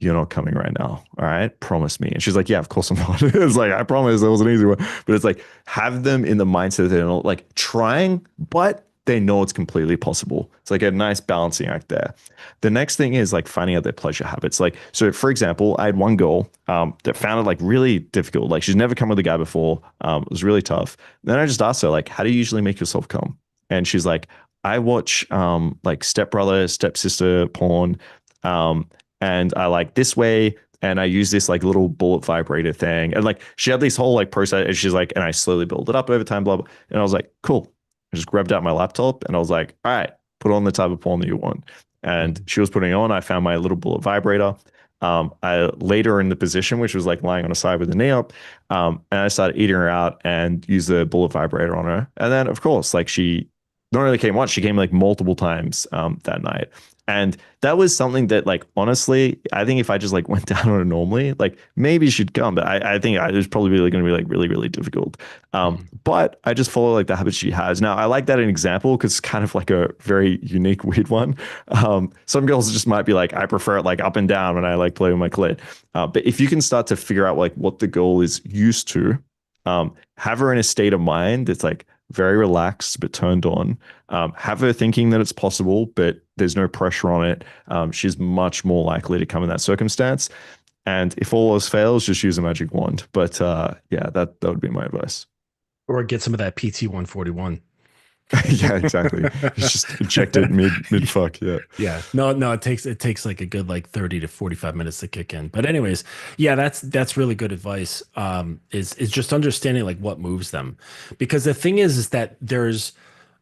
you're not coming right now. All right. Promise me. And she's like, yeah, of course I'm not. It's like, I promise that was an easy one. But it's like, have them in the mindset that they're not like trying, but they know it's completely possible. It's like a nice balancing act there. The next thing is like finding out their pleasure habits. Like, so for example, I had one girl that found it like really difficult. Like she's never come with a guy before. It was really tough. Then I just asked her, like, how do you usually make yourself come? And she's like, I watch like stepbrother, stepsister porn. Um, and I like this way. And I use this like little bullet vibrator thing. And like she had this whole like process. And she's like, and I slowly build it up over time, blah, blah. And I was like, cool. I just grabbed out my laptop and I was like, all right, put on the type of porn that you want. And she was putting it on. I found my little bullet vibrator. I laid her in the position, which was like lying on her side with the knee up. And I started eating her out and used the bullet vibrator on her. And then, of course, like she not only came once, she came like multiple times that night. And that was something that, like, honestly, I think if I just like went down on it normally, like maybe she'd come, but I think it was probably really going to be like really, really difficult. But I just follow like the habits she has. Now, I like that an example because it's kind of like a very unique, weird one. Some girls just might be like, I prefer it like up and down when I like play with my clit. But if you can start to figure out like what the girl is used to, have her in a state of mind that's like very relaxed but turned on. Have her thinking that it's possible, but there's no pressure on it. She's much more likely to come in that circumstance. And if all else fails, just use a magic wand. But yeah, that would be my advice. Or get some of that PT 141. Yeah, exactly. It's just injected mid fuck. Yeah. Yeah. No, it takes like a good like 30 to 45 minutes to kick in. But anyways, yeah, that's really good advice. Is just understanding like what moves them. Because the thing is that there's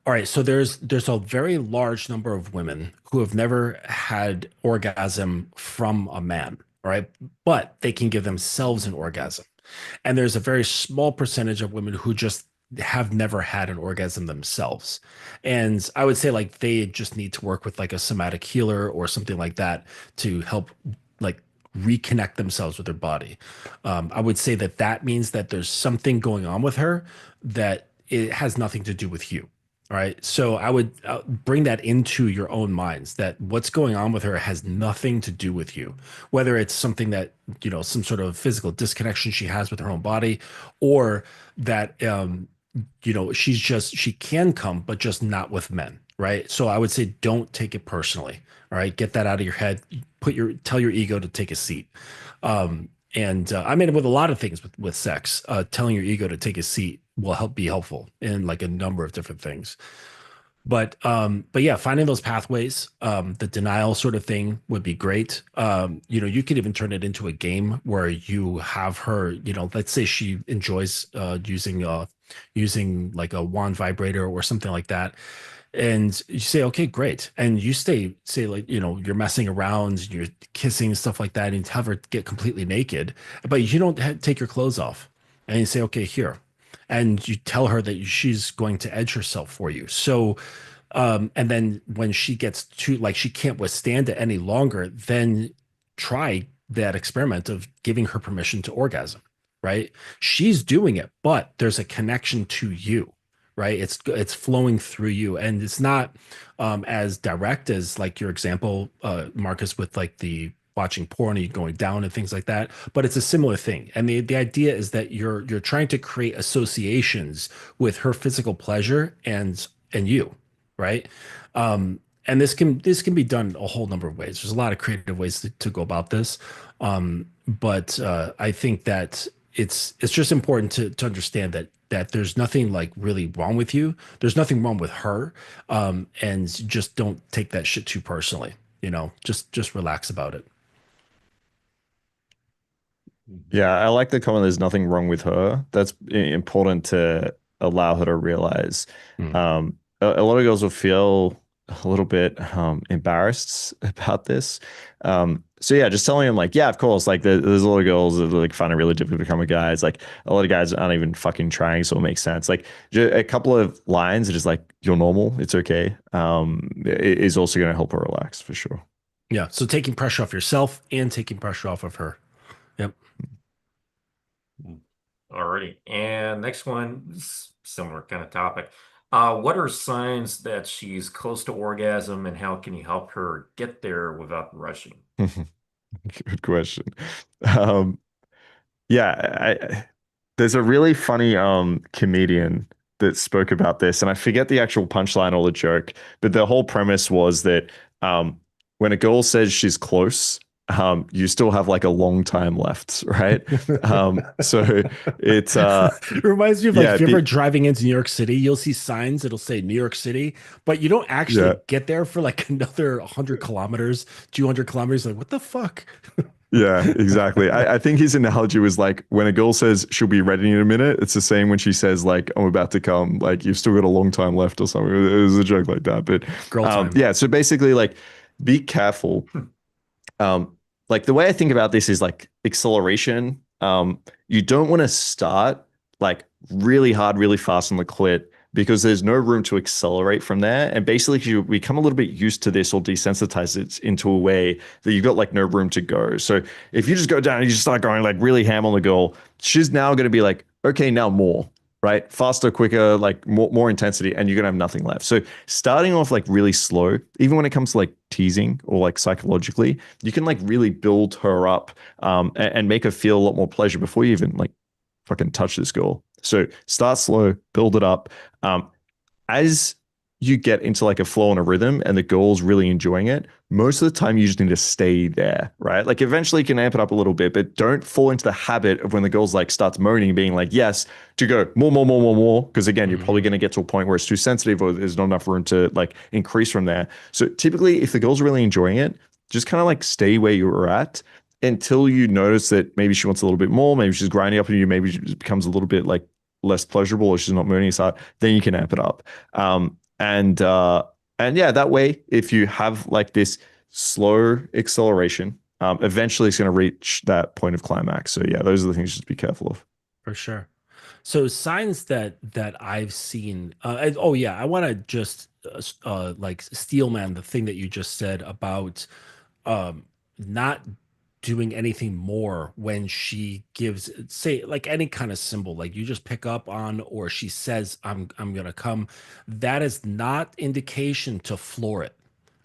all right, so there's a very large number of women who have never had orgasm from a man, all right? But they can give themselves an orgasm. And there's a very small percentage of women who just have never had an orgasm themselves. And I would say like they just need to work with like a somatic healer or something like that to help like reconnect themselves with their body. I would say that that means that there's something going on with her that it has nothing to do with you. All right. So I would bring that into your own minds that what's going on with her has nothing to do with you, whether it's something that, some sort of physical disconnection she has with her own body, or that, she can come, but just not with men. Right. So I would say don't take it personally. All right. Get that out of your head. Tell your ego to take a seat. And I mean, with a lot of things with sex, telling your ego to take a seat will be helpful in like a number of different things. But yeah, finding those pathways, the denial sort of thing would be great. You could even turn it into a game where you have her, let's say she enjoys using like a wand vibrator or something like that. And you say, okay, great. And you say like, you're messing around, you're kissing, stuff like that, and have her get completely naked, but you don't take your clothes off. And you say, okay, here. And you tell her that she's going to edge herself for you. So, and then when she gets to like, she can't withstand it any longer, then try that experiment of giving her permission to orgasm, right? She's doing it, but there's a connection to you, right? It's flowing through you, and it's not as direct as like your example, Marcus, with like the watching porn and going down and things like that. But it's a similar thing, and the idea is that you're trying to create associations with her physical pleasure and you, right? And this can be done a whole number of ways. There's a lot of creative ways to go about this, but I think that it's just important to understand that there's nothing like really wrong with you. There's nothing wrong with her, and just don't take that shit too personally. Just relax about it. Yeah, I like the comment. There's nothing wrong with her. That's important to allow her to realize. Mm. A lot of girls will feel a little bit embarrassed about this. So yeah, just telling them like, yeah, of course, like there's a lot of girls that like find it really difficult to become a guy. It's like a lot of guys aren't even fucking trying, so it makes sense. Like a couple of lines are just like, you're normal, it's okay. It is also going to help her relax for sure. Yeah. So taking pressure off yourself and taking pressure off of her. Yep. Alrighty. And next one, similar kind of topic. What are signs that she's close to orgasm, and how can you help her get there without rushing? Good question. Um, yeah, there's a really funny comedian that spoke about this, and I forget the actual punchline or the joke, but the whole premise was that um, when a girl says she's close, you still have like a long time left, right? So it's It reminds me of like yeah, if you're ever driving into New York City, you'll see signs that'll say New York City, but you don't actually yeah. get there for like another 100 kilometers, 200 kilometers. Like, what the fuck? Yeah, exactly. I think his analogy was like when a girl says she'll be ready in a minute, it's the same when she says like I'm about to come, like you've still got a long time left or something. It was a joke like that. But Girl time. yeah, so basically like be careful. Um, like the way I think about this is like acceleration. You don't want to start like really hard, really fast on the clit because there's no room to accelerate from there. And basically, you become a little bit used to this or desensitize it into a way that you've got like no room to go. So if you just go down and you just start going like really ham on the girl, she's now going to be like, okay, now more. Right, faster, quicker, like more intensity, and you're gonna have nothing left. So starting off like really slow, even when it comes to like teasing or like psychologically, you can like really build her up and make her feel a lot more pleasure before you even like fucking touch this girl. So start slow, build it up. As you get into like a flow and a rhythm and the girl's really enjoying it, most of the time you just need to stay there, right? Like eventually you can amp it up a little bit, but don't fall into the habit of when the girl's like starts moaning, being like, yes, to go more, more, more, more, more. Because again, you're probably Mhm. going to get to a point where it's too sensitive or there's not enough room to like increase from there. So typically, if the girl's really enjoying it, just kind of like stay where you were at until you notice that maybe she wants a little bit more, maybe she's grinding up on you, maybe it becomes a little bit like less pleasurable or she's not moaning as hard, then you can amp it up. And yeah, that way, if you have like this slow acceleration, eventually it's going to reach that point of climax. So yeah, those are the things just be careful of. For sure. So signs that I've seen. Oh yeah, I want to just like steel man the thing that you just said about not doing anything more when she gives, say, like any kind of symbol, like you just pick up on, or she says I'm gonna come. That is not indication to floor it,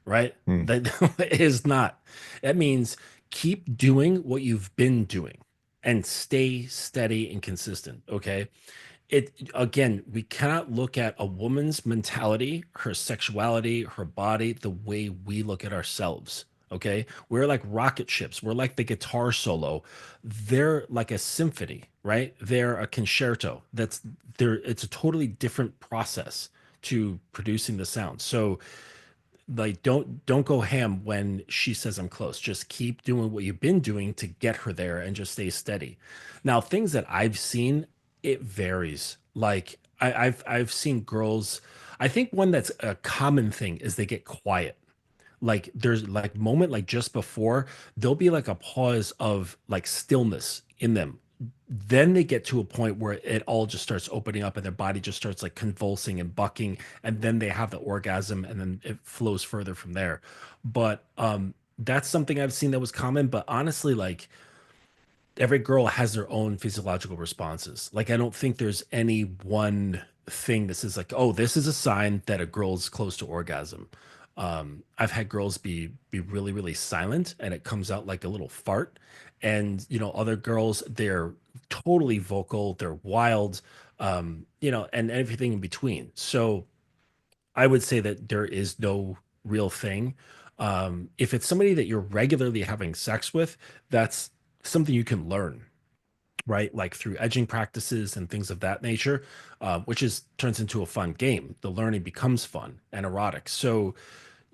right? Hmm. That is not. That means keep doing what you've been doing and stay steady and consistent. Okay. It again, we cannot look at a woman's mentality, her sexuality, her body, the way we look at ourselves. Okay. We're like rocket ships. We're like the guitar solo. They're like a symphony, right? They're a concerto. That's there. It's a totally different process to producing the sound. So like don't go ham when she says I'm close. Just keep doing what you've been doing to get her there and just stay steady. Now, things that I've seen, it varies. Like I've seen girls. I think one that's a common thing is they get quiet. Like there's like moment like just before there'll be like a pause of like stillness in them, then they get to a point where it all just starts opening up and their body just starts like convulsing and bucking, and then they have the orgasm and then it flows further from there. But that's something I've seen that was common, but honestly, like every girl has their own physiological responses. Like I don't think there's any one thing that says like, oh, this is a sign that a girl's close to orgasm. I've had girls be really really silent and it comes out like a little fart, and other girls they're totally vocal, they're wild, and everything in between. So I would say that there is no real thing. If it's somebody that you're regularly having sex with, that's something you can learn, right? Like through edging practices and things of that nature, which is turns into a fun game. The learning becomes fun and erotic. So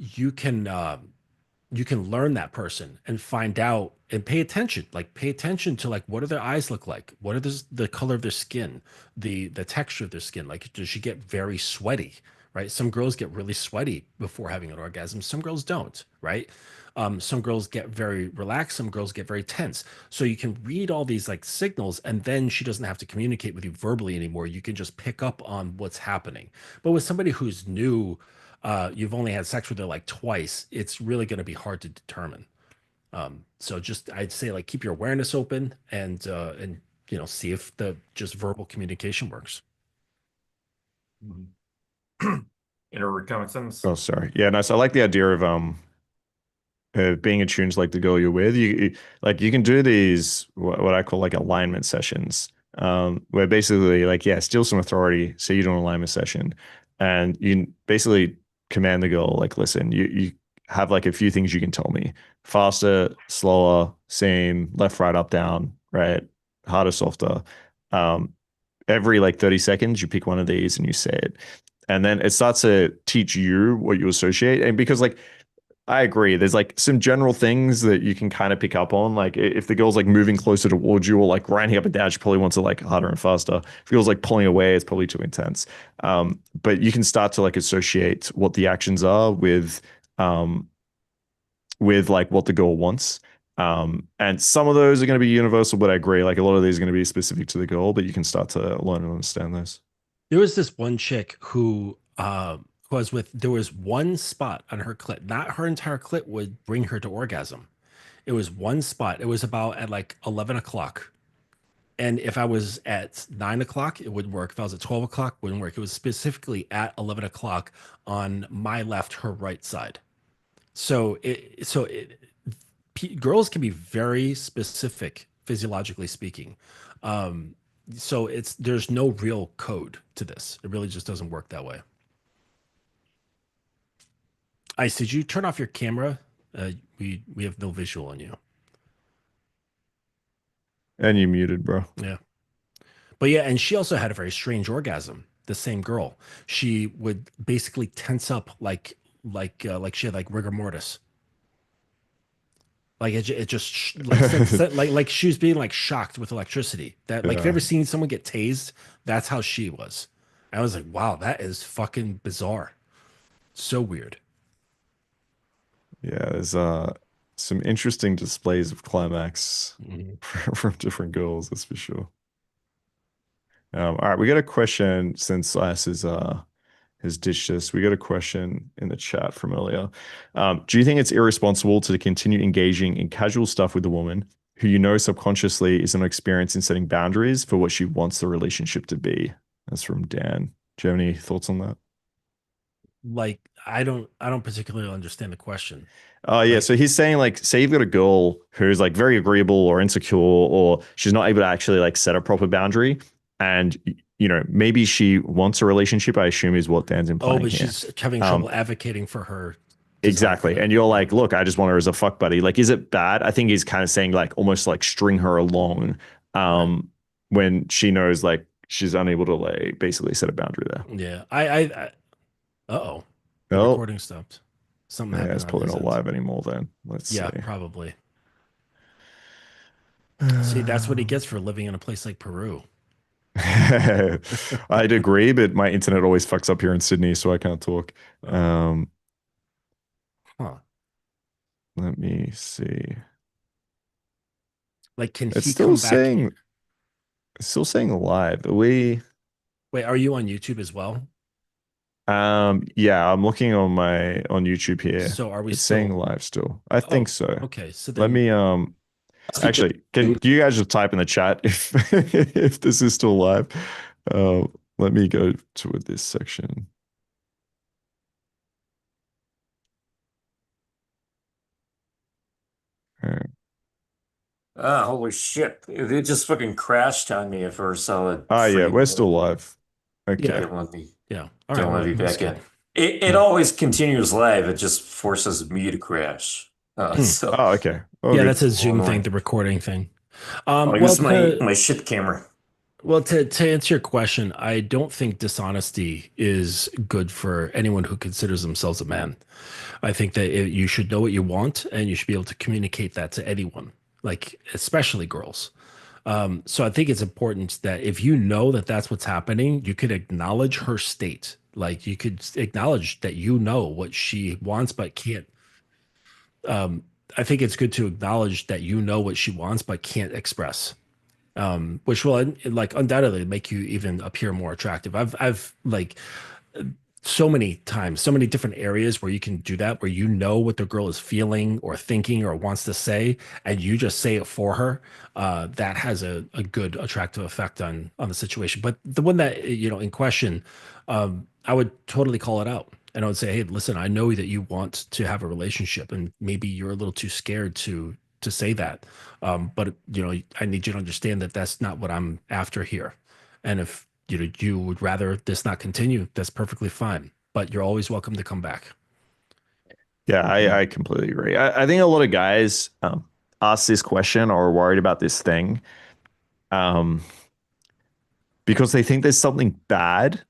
you can you can learn that person and find out and pay attention, like pay attention to like what do their eyes look like, what are the color of their skin, the texture of their skin, like does she get very sweaty, right? Some girls get really sweaty before having an orgasm, some girls don't, right? Some girls get very relaxed, some girls get very tense. So you can read all these like signals, and then she doesn't have to communicate with you verbally anymore. You can just pick up on what's happening. But with somebody who's new, you've only had sex with her like twice, it's really going to be hard to determine. So just I'd say like keep your awareness open and see if the just verbal communication works. Mhm. Inner reconnaissance. Oh, sorry. Yeah, nice. I like the idea of being attuned to like the girl you're with. Like you can do these what I call like alignment sessions, where basically like yeah, steal some authority. Say you do an alignment session, and you basically command the girl like, listen, you have like a few things you can tell me: faster, slower, same, left, right, up, down, right, harder, softer. Um, every like 30 seconds, you pick one of these and you say it. And then it starts to teach you what you associate. And because like I agree. There's like some general things that you can kind of pick up on. Like if the girl's like moving closer towards you or like grinding up and down, she probably wants it like harder and faster. If the girl's like pulling away, it's probably too intense. But you can start to like associate what the actions are um, with like what the girl wants. And some of those are going to be universal, but I agree. Like a lot of these are going to be specific to the girl, but you can start to learn and understand those. There was this one chick who was with, there was one spot on her clit, not her entire clit would bring her to orgasm. It was one spot. It was about at like 11 o'clock. And if I was at 9 o'clock, it wouldn't work. If I was at 12 o'clock, it wouldn't work. It was specifically at 11 o'clock on my left, her right side. So girls can be very specific physiologically speaking. Um, so there's no real code to this. It really just doesn't work that way. Ice, did you turn off your camera? We have no visual on you. And you muted, bro. Yeah. But yeah, and she also had a very strange orgasm. The same girl, she would basically tense up like she had like rigor mortis. Like it just like she was being like shocked with electricity. That like if you Yeah. ever seen someone get tased, that's how she was. I was like, wow, that is fucking bizarre. So weird. Yeah, there's some interesting displays of climax Mhm. from different girls, that's for sure. All right, we got a question since Lass has ditched us. We got a question in the chat from earlier. Do you think it's irresponsible to continue engaging in casual stuff with a woman who you know subconsciously is not experienced in setting boundaries for what she wants the relationship to be? That's from Dan. Do you have any thoughts on that? Like I don't particularly understand the question. Oh yeah, Like, so he's saying like, say you've got a girl who's like very agreeable or insecure, or she's not able to actually like set a proper boundary, and you know maybe she wants a relationship. I assume is what Dan's oh, implying but here. she's having Um, trouble advocating for her desire for exactly, that. and you're Mhm. like, look, I just want her as a fuck buddy. Like, is it bad? I think he's kind of saying like almost like string her along, Right. um, when she knows like she's unable to like basically set a boundary there. Yeah. I uh-oh. The Oh, recording stopped. Something yeah, happened it's on probably his not end. live anymore. Then let's see. Yeah, probably. See, that's what he gets for living in a place like Peru. I'd agree, but my internet always fucks up here in Sydney, so I can't talk. Oh, Um, huh. let me see. Like, can It's he come back? still saying live. Are we, Wait, are you on YouTube as well? yeah, I'm looking on my on YouTube here. So are we It's saying still? live still. I think Oh, so. okay. So Let then, me actually, can you guys just type in the chat if if this is still live? Uh, let me go to this section. All right. Ah, holy shit. It just fucking crashed on me for a solid Ah, yeah, we're frame. still live. yeah, Okay. Don't let me yeah. All right. don't let Well, me that's back good. in. It Hmm. always continues live. It just forces me to crash. Hmm. So Oh, okay. Oh, Yeah, good. that's a it's a little Zoom thing, annoying. the recording thing. I'll Well, use my shit camera. to answer your question, I don't think dishonesty is good for anyone who considers themselves a man. I think that you should know what you want and you should be able to communicate that to anyone, like especially girls. So I think it's important that if you know that that's what's happening, you could acknowledge her state. Like you could acknowledge that you know what she wants but can't. Um, I think it's good to acknowledge that you know what she wants but can't express, which will like undoubtedly make you even appear more attractive. I've like so many times, so many different areas where you can do that, where you know what the girl is feeling or thinking or wants to say, and you just say it for her. That has a good attractive effect on the situation. But the one that in question, I would totally call it out. And I would say, hey, listen, I know that you want to have a relationship, and maybe you're a little too scared to say that. But I need you to understand that that's not what I'm after here. And if you would rather this not continue, that's perfectly fine. But you're always welcome to come back. Yeah, I completely agree. I think a lot of guys ask this question or are worried about this thing um, because they think there's something bad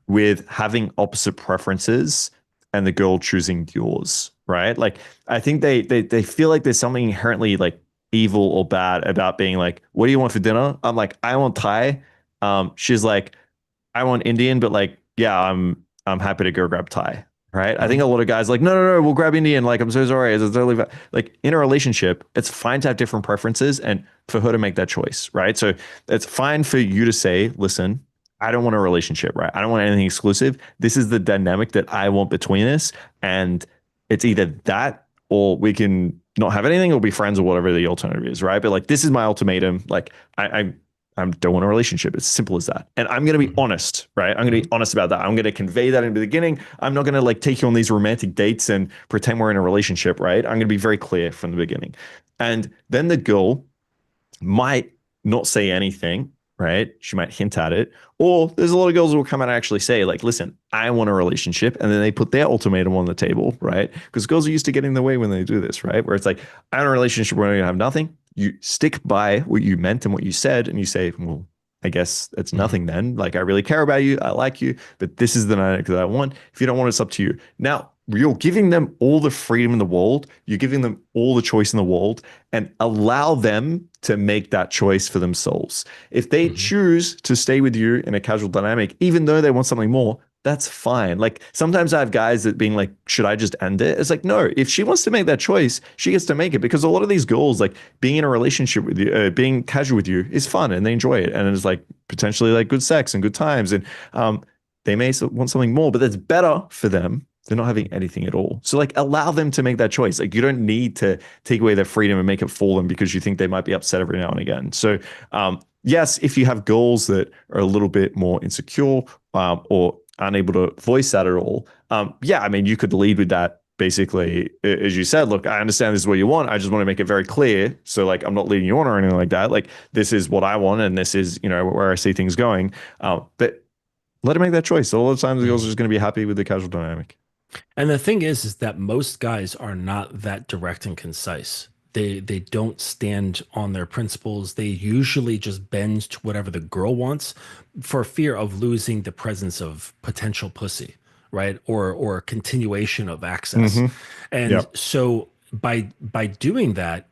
with having opposite preferences and the girl choosing yours, right? Like, I think they feel like there's something inherently like evil or bad about being like, what do you want for dinner? I'm like, I want Thai. She's like, I want Indian, but like, yeah, I'm happy to go grab Thai. Right. I think a lot of guys like, no, no, no, we'll grab Indian. Like, I'm so sorry. It's totally like in a relationship, it's fine to have different preferences and for her to make that choice. Right. So it's fine for you to say, listen, I don't want a relationship. Right. I don't want anything exclusive. This is the dynamic that I want between us. And it's either that or we can not have anything or be friends or whatever the alternative is. Right. But like, this is my ultimatum. Like, I don't want a relationship. It's simple as that. And I'm going to be honest, right? I'm going to be honest about that. I'm going to convey that in the beginning. I'm not going to like take you on these romantic dates and pretend we're in a relationship, right? I'm going to be very clear from the beginning. And then the girl might not say anything, right? She might hint at it. Or there's a lot of girls who will come out and actually say, like, listen, I want a relationship. And then they put their ultimatum on the table, right? Because girls are used to getting in the way when they do this, right? Where it's like, I want a relationship where we're going to have nothing. You stick by what you meant and what you said, and you say, well, I guess it's nothing then. Like, I really care about you. I like you, but this is the dynamic that I want. If you don't want it, it's up to you. Now, you're giving them all the freedom in the world. You're giving them all the choice in the world and allow them to make that choice for themselves. If they choose to stay with you in a casual dynamic, even though they want something more, that's fine. Like sometimes I have guys that being like, should I just end it? It's like, no, if she wants to make that choice, she gets to make it because a lot of these girls, like being in a relationship with you, being casual with you is fun and they enjoy it. And it's like potentially like good sex and good times. And they may want something more, but that's better for them than not having anything at all. So like allow them to make that choice. Like you don't need to take away their freedom and make it for them because you think they might be upset every now and again. So yes, if you have girls that are a little bit more insecure or unable to voice that at all, yeah, I mean, you could lead with that basically, as you said, look, I understand this is what you want. I just want to make it very clear. So like, I'm not leading you on or anything like that. Like this is what I want. And this is, where I see things going. But let her make that choice. All the times the girls are just going to be happy with the casual dynamic. And the thing is that most guys are not that direct and concise. They don't stand on their principles. They usually just bend to whatever the girl wants for fear of losing the presence of potential pussy, right? Or continuation of access. And Yep. so by doing that,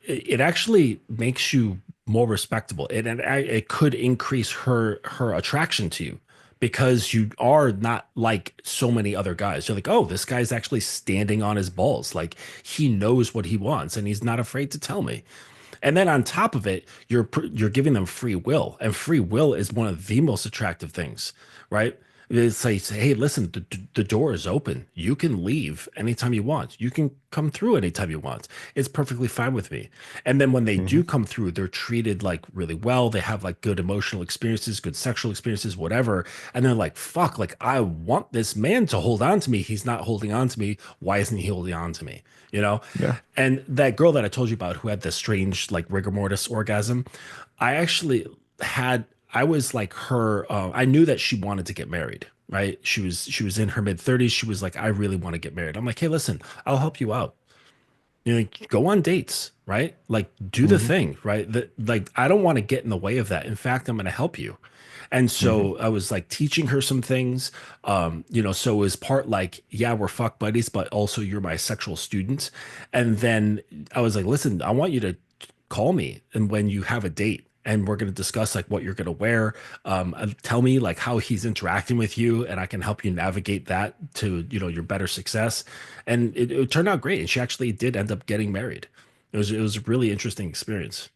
it actually makes you more respectable. It could increase her attraction to you because you are not like so many other guys. You're like, oh, this guy's actually standing on his balls. Like he knows what he wants and he's not afraid to tell me. And then on top of it, you're giving them free will, and free will is one of the most attractive things, right? It's like, hey, listen, the door is open. You can leave anytime you want. You can come through anytime you want. It's perfectly fine with me. And then when they do come through, they're treated like really well. They have like good emotional experiences, good sexual experiences, whatever. And they're like, fuck, like I want this man to hold on to me. He's not holding on to me. Why isn't he holding on to me? Yeah. And that girl that I told you about who had the strange like rigor mortis orgasm, I actually I was like her. I knew that she wanted to get married. Right? She was in her mid 30s. She was like, I really want to get married. I'm like, hey, listen, I'll help you out. Go on dates, right? Like, do the thing, right? Like, I don't want to get in the way of that. In fact, I'm going to help you. And so I was like teaching her some things. So it was part like, yeah, we're fuck buddies, but also you're my sexual student. And then I was like, listen, I want you to call me and when you have a date and we're going to discuss like what you're going to wear. Tell me like how he's interacting with you and I can help you navigate that to, your better success. And it turned out great. And she actually did end up getting married. It was a really interesting experience.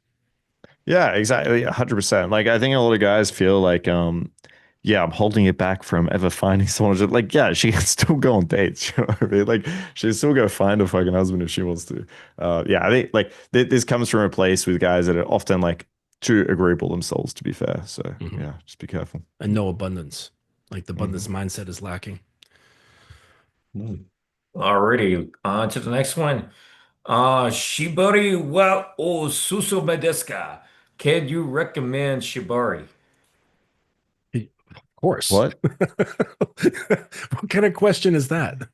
Yeah, exactly. 100%. Like, I think a lot of guys feel like, yeah, I'm holding it back from ever finding someone. Just like, yeah, she can still go on dates. You know what I mean? Like, she can still go find a fucking husband if she wants to. Yeah, I think like this comes from a place with guys that are often like too agreeable themselves, to be fair. So, Mhm. yeah, just be careful. And no abundance. Like the abundance Mhm. mindset is lacking. Alrighty, on to the next one. Shibari wa o susume desu ka? Can you recommend Shibari? Of course. What? What kind of question is that?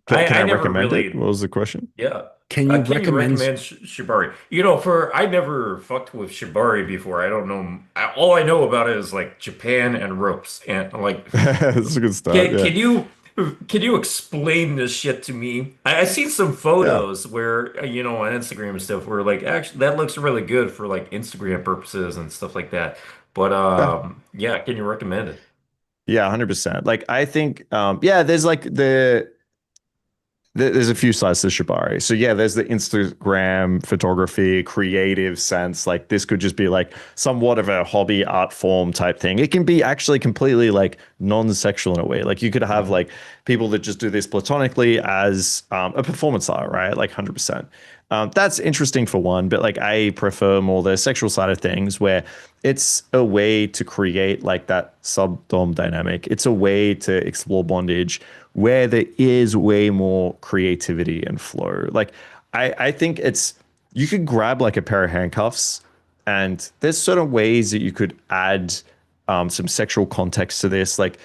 Can I I never recommend it? really, What was the question? yeah. Can you Can you recommend? recommend Shibari? I never fucked with Shibari before. I don't know. All I know about it is like Japan and ropes. And like, That's a good start. can, Yeah. can you can you explain this shit to me? I've seen some Yeah. photos where, on Instagram and stuff where like actually that looks really good for like Instagram purposes and stuff like that. But Yeah. yeah, can you recommend it? Yeah, 100%. Like I think yeah, there's like there's a few sides to Shibari. So yeah, there's the Instagram photography, creative sense. Like this could just be like somewhat of a hobby art form type thing. It can be actually completely like non-sexual in a way. Like you could have Mhm. like people that just do this platonically as a performance art, right? Like 100%. That's interesting for one, but like I prefer more the sexual side of things where it's a way to create like that sub-dom dynamic. It's a way to explore bondage where there is way more creativity and flow. Like I think it's you could grab like a pair of handcuffs and there's certain ways that you could add some sexual context to this. Like,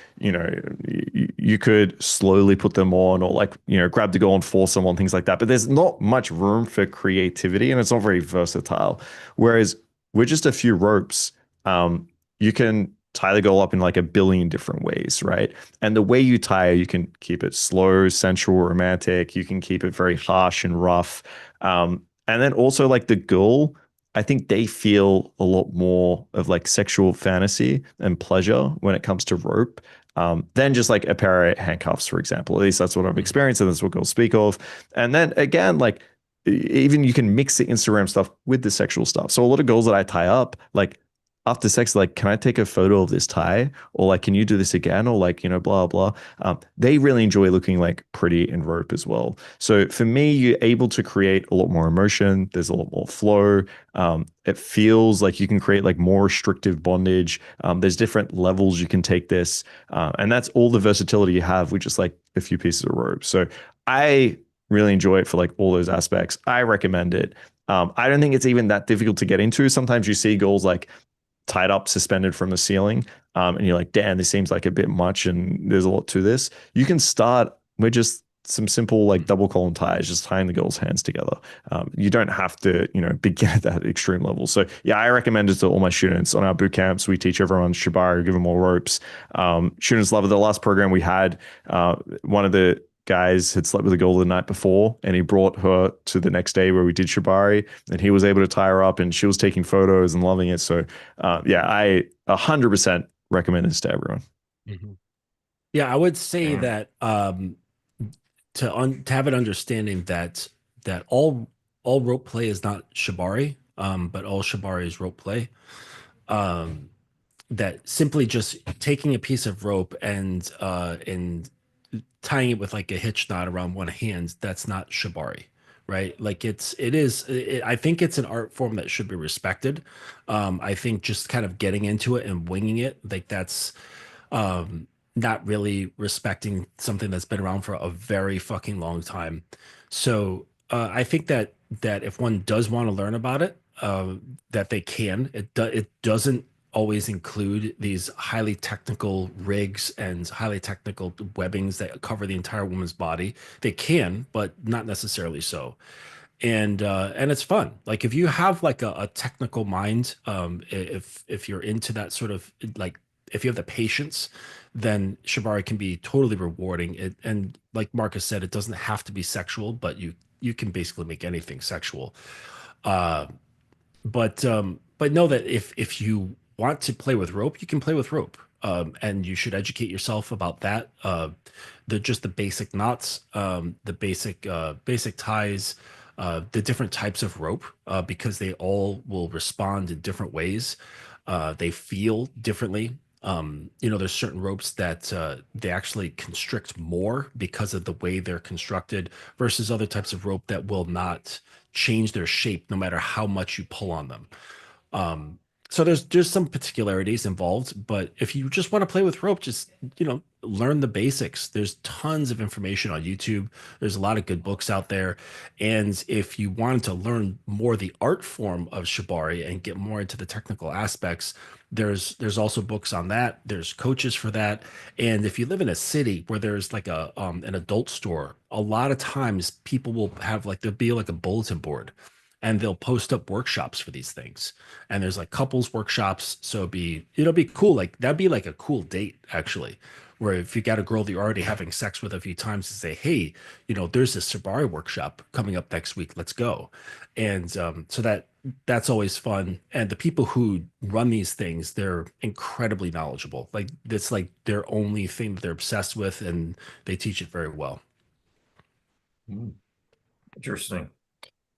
you could slowly put them on or like, grab the girl and force them on, things like that. But there's not much room for creativity and it's not very versatile. Whereas with just a few ropes, you can tie the girl up in like a billion different ways, right? And the way you tie her, you can keep it slow, sensual, romantic. You can keep it very harsh and rough. And then also like the girl, I think they feel a lot more of like sexual fantasy and pleasure when it comes to rope than just like a pair of handcuffs, for example. At least that's what I've Mhm. experienced and that's what girls speak of. And then again, like even you can mix the Instagram stuff with the sexual stuff. So a lot of girls that I tie up, like after sex, like, can I take a photo of this tie? Or like, can you do this again? Or like, blah, blah. They really enjoy looking like pretty in rope as well. So for me, you're able to create a lot more emotion. There's a lot more flow. It feels like you can create like more restrictive bondage. There's different levels you can take this. And that's all the versatility you have with just like a few pieces of rope. So I really enjoy it for like all those aspects. I recommend it. I don't think it's even that difficult to get into. Sometimes you see girls like tied up, suspended from the ceiling. And you're like, damn, this seems like a bit much and there's a lot to this. You can start with just some simple like double column ties, just tying the girls' hands together. You don't have to, begin at that extreme level. So yeah, I recommend it to all my students on our boot camps. We teach everyone Shibari, give them more ropes. Students love it. The last program we had, one of the guys had slept with a girl the night before and he brought her to the next day where we did Shibari and he was able to tie her up and she was taking photos and loving it. So yeah, I 100% recommend this to everyone. Mhm. Yeah, I would say Damn. that to have an understanding that all rope play is not shibari, but all shibari is rope play. Um, that simply just taking a piece of rope and tying it with like a hitch knot around one hand, that's not shibari, right? Like I think it's an art form that should be respected. I think just kind of getting into it and winging it, like that's um not really respecting something that's been around for a very fucking long time. So I think that if one does want to learn about it, that they can. It doesn't always include these highly technical rigs and highly technical webbings that cover the entire woman's body. They can, but not necessarily so. And it's fun. Like if you have like a technical mind, if you're into that sort of like if you have the patience, then Shibari can be totally rewarding. And like Marcus said, it doesn't have to be sexual, but you can basically make anything sexual. Uh, but know that if you want to play with rope, you can play with rope. And you should educate yourself about that. The basic knots, the basic ties, the different types of rope, because they all will respond in different ways. They feel differently. There's certain ropes that they actually constrict more because of the way they're constructed versus other types of rope that will not change their shape no matter how much you pull on them. Um, so there's some particularities involved, but if you just want to play with rope, just learn the basics. There's tons of information on YouTube. There's a lot of good books out there. And if you wanted to learn more the art form of Shibari and get more into the technical aspects, there's also books on that. There's coaches for that. And if you live in a city where there's like a an adult store, a lot of times people will have like there'll be like a bulletin board and they'll post up workshops for these things. And there's like couples workshops. So it'll be cool. Like that'd be like a cool date actually, where if you got a girl that you're already having sex with a few times to say, hey, there's this Shibari workshop coming up next week. Let's go. And so that's always fun. And the people who run these things, they're incredibly knowledgeable. Like it's like their only thing that they're obsessed with, and they teach it very well. Interesting.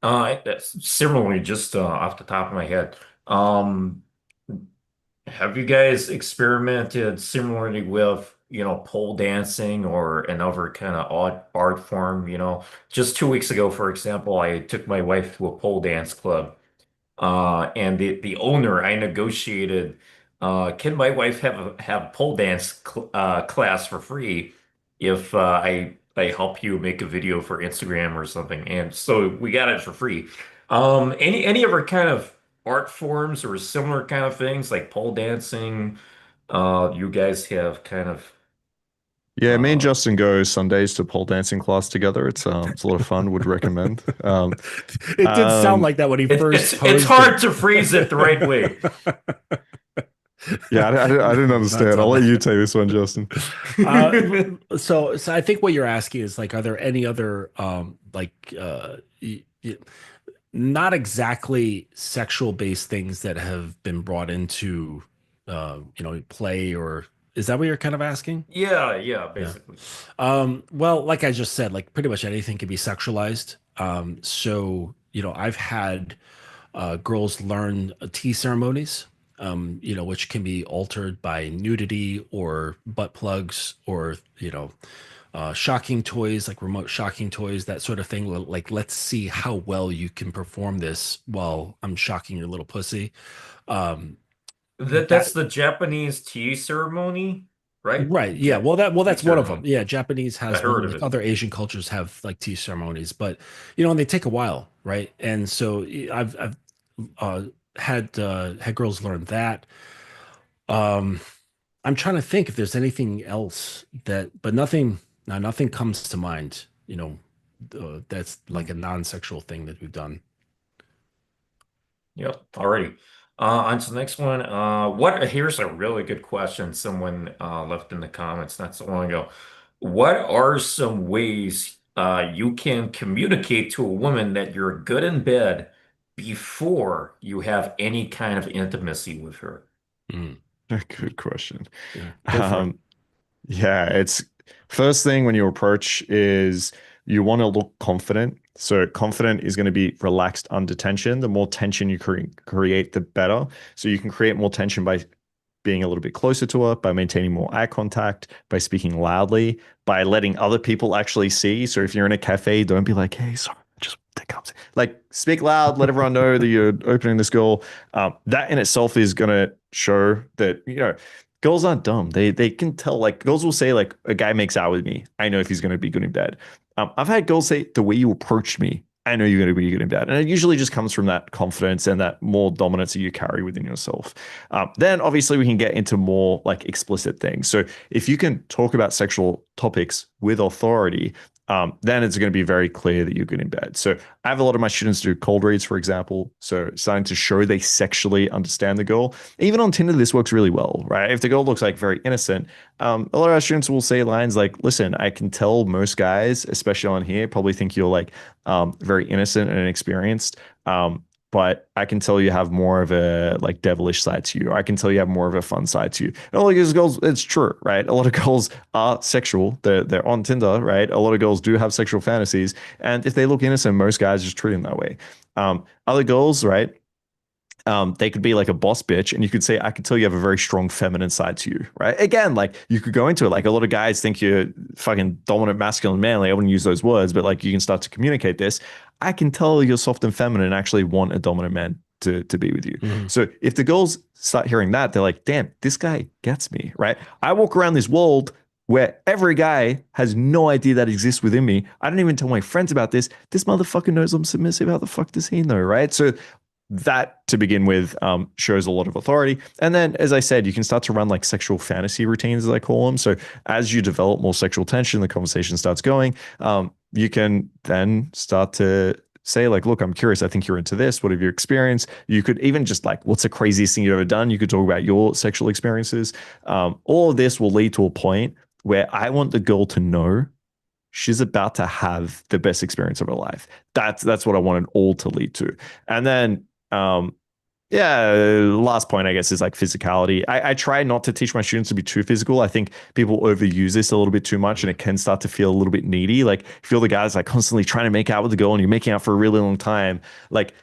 Similarly, just off the top of my head, have you guys experimented similarly with, pole dancing or another kind of odd art form? Just 2 weeks ago, for example, I took my wife to a pole dance club. And the owner, I negotiated, can my wife have pole dance class for free if I help you make a video for Instagram or something? And so we got it for free. Any other kind of art forms or similar kind of things like pole dancing? You guys have kind of Yeah, me and uh, Justin go Sundays to pole dancing class together. It's a lot of fun. Would recommend. It did sound Um, like that when he first it's posed it. hard to phrase it the right way. yeah, I didn't That's understand. I'll all let you right. take this one, Justin. So I think what you're asking is like, are there any other not exactly sexual based things that have been brought into play, or is that what you're kind of asking? Yeah, Yeah. basically. Well, like I just said, like pretty much anything can be sexualized. So I've had girls learn tea ceremonies, which can be altered by nudity or butt plugs or shocking toys, like remote shocking toys, that sort of thing. Like, let's see how well you can perform this while I'm shocking your little pussy. Um, That's that the Japanese tea ceremony, right? Right. Yeah. Well, Tea that's one of them. ceremony. Yeah. Japanese I has one. heard of Like it. other Asian cultures have like tea ceremonies, but and they take a while, right? And so I've uh, had girls learn that. Um, I'm trying to think if there's anything else but nothing. No, nothing comes to mind. That's like Hmm. a non-sexual thing that we've done. Yep, already. On to the next one. Here's a really good question someone left in the comments not so long ago. What are some ways you can communicate to a woman that you're good in bed before you have any kind of intimacy with her? Mm, Good question. yeah. Go for it. Um, Yeah, it's first thing when you approach is you want to look confident. So confident is going to be relaxed under tension. The more tension you create, the better. So you can create more tension by being a little bit closer to her, by maintaining more eye contact, by speaking loudly, by letting other people actually see. So if you're in a cafe, don't be like, "Hey, sorry, just that comes." Like speak loud, let everyone know that you're opening this goal. That in itself is going to show that girls aren't dumb. They can tell. Like girls will say like a guy makes out with me. I know if he's going to be good in bed. I've had girls say the way you approached me. I know you're going to be good in bed. And it usually just comes from that confidence and that more dominance that you carry within yourself. Then obviously we can get into more like explicit things. So if you can talk about sexual topics with authority, then it's going to be very clear that you're good in bed. So I have a lot of my students do cold reads, for example. So starting to show they sexually understand the girl. Even on Tinder, this works really well, right? If the girl looks like very innocent, a lot of our students will say lines like, listen, I can tell most guys, especially on here, probably think you're like very innocent and inexperienced. But I can tell you have more of a like devilish side to you. I can tell you have more of a fun side to you. And a lot of these girls, it's true, right? A lot of girls are sexual. They're on Tinder, right? A lot of girls do have sexual fantasies. And if they look innocent, most guys just treat them that way. Other girls, right? They could be like a boss bitch, and you could say, I could tell you have a very strong feminine side to you, right? Again, like you could go into it. Like a lot of guys think you're fucking dominant, masculine, manly. I wouldn't use those words, but like you can start to communicate this. I can tell you're soft and feminine and actually want a dominant man to be with you. Mhm. So if the girls start hearing that, they're like, damn, this guy gets me, right? I walk around this world where every guy has no idea that exists within me. I don't even tell my friends about this. This motherfucker knows I'm submissive. How the fuck does he know, right? So that to begin with shows a lot of authority. And then, as I said, you can start to run like sexual fantasy routines, as I call them. So as you develop more sexual tension, the conversation starts going. You can then start to say like, look, I'm curious. I think you're into this. What have you experienced? You could even just like, what's the craziest thing you've ever done? You could talk about your sexual experiences. All of this will lead to a point where I want the girl to know she's about to have the best experience of her life. That's what I want it all to lead to. And then yeah, last point, I guess, is like physicality. I try not to teach my students to be too physical. I think people overuse this a little bit too much and it can start to feel a little bit needy. Like, feel the guy's like constantly trying to make out with the girl and you're making out for a really long time. Like,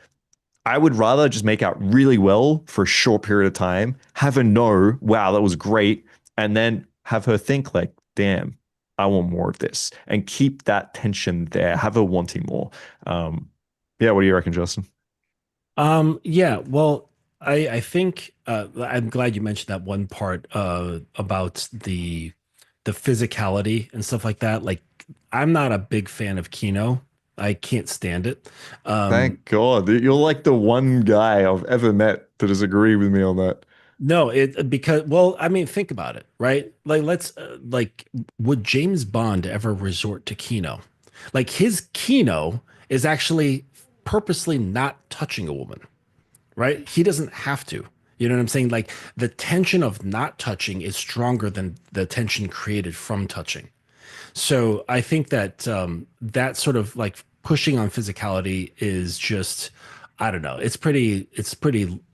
I would rather just make out really well for a short period of time, have her know, wow, that was great, and then have her think like, damn, I want more of this, and keep that tension there, have her wanting more. Yeah, what do you reckon, Justin? Yeah, well, I think I'm glad you mentioned that one part about the physicality and stuff like that. Like, I'm not a big fan of Kino. I can't stand it. Um, Thank God. You're like the one guy I've ever met to disagree with me on that. no, it because well, I mean, think about it, right? Like, let's like, would James Bond ever resort to Kino? Like, his Kino is actually purposely not touching a woman, right? He doesn't have to. You know what I'm saying? Like, the tension of not touching is stronger than the tension created from touching. So I think that that sort of like pushing on physicality is just, I don't know. It's pretty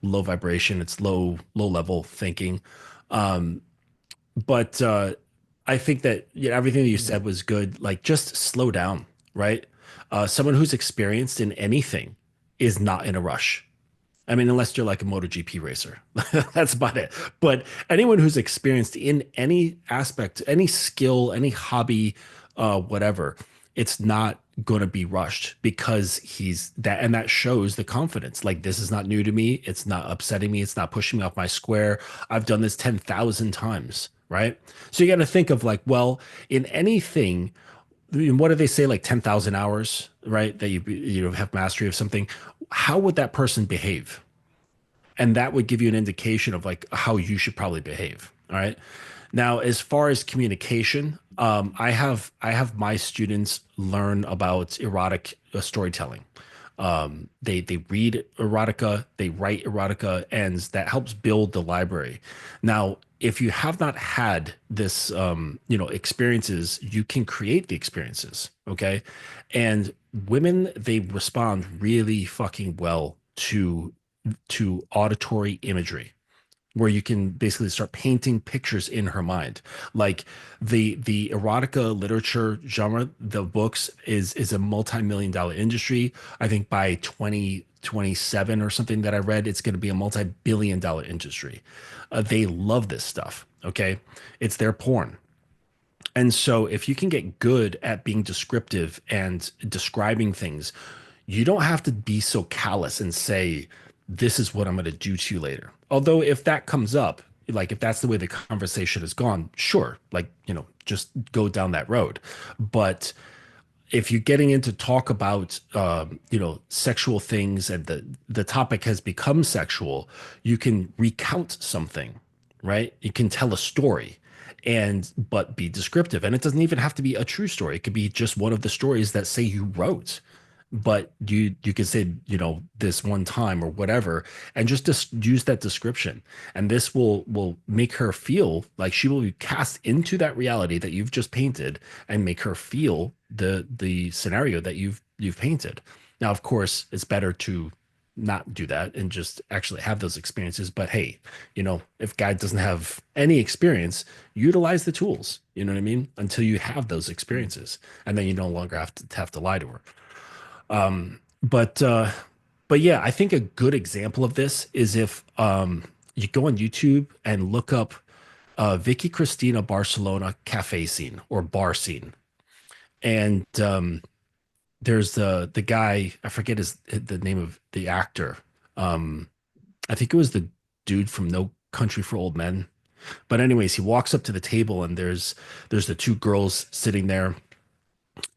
low vibration. It's low level thinking. Um, but I think that, everything that you said was good. Like, just slow down, right? Someone who's experienced in anything is not in a rush. I mean, unless you're like a MotoGP racer, that's about it. But anyone who's experienced in any aspect, any skill, any hobby, whatever, it's not going to be rushed because he's that, and that shows the confidence. Like, this is not new to me. It's not upsetting me. It's not pushing me off my square. I've done this 10,000 times, right? So you got to think of like, well, in anything, I mean, what do they say? Like 10,000 hours, right? That you have mastery of something. How would that person behave? And that would give you an indication of like how you should probably behave. All right. Now, as far as communication, I have my students learn about erotic storytelling. They read erotica, they write erotica, and that helps build the library. Now, if you have not had this, experiences, you can create the experiences. Okay, and women, they respond really fucking well to auditory imagery, where you can basically start painting pictures in her mind. Like, the erotica literature genre, the books is a multi-million dollar industry. I think by 2027 or something that I read, it's going to be a multi-billion dollar industry. They love this stuff. Okay, it's their porn. And so, if you can get good at being descriptive and describing things, you don't have to be so callous and say, this is what I'm going to do to you later. Although, if that comes up, like if that's the way the conversation has gone, sure, like, just go down that road. But if you're getting into talk about sexual things, and the topic has become sexual, you can recount something, right? You can tell a story, and but be descriptive, and it doesn't even have to be a true story. It could be just one of the stories that say you wrote, but you could say, this one time or whatever, and just use that description, and this will make her feel like she will be cast into that reality that you've just painted, and make her feel the scenario that you've painted. Now, of course, it's better to not do that and just actually have those experiences. But hey, if guy doesn't have any experience, utilize the tools. You know what I mean? Until you have those experiences, and then you no longer have to lie to her. But yeah, I think a good example of this is if you go on YouTube and look up Vicky Cristina Barcelona cafe scene or bar scene, and there's the guy, I forget the name of the actor. I think it was the dude from No Country for Old Men. But anyways, he walks up to the table and there's the two girls sitting there,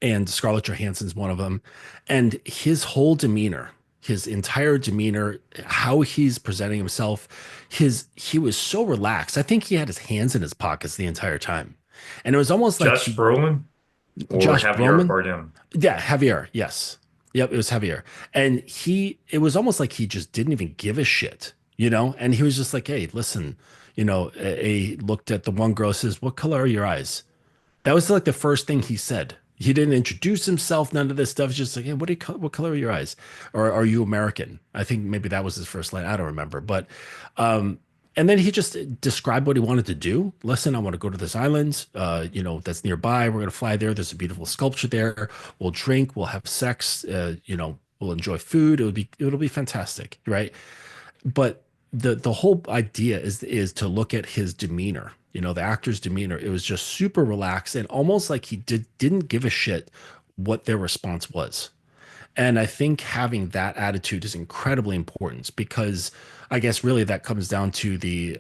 and Scarlett Johansson's one of them, and his whole demeanor, his entire demeanor, how he's presenting himself, he was so relaxed. I think he had his hands in his pockets the entire time, and it was almost like Josh he Brolin or Josh Javier Brolin. Bardem? Yeah, Javier. Yes. Yep, it was Javier. And it was almost like he just didn't even give a shit, you know? And he was just like, hey, listen, he looked at the one girl, says, what color are your eyes? That was like the first thing he said. He didn't introduce himself, none of this stuff. It's just like, hey, what color are your eyes? Or are you American? I think maybe that was his first line. I don't remember. But and then he just described what he wanted to do. Listen, I want to go to this island, that's nearby. We're gonna fly there. There's a beautiful sculpture there. We'll drink, we'll have sex, we'll enjoy food. It'll be fantastic, right? But the whole idea is to look at his demeanor, the actor's demeanor. It was just super relaxed and almost like he didn't give a shit what their response was. And I think having that attitude is incredibly important because I guess really that comes down to the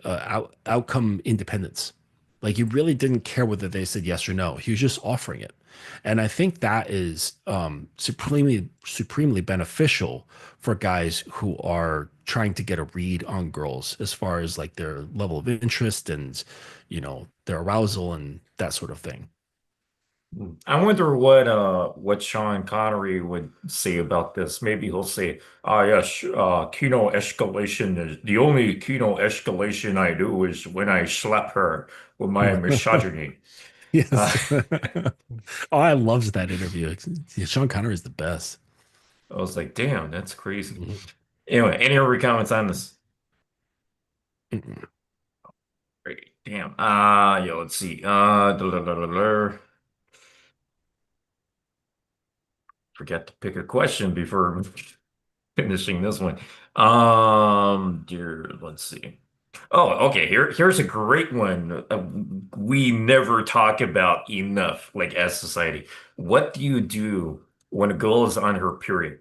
outcome independence. Like he really didn't care whether they said yes or no. He was just offering it. And I think that is supremely beneficial for guys who are trying to get a read on girls as far as like their level of interest and, their arousal and that sort of thing. I wonder what Sean Connery would say about this. Maybe he'll say, "Ah, yes, kino escalation is the only kino escalation I do is when I slap her with my misogyny." Uh, Yes. Oh, I loved that interview. Sean Connery is the best. I was like, "Damn, that's crazy." Mhm. Anyway, any other comments on this? Mhm. Great, damn. Yeah, let's see. Forget to pick a question before finishing this one. Let's see. Oh, okay. Here's a great one. We never talk about enough, like as society. What do you do when a girl is on her period?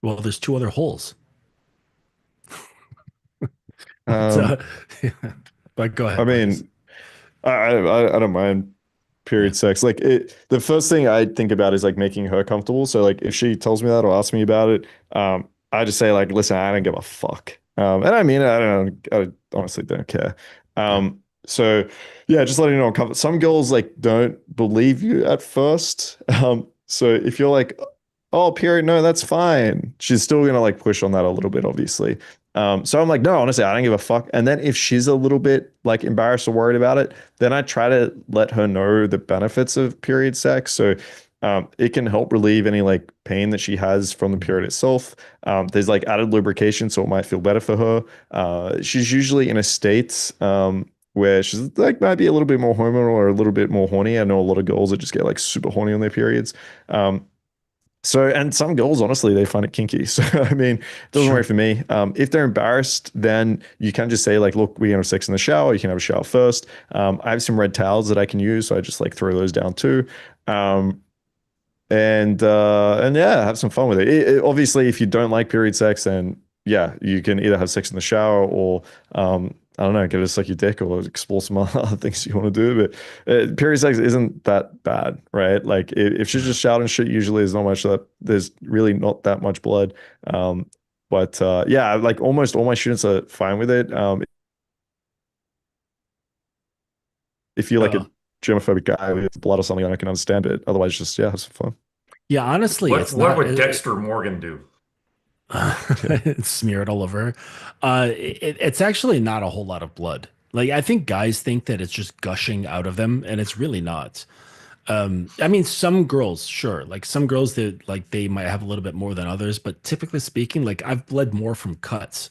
Well, there's two other holes. But, Um, but go I ahead, Marcus. mean, I don't mind Yeah. period sex. Like the first thing I think about is like making her comfortable. So like if she tells me that or asks me about it, I just say like, listen, I don't give a fuck. And I mean, I honestly don't care. Yeah. So yeah, just letting you know I'm comfortable. Some girls like don't believe you at first. So if you're like, oh, period, no, that's fine. She's still gonna like push on that a little bit, obviously. So I'm like, no, honestly, I don't give a fuck. And then if she's a little bit like embarrassed or worried about it, then I try to let her know the benefits of period sex. So it can help relieve any like pain that she has from the Mhm. period itself. There's like added lubrication, so it might feel better for her. She's usually in a state where she's like might be a little bit more hormonal or a little bit more horny. I know a lot of girls that just get like super horny on their periods. And some girls, honestly, they find it kinky. So, I mean, it doesn't work Sure. for me. If they're embarrassed, then you can just say, like, look, we can have sex in the shower. You can have a shower first. I have some red towels that I can use. So I just like throw those down too. Um, and yeah, have some fun with it. Obviously, if you don't like period sex, then yeah, you can either have sex in the shower or I don't know, get a suck your dick or explore some other things you want to do. But period sex isn't that bad, right? Like if she's Yeah. just shouting shit, usually there's not much that there's really not that much blood. But yeah, like almost all my students are fine with it. If you're like a Uh, germophobic guy with blood or something, I can understand it. Otherwise, just yeah, have some fun. yeah, honestly, What it's what not would Dexter Morgan do? Yeah. smear it all over. It's actually not a whole lot of blood. Like I think guys think that it's just gushing out of them, and it's really not. I mean, some girls, sure, like some girls that like they might have a little bit more than others, but typically speaking, like I've bled more from cuts.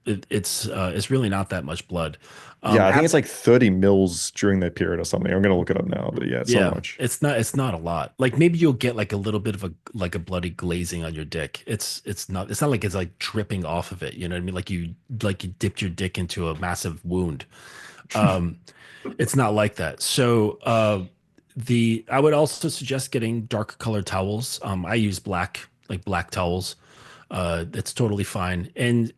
It's really not that much blood. Yeah, I think At it's like 30 mils during that period or something. I'm gonna look it up now, but yeah, it's not Yeah, much. it's not a lot. Like maybe you'll get like a little bit of a bloody glazing on your dick. It's not like it's like dripping off of it. You know what I mean? Like you dipped your dick into a massive wound. Um, it's not like that. So the I would also suggest getting dark colored towels. I use black towels. It's totally fine. And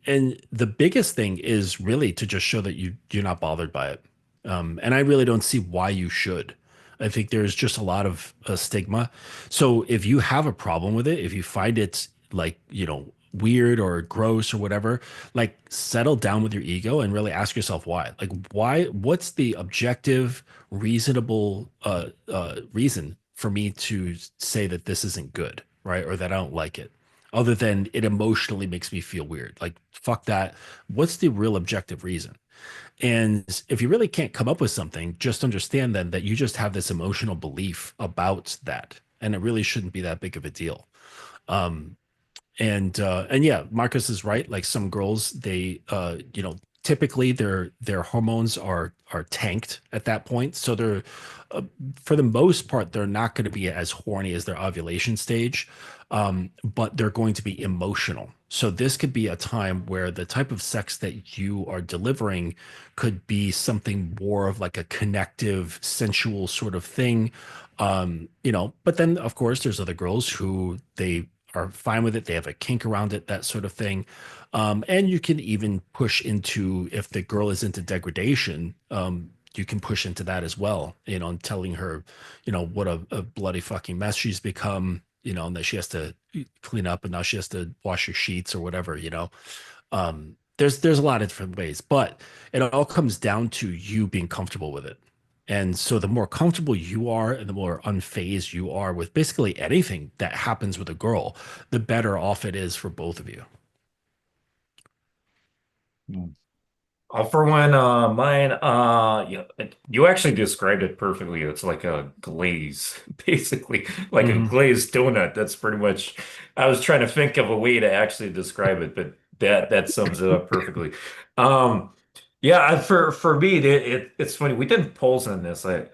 the biggest thing is really to just show that you're not bothered by it. And I really don't see why you should. I think there's just a lot of stigma. So if you have a problem with it, if you find it like, weird or gross or whatever, like settle down with your ego and really ask yourself why. Like what's the objective, reasonable reason for me to say that this isn't good, right? Or that I don't like it, other than it emotionally makes me feel weird. Like, fuck that. What's the real objective reason? And if you really can't come up with something, just understand then that you just have this emotional belief about that. And it really shouldn't be that big of a deal. Um, and yeah, Marcus is right. Like some girls, they typically their hormones are tanked at that point. So they're uh, for the most part, they're not going to be as horny as their ovulation stage, but they're going to be emotional. So this could be a time where the type of sex that you are delivering could be something more of like a connective, sensual sort of thing. But then of course there's other girls who they are fine with it. They have a kink around it, that sort of thing. And you can even push into, if the girl is into degradation, you can push into that as well, and telling her, what a bloody fucking mess she's become, and that she has to clean up and now she has to wash her sheets or whatever, there's a lot of different ways, but it all comes down to you being comfortable with it. And so the more comfortable you are and the more unfazed you are with basically anything that happens with a girl, the better off it is for both of you. For one, mine, you actually described it perfectly. It's like a glaze, basically, like a Hmm. glazed donut. That's pretty much, I was trying to think of a way to actually describe it, but that sums it up perfectly. Um, yeah, for me, it's funny. We didn't polls on this. I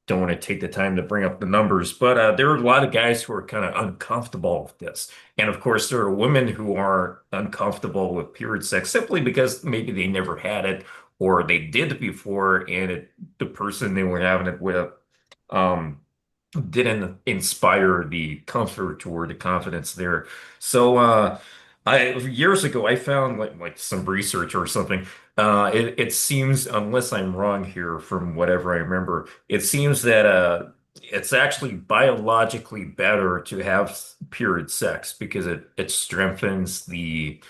don't want to take the time to bring up the numbers, but there are a lot of guys who are kind of uncomfortable with this. And of course, there are women who are uncomfortable with period sex simply because maybe they never had it or they did before, and the person they were having it with um, didn't inspire the comfort or the confidence there. So I years ago I found like some research or something. It seems, unless I'm wrong here from whatever I remember, it seems that it's actually biologically better to have period sex because it strengthens the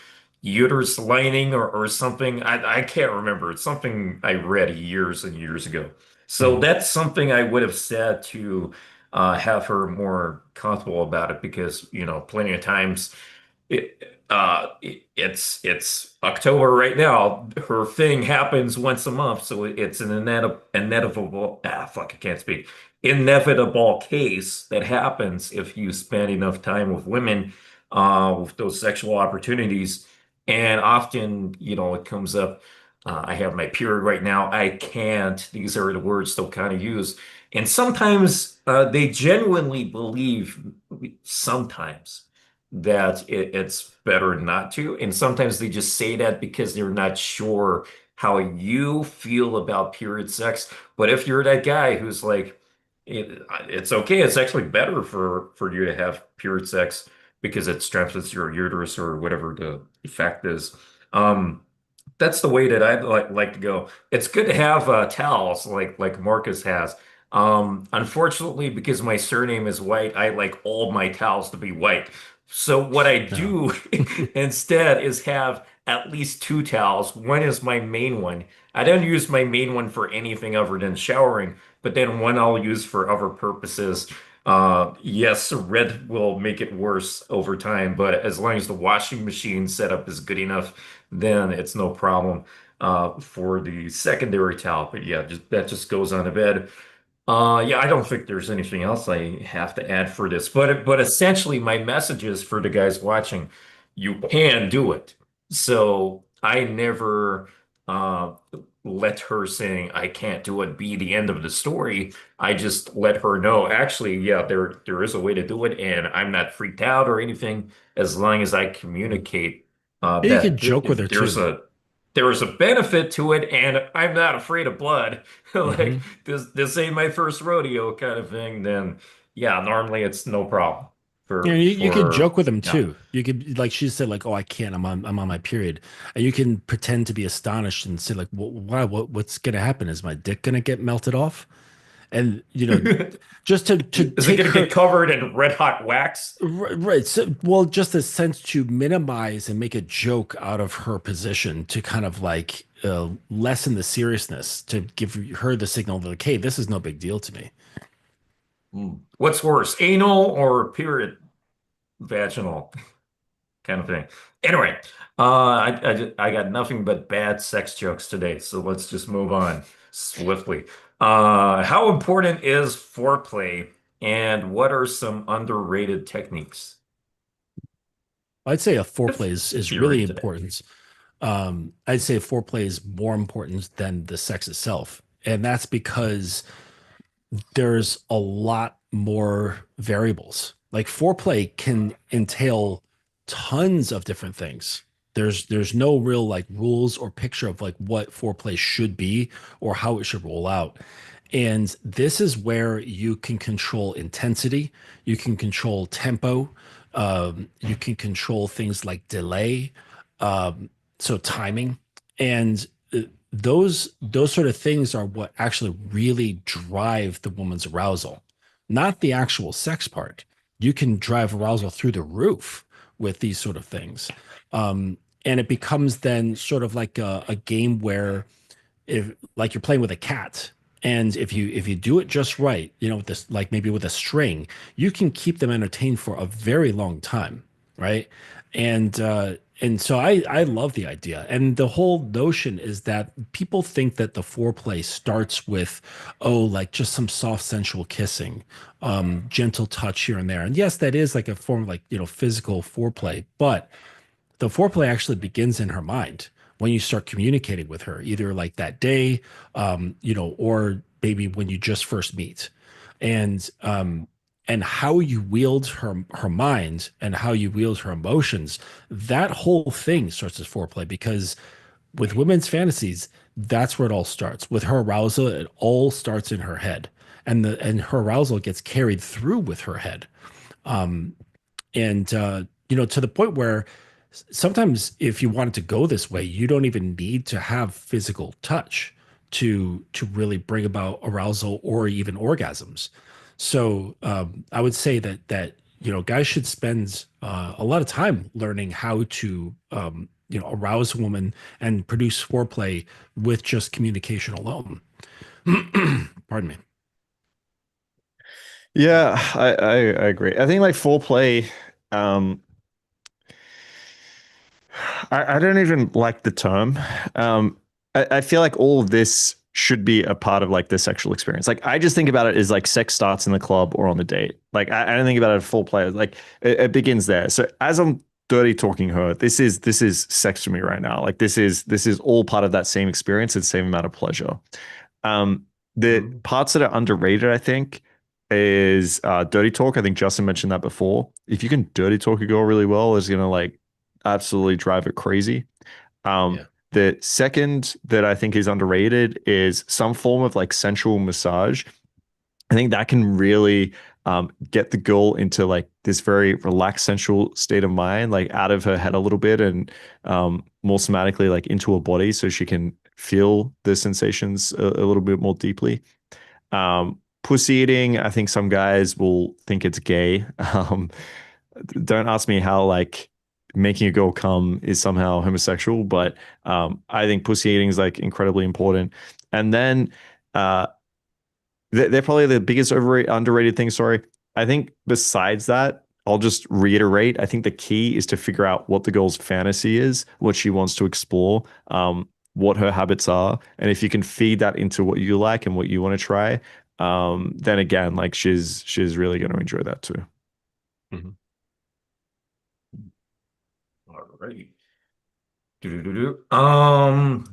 uterus lining or something. I can't remember. It's something I read years and years ago. So Hmm. that's something I would have said to have her more comfortable about it because, plenty of times it's October right now. Her thing happens once a month, so it's an inevitable fuck, I can't speak. Inevitable case that happens if you spend enough time with women with those sexual opportunities. And often, it comes up, I have my period right now. I can't. These are the words they'll kind of use. And sometimes they genuinely believe, sometimes, that it's better not to. And sometimes they just say that because they're not sure how you feel about period sex. But if you're that guy who's like, it's okay, it's actually better for you to have period sex because it strengthens your uterus or whatever the effect is. Um, that's the way that I'd like to go. It's good to have towels like Marcus has. Unfortunately, because my surname is White, I like all my towels to be white. So what I Yeah. do instead is have at least two towels. One is my main one. I don't use my main one for anything other than showering, but then one I'll use for other purposes. Yes, red will make it worse over time, but as long as the washing machine setup is good enough, then it's no problem for the secondary towel. But yeah, that just goes on the bed. Yeah, I don't think there's anything else I have to add for this, but essentially my message is for the guys watching, you can do it. So I never uh, let her saying I can't do it be the end of the story. I just let her know, actually, yeah, there is a way to do it, and I'm not freaked out or anything as long as I communicate You could that joke with her too. there's a benefit to it, and I'm not afraid of blood. Like Hmm. this ain't my first rodeo kind of thing, then yeah, normally it's no problem You know, you could for joke with them no. too. You could, like she said, like, "Oh, I can't. I'm on my period," and you can pretend to be astonished and say, like, "Why? What's gonna happen? Is my dick gonna get melted off?" And just to Is it take going to her get covered in red hot wax? right. So, well, just a sense to minimize and make a joke out of her position to kind of like lessen the seriousness to give her the signal that, like, hey, this is no big deal to me. What's worse, anal or period vaginal kind of thing? Anyway, I got nothing but bad sex jokes today, so let's just move on swiftly. How important is foreplay, and what are some underrated techniques? I'd say a foreplay is If you're really into that. important. I'd say foreplay is more important than the sex itself. And that's because there's a lot more variables. Like foreplay can entail tons of different things. There's no real like rules or picture of like what foreplay should be or how it should roll out. And this is where you can control intensity, you can control tempo, you can control things like delay, so timing, and those sort of things are what actually really drive the woman's arousal, not the actual sex part. You can drive arousal through the roof with these sort of things. And it becomes then sort of like a game where if like you're playing with a cat, and if you do it just right, with this, like maybe with a string, you can keep them entertained for a very long time, right? And so I love the idea, and the whole notion is that people think that the foreplay starts with, oh, like just some soft sensual kissing, gentle touch here and there, and yes, that is like a form of like physical foreplay, but the foreplay actually begins in her mind when you start communicating with her, either like that day, or maybe when you just first meet, and how you wield her mind and how you wield her emotions. That whole thing starts as foreplay because with women's fantasies, that's where it all starts. With her arousal, it all starts in her head, and her arousal gets carried through with her head. And to the point where sometimes if you wanted to go this way, you don't even need to have physical touch to really bring about arousal or even orgasms. So I would say that guys should spend a lot of time learning how to arouse a woman and produce foreplay with just communication alone. Pardon me. Yeah, I agree. I think like foreplay, um, I don't even like the term. I feel like all of this should be a part of like the sexual experience. Like I just think about it as like sex starts in the club or on the date. Like I don't think about it as foreplay. Like it begins there. So as I'm dirty talking her, this is sex for me right now. Like this is all part of that same experience and same amount of pleasure. The Mhm. parts that are underrated, I think, is dirty talk. I think Justin mentioned that before. If you can dirty talk a girl really well, it's gonna like absolutely drive it crazy. Yeah. The second that I think is underrated is some form of like sensual massage. I think that can really get the girl into like this very relaxed, sensual state of mind, like out of her head a little bit and more somatically like into her body so she can feel the sensations a little bit more deeply. Pussy eating, I think some guys will think it's gay. Don't ask me how like making a girl come is somehow homosexual, but I think pussy eating is like incredibly important. And then uh, they're probably the biggest underrated thing. Sorry. I think besides that, I'll just reiterate. I think the key is to figure out what the girl's fantasy is, what she wants to explore, what her habits are. And if you can feed that into what you like and what you want to try, then again, like she's really going to enjoy that too. Mhm. All right.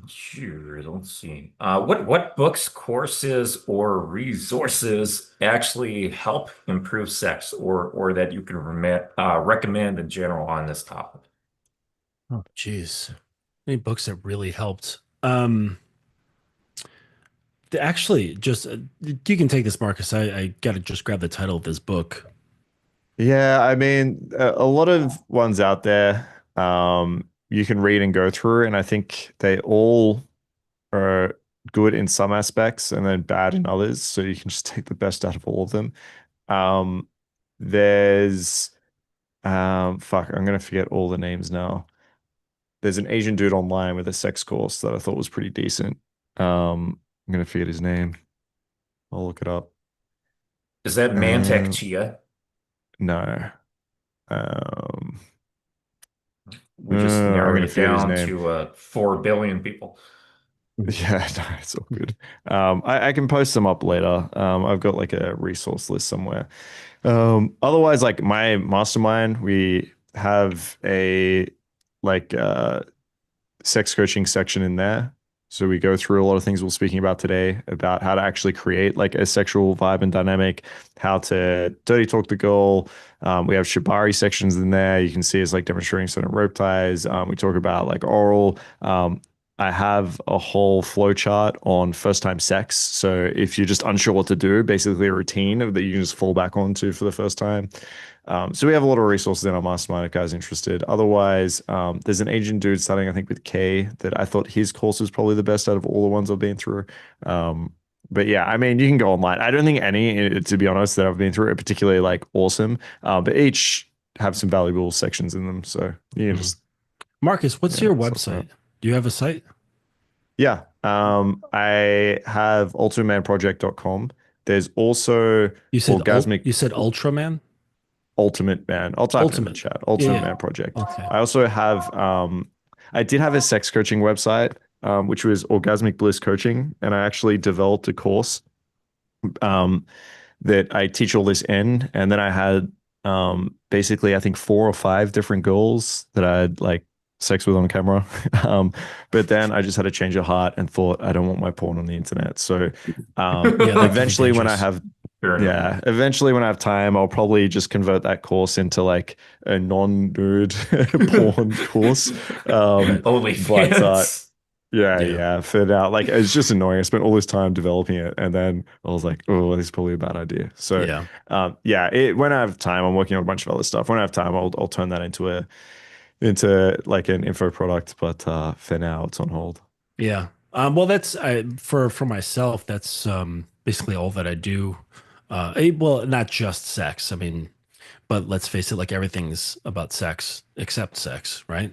Sure, let's see. What books, courses, or resources actually help improve sex, or that you can recommend in general on this topic? Oh, geez. Any books that really helped? Actually, just you can take this, Marcus. I got to just grab the title of this book. Yeah, I mean, a lot of ones out there you can read and go through, and I think they all are good in some aspects and then bad in others. So you can just take the best out of all of them. Um, there's fuck, I'm gonna forget all the names now. There's an Asian dude online with a sex course that I thought was pretty decent. I'm gonna forget his name. I'll look it up. Is that Mantak Uh, Chia? no. Um, We're just I'm narrowing gonna it forget his down name. to 4 billion people. Yeah, no, it's all good. I can post them up later. I've got like a resource list somewhere. Otherwise, like my mastermind, we have a like sex coaching section in there. So we go through a lot of things we're speaking about today about how to actually create like a sexual vibe and dynamic, how to dirty talk the girl. We have Shibari sections in there. You can see us like demonstrating certain rope ties. We talk about like oral. I have a whole flow chart on first time sex. So if you're just unsure what to do, basically a routine that you can just fall back onto for the first time. So we have a lot of resources in our mastermind if guys are interested. Otherwise, there's an Asian dude starting, I think, with K that I thought his course was probably the best out of all the ones I've been through. But yeah, I mean, you can go online. I don't think any, to be honest, that I've been through are particularly like awesome, but each have some valuable sections in them. So you can Mhm. just, Marcus, what's yeah, your suss them out. website? Do you have a site? Yeah. I have ultimatemanproject.com. There's also orgasmic You said Ultraman? Ultimate Man. I'll type it in the Ultimate. chat. Yeah, Ultimate yeah. Man Project. Okay. I also have I did have a sex coaching website, which was Orgasmic Bliss Coaching, and I actually developed a course um that I teach all this in, and then I had basically I think 4 or 5 different girls that I had like sex with on camera. um, but then I just had a change of heart and thought I don't want my porn on the internet. So Yeah, that could be eventually when I dangerous. have Fair enough. yeah, eventually when I have time, I'll probably just convert that course into like a non-nude porn course. But OnlyFans. yeah, Yeah. yeah, for now, like it's just annoying. I spent all this time developing it, and then I was like, oh, this is probably a bad idea. So Yeah. yeah, when I have time, I'm working on a bunch of other stuff. When I have time, I'll turn that into like an info product. But for now, it's on hold. Yeah. Well, that's for myself. That's basically all that I do. Well, not just sex. I mean, but let's face it, like everything's about sex except sex, right?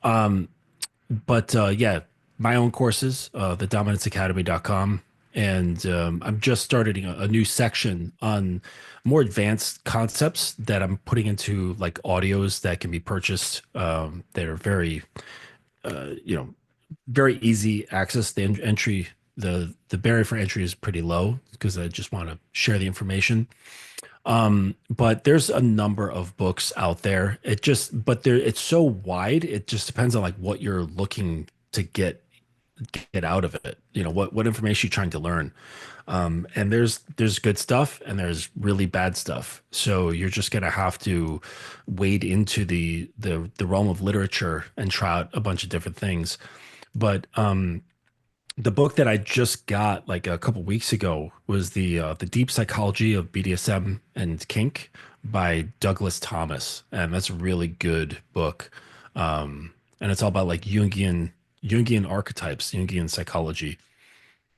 Um, but yeah, my own courses, thedominanceacademy.com. And I'm just starting a new section on more advanced concepts that I'm putting into like audios that can be purchased. That are very, you know, very easy access. Entry, the barrier for entry is pretty low because I just want to share the information. But there's a number of books out there. But it's so wide. It just depends on like what you're looking to get out of it. You know, what information you're trying to learn. And there's good stuff and there's really bad stuff. So you're just gonna have to wade into the realm of literature and try out a bunch of different things. But the book that I just got like a couple weeks ago was the Deep Psychology of BDSM and Kink by Douglas Thomas, and that's a really good book. And it's all about like Jungian archetypes, Jungian psychology.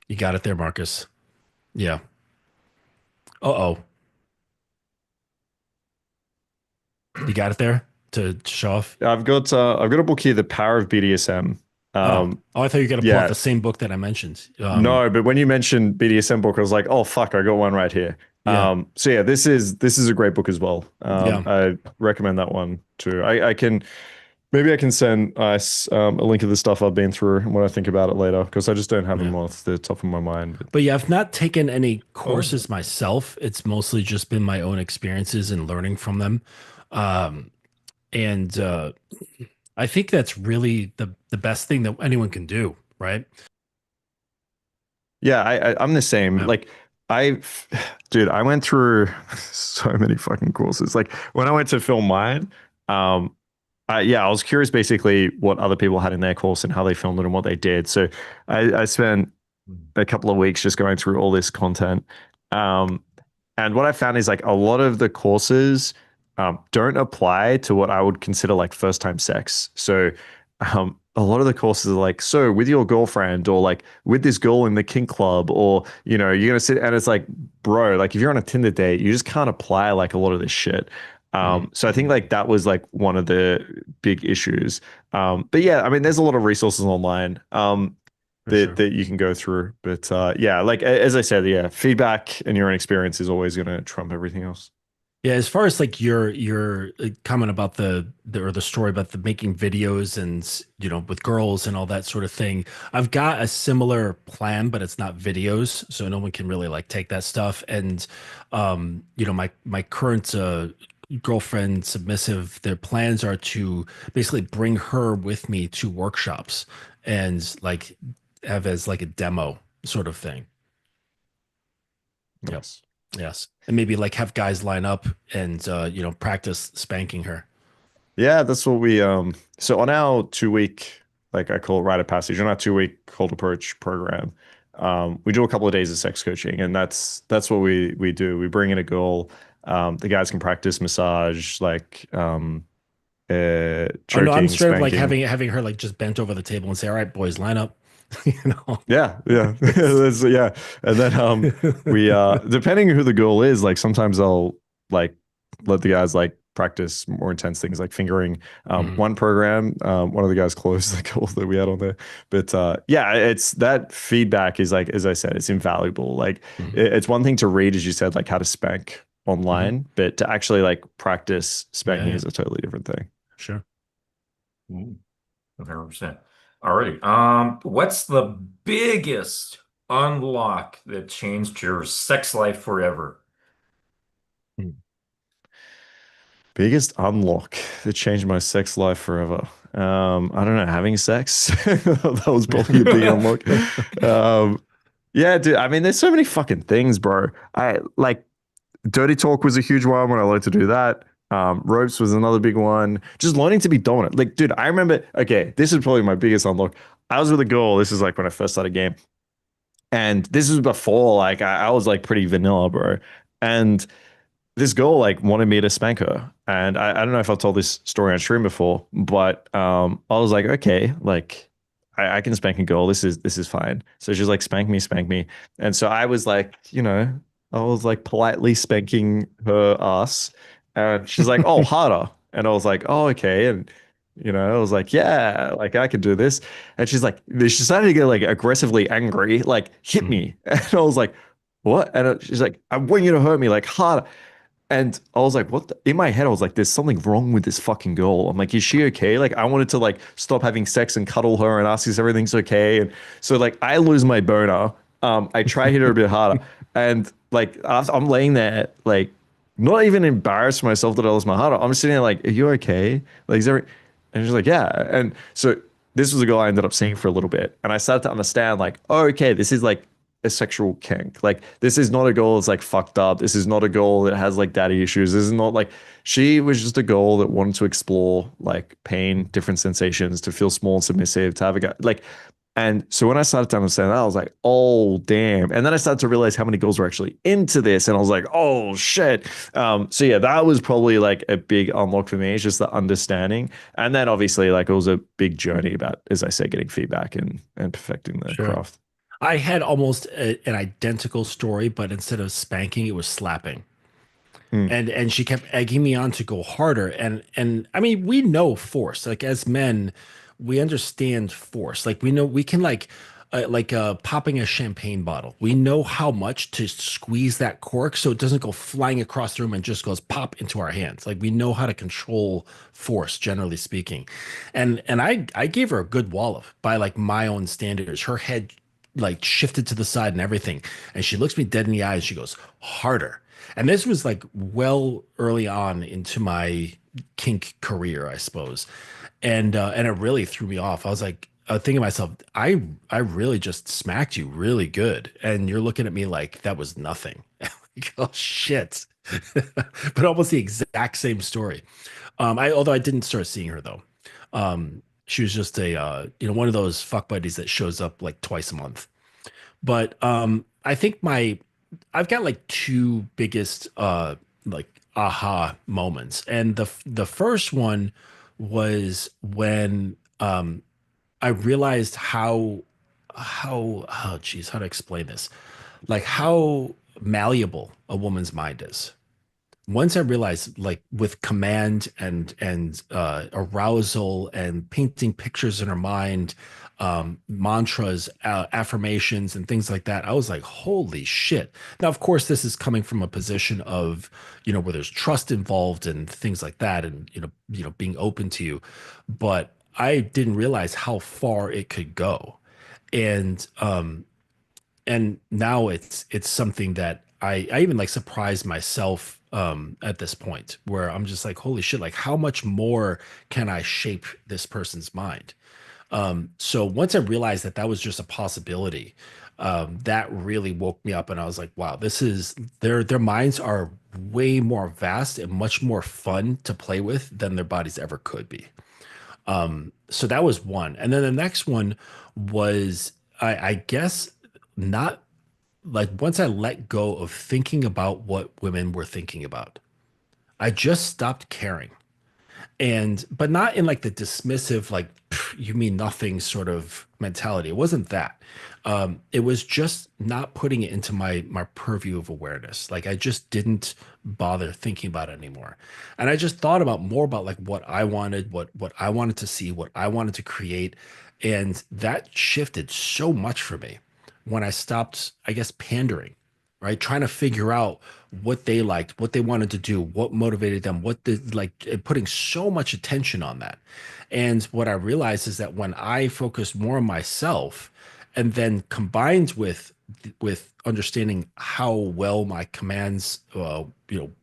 You got it there, Marcus. Yeah. Uh-oh. You got it there to show off? I've got a book here, The Power of BDSM. Oh. Oh, I thought you were gonna pull out Yeah, the same book that I mentioned. no, but when you mentioned BDSM book, I was like, oh fuck, I got one right here. Yeah. So yeah, this is a great book as well. Yeah. I recommend that one too. I can maybe I can send us a link of the stuff I've been through when I think about it later because I just don't have Yeah. them off the top of my mind. But But yeah, I've not taken any Oh, courses myself. It's mostly just been my own experiences and learning from them. Um, and I think that's really the best thing that anyone can do, right? yeah, I'm the same. Yeah. Like I, dude, I went through so many fucking courses. Like when I went to film mine, um, yeah, I was curious basically what other people had in their course and how they filmed it and what they did. So I spent a couple of weeks just going through all this content. Um, and what I found is like a lot of the courses don't apply to what I would consider like first time sex. So a lot of the courses are like, so with your girlfriend or like with this girl in the kink club, or you're gonna sit and it's like, bro, like if you're on a Tinder date, you just can't apply like a lot of this shit. Mhm. So I think like that was like one of the big issues. But yeah, I mean, there's a lot of resources online For that sure. you can go through. But yeah, like as I said, yeah, feedback and your own experience is always gonna trump everything else. Yeah, as far as like your comment about the story about the making videos and with girls and all that sort of thing, I've got a similar plan, but it's not videos, so no one can really like take that stuff. And my current girlfriend submissive, their plans are to basically bring her with me to workshops and like have as like a demo sort of thing. Yep. Nice. Yes. And maybe like have guys line up and practice spanking her. Yeah, that's what we so on our 2 week, like I call it rite of passage, on our 2 week cold approach program, we do a couple of days of sex coaching, and that's what we do. We bring in a girl, the guys can practice massage, like Oh no, I'm choking, straight of like spanking. having her like just bent over the table and say, "All right, boys, line up." You know. Yeah, yeah. It's- Yeah. And then we depending who the girl is, like sometimes I'll like let the guys like practice more intense things like fingering. Mhm, One program, one of the guys closed the girl that we had on there. But yeah, it's that feedback is like, as I said, it's invaluable. Like mhm, it's one thing to read, as you said, like how to spank mhm. online, but to actually like practice Yeah, spanking yeah, is a totally different thing. sure. Ooh, 100%. Alrighty. What's the biggest unlock that changed your sex life forever? Mm. Biggest unlock that changed my sex life forever. I don't know, having sex. That was probably a big unlock. Um, yeah, dude. I mean, there's so many fucking things, bro. I like dirty talk was a huge one when I learned to do that. Ropes was another big one. Just learning to be dominant. Like, dude, I remember. Okay, this is probably my biggest unlock. I was with a girl. This is like when I first started game, and this was before like I was like pretty vanilla, bro. And this girl like wanted me to spank her, and I don't know if I've told this story on stream before, but I was like, okay, like I can spank a girl. This is fine. So she's like, spank me, and so I was like, I was like politely spanking her ass, and she's like, oh, harder, and I was like, oh, okay, and I was like, yeah, like I can do this, and she's like, she started to get like aggressively angry, like hit Mhm. me, and I was like, what? And she's like, I want you to hurt me like harder. And I was like, what in my head, I was like, there's something wrong with this fucking girl. I'm like, is she okay? Like, I wanted to like stop having sex and cuddle her and ask if everything's okay. And so like I lose my boner. I try hit her a bit harder. And like I'm laying there, like not even embarrassed for myself that I lost my heart. I'm sitting there like, are you okay? Like, is there and she's like, yeah. And so this was a girl I ended up seeing for a little bit. And I started to understand, like, oh, okay, this is like a sexual kink. Like, this is not a girl that's like fucked up. This is not a girl that has like daddy issues. This is not like she was just a girl that wanted to explore like pain, different sensations, to feel small and submissive, to have a guy. Like, and so when I started to understand that, I was like, oh, damn. And then I started to realize how many girls were actually into this. And I was like, oh, shit. So yeah, that was probably like a big unlock for me. It's just the understanding. And then obviously, like, it was a big journey about, as I said, getting feedback and perfecting the Sure. craft. I had almost an identical story, but instead of spanking, it was slapping. Mm, And she kept egging me on to go harder. And I mean, we know force. Like as men, we understand force. Like we know we can like popping a champagne bottle. We know how much to squeeze that cork so it doesn't go flying across the room and just goes pop into our hands. Like we know how to control force, generally speaking. And I gave her a good wallop by like my own standards. Her head like shifted to the side and everything. And she looks me dead in the eye and she goes, harder. And this was like well early on into my kink career, I suppose. And it really threw me off. I was like, thinking to myself, I really just smacked you really good. And you're looking at me like that was nothing. Like, oh shit. But almost the exact same story. Although I didn't start seeing her though. She was just a one of those fuck buddies that shows up like twice a month. But I think I've got like two biggest like aha moments. And the first one was when I realized how oh geez, how to explain this? Like how malleable a woman's mind is. Once I realized, like with command and arousal and painting pictures in her mind, mantras, affirmations, and things like that, I was like, holy shit. Now, of course, this is coming from a position of, where there's trust involved and things like that, and being open to you. But I didn't realize how far it could go, and now it's something that I even like surprised myself at this point where I'm just like, holy shit, like how much more can I shape this person's mind? So once I realized that that was just a possibility, that really woke me up, and I was like, wow, this is their minds are way more vast and much more fun to play with than their bodies ever could be. So that was one. And then the next one was, I guess, not like once I let go of thinking about what women were thinking about, I just stopped caring. And, but not in like the dismissive, like, "Pff, you mean nothing" sort of mentality. It wasn't that. It was just not putting it into my purview of awareness. Like I just didn't bother thinking about it anymore. And I just thought about more about like what I wanted, what I wanted to see, what I wanted to create. And that shifted so much for me when I stopped, I guess, pandering, right? Trying to figure out what they liked, what they wanted to do, what motivated them, what the like, putting so much attention on that. And what I realized is that when I focused more on myself, and then combined with understanding how well my commands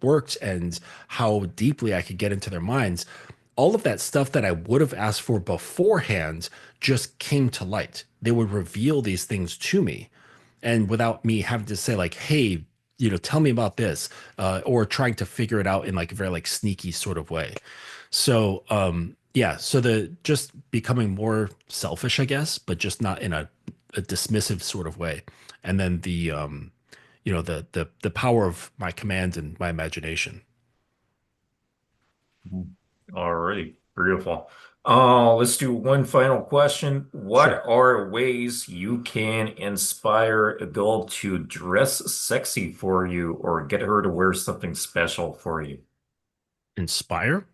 worked and how deeply I could get into their minds, all of that stuff that I would have asked for beforehand just came to light. They would reveal these things to me, and without me having to say like, hey, tell me about this, or trying to figure it out in like a very like sneaky sort of way. So yeah, so the just becoming more selfish, I guess, but just not in a dismissive sort of way. And then the power of my command and my imagination. All right, beautiful. Let's do one final question. What Sure. are ways you can inspire a girl to dress sexy for you or get her to wear something special for you? Inspire?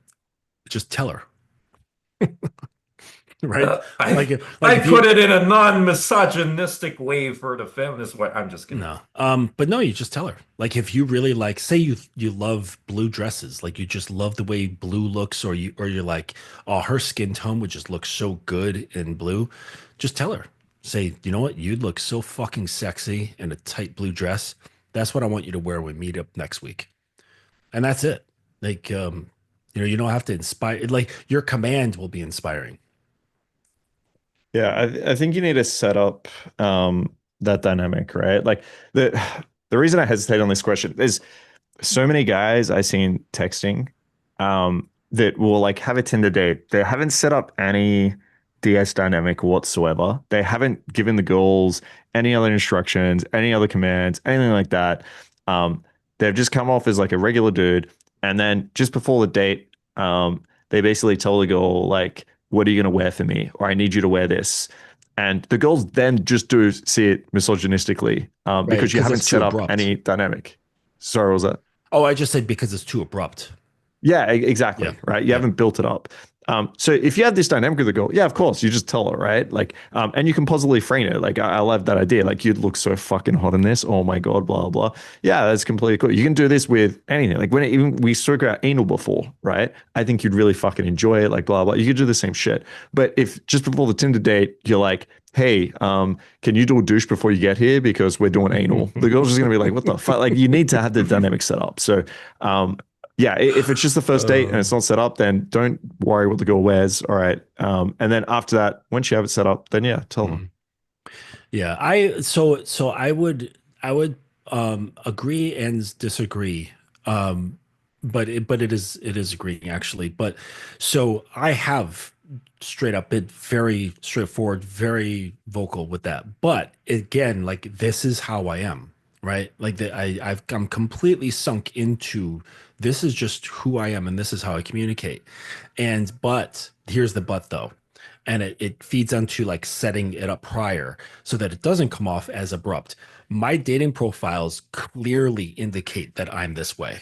Just tell her, right? I Like I if put you it in a non-misogynistic way for the feminist way. I'm just kidding. No. But no, you just tell her. Like if you really like, say you love blue dresses, like you just love the way blue looks, or you're like, oh, her skin tone would just look so good in blue. Just tell her. Say, you know what? You'd look so fucking sexy in a tight blue dress. That's what I want you to wear when we meet up next week. And that's it. Like you don't have to inspire, like your command will be inspiring. Yeah, I think you need to set up that dynamic, right? Like the the reason I hesitate on this question is so many guys I seen texting that will like have a Tinder date. They haven't set up any DS dynamic whatsoever. They haven't given the girls any other instructions, any other commands, anything like that. Um, they've just come off as like a regular dude, and then just before the date, they basically tell the girl like, "What are you gonna wear for me?" or "I need you to wear this." And the girls then just do see it misogynistically Right. because you Because haven't it's too set up abrupt. any dynamic. Sorry, what was that? Oh, I just said because it's too abrupt. Yeah, Yeah. exactly. Right. You Yeah. haven't built it up. So if you have this dynamic with the girl, yeah, of course, you just tell her, right? Like, and you can positively frame it. Like, I love that idea. Like, you'd look so fucking hot in this. Oh my God, blah, blah. Yeah, that's completely cool. You can do this with anything. Like, when even we spoke about anal before, right? I think you'd really fucking enjoy it. Like, blah, blah. You could do the same shit. But if just before the Tinder date, you're like, hey, can you do a douche before you get here? Because we're doing anal. The girl's just going to be like, what the fuck? Like, you need to have the dynamic set up. So, yeah, if it's just the first date and Uh, it's not set up, then don't worry what the girl wears. All right. And then after that, once you have it set up, then yeah, tell her. mhm. Yeah, so I would agree and disagree. Um but it is agreeing actually. But so I have straight up been very straightforward, very vocal with that. But again, like this is how I am. right? Like that I'm completely sunk into this is just who I am and this is how I communicate. And but here's the but though. And it feeds onto like setting it up prior so that it doesn't come off as abrupt. My dating profiles clearly indicate that I'm this way.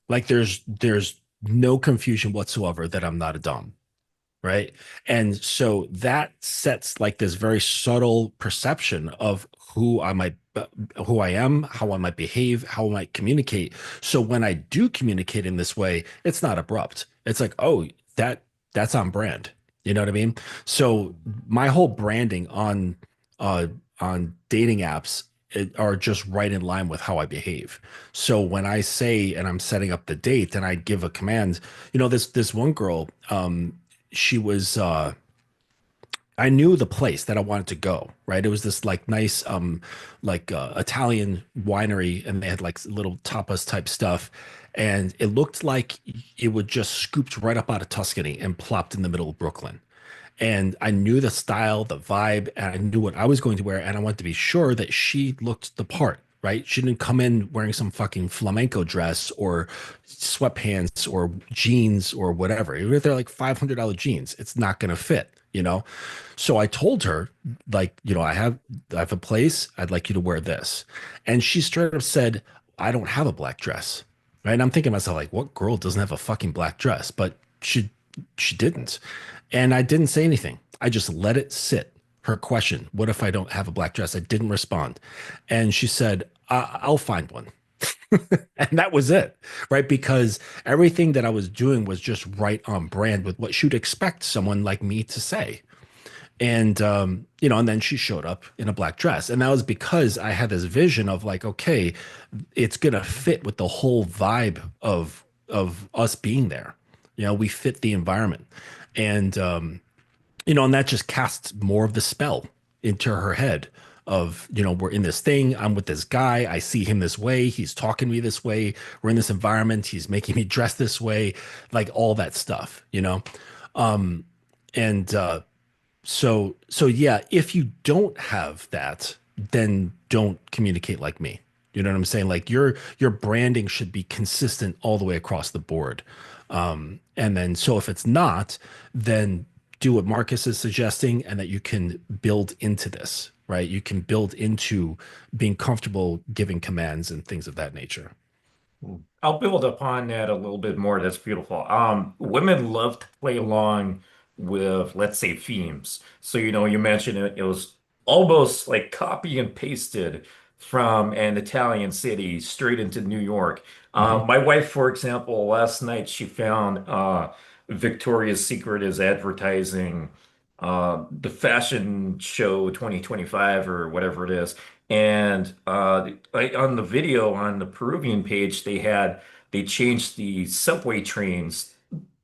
Like there's no confusion whatsoever that I'm not a dom, right? And so that sets like this very subtle perception of who I am, how I might behave, how I might communicate. So when I do communicate in this way, it's not abrupt. It's like, oh, that's on brand. You know what I mean? So my whole branding uh on dating apps are just right in line with how I behave. So when I say and I'm setting up the date and I give a command, this one girl, she was I knew the place that I wanted to go, right? It was this like nice like Italian winery and they had like little tapas type stuff and it looked like it would just scooped right up out of Tuscany and plopped in the middle of Brooklyn. And I knew the style, the vibe, and I knew what I was going to wear. And I wanted to be sure that she looked the part, right? She didn't come in wearing some fucking flamenco dress or sweatpants or jeans or whatever. Even if they're like $500 jeans, it's not going to fit. So I told her, like, I have a place. I'd like you to wear this. And she straight up said, I don't have a black dress. Right. And I'm thinking to myself, like, what girl doesn't have a fucking black dress? But she didn't. And I didn't say anything. I just let it sit. Her question, what if I don't have a black dress? I didn't respond. And she said, I'll find one. And that was it, right? Because everything that I was doing was just right on brand with what she'd expect someone like me to say. And then she showed up in a black dress. And that was because I had this vision of like, okay, it's gonna fit with the whole vibe of us being there. We fit the environment. And that just casts more of the spell into her head of, we're in this thing, I'm with this guy, I see him this way, he's talking to me this way, we're in this environment, he's making me dress this way, like all that stuff. And so yeah, if you don't have that, then don't communicate like me. You know what I'm saying? Like your branding should be consistent all the way across the board. And then so if it's not, then do what Marcus is suggesting and that you can build into this, right? You can build into being comfortable giving commands and things of that nature. I'll build upon that a little bit more. That's beautiful. Women love to play along with, let's say, themes. So, you mentioned it was almost like copy and pasted from an Italian city straight into New York. Hmm. My wife, for example, last night she found Victoria's Secret is advertising the fashion show 2025 or whatever it is. And on the video on the Peruvian page, they changed the subway trains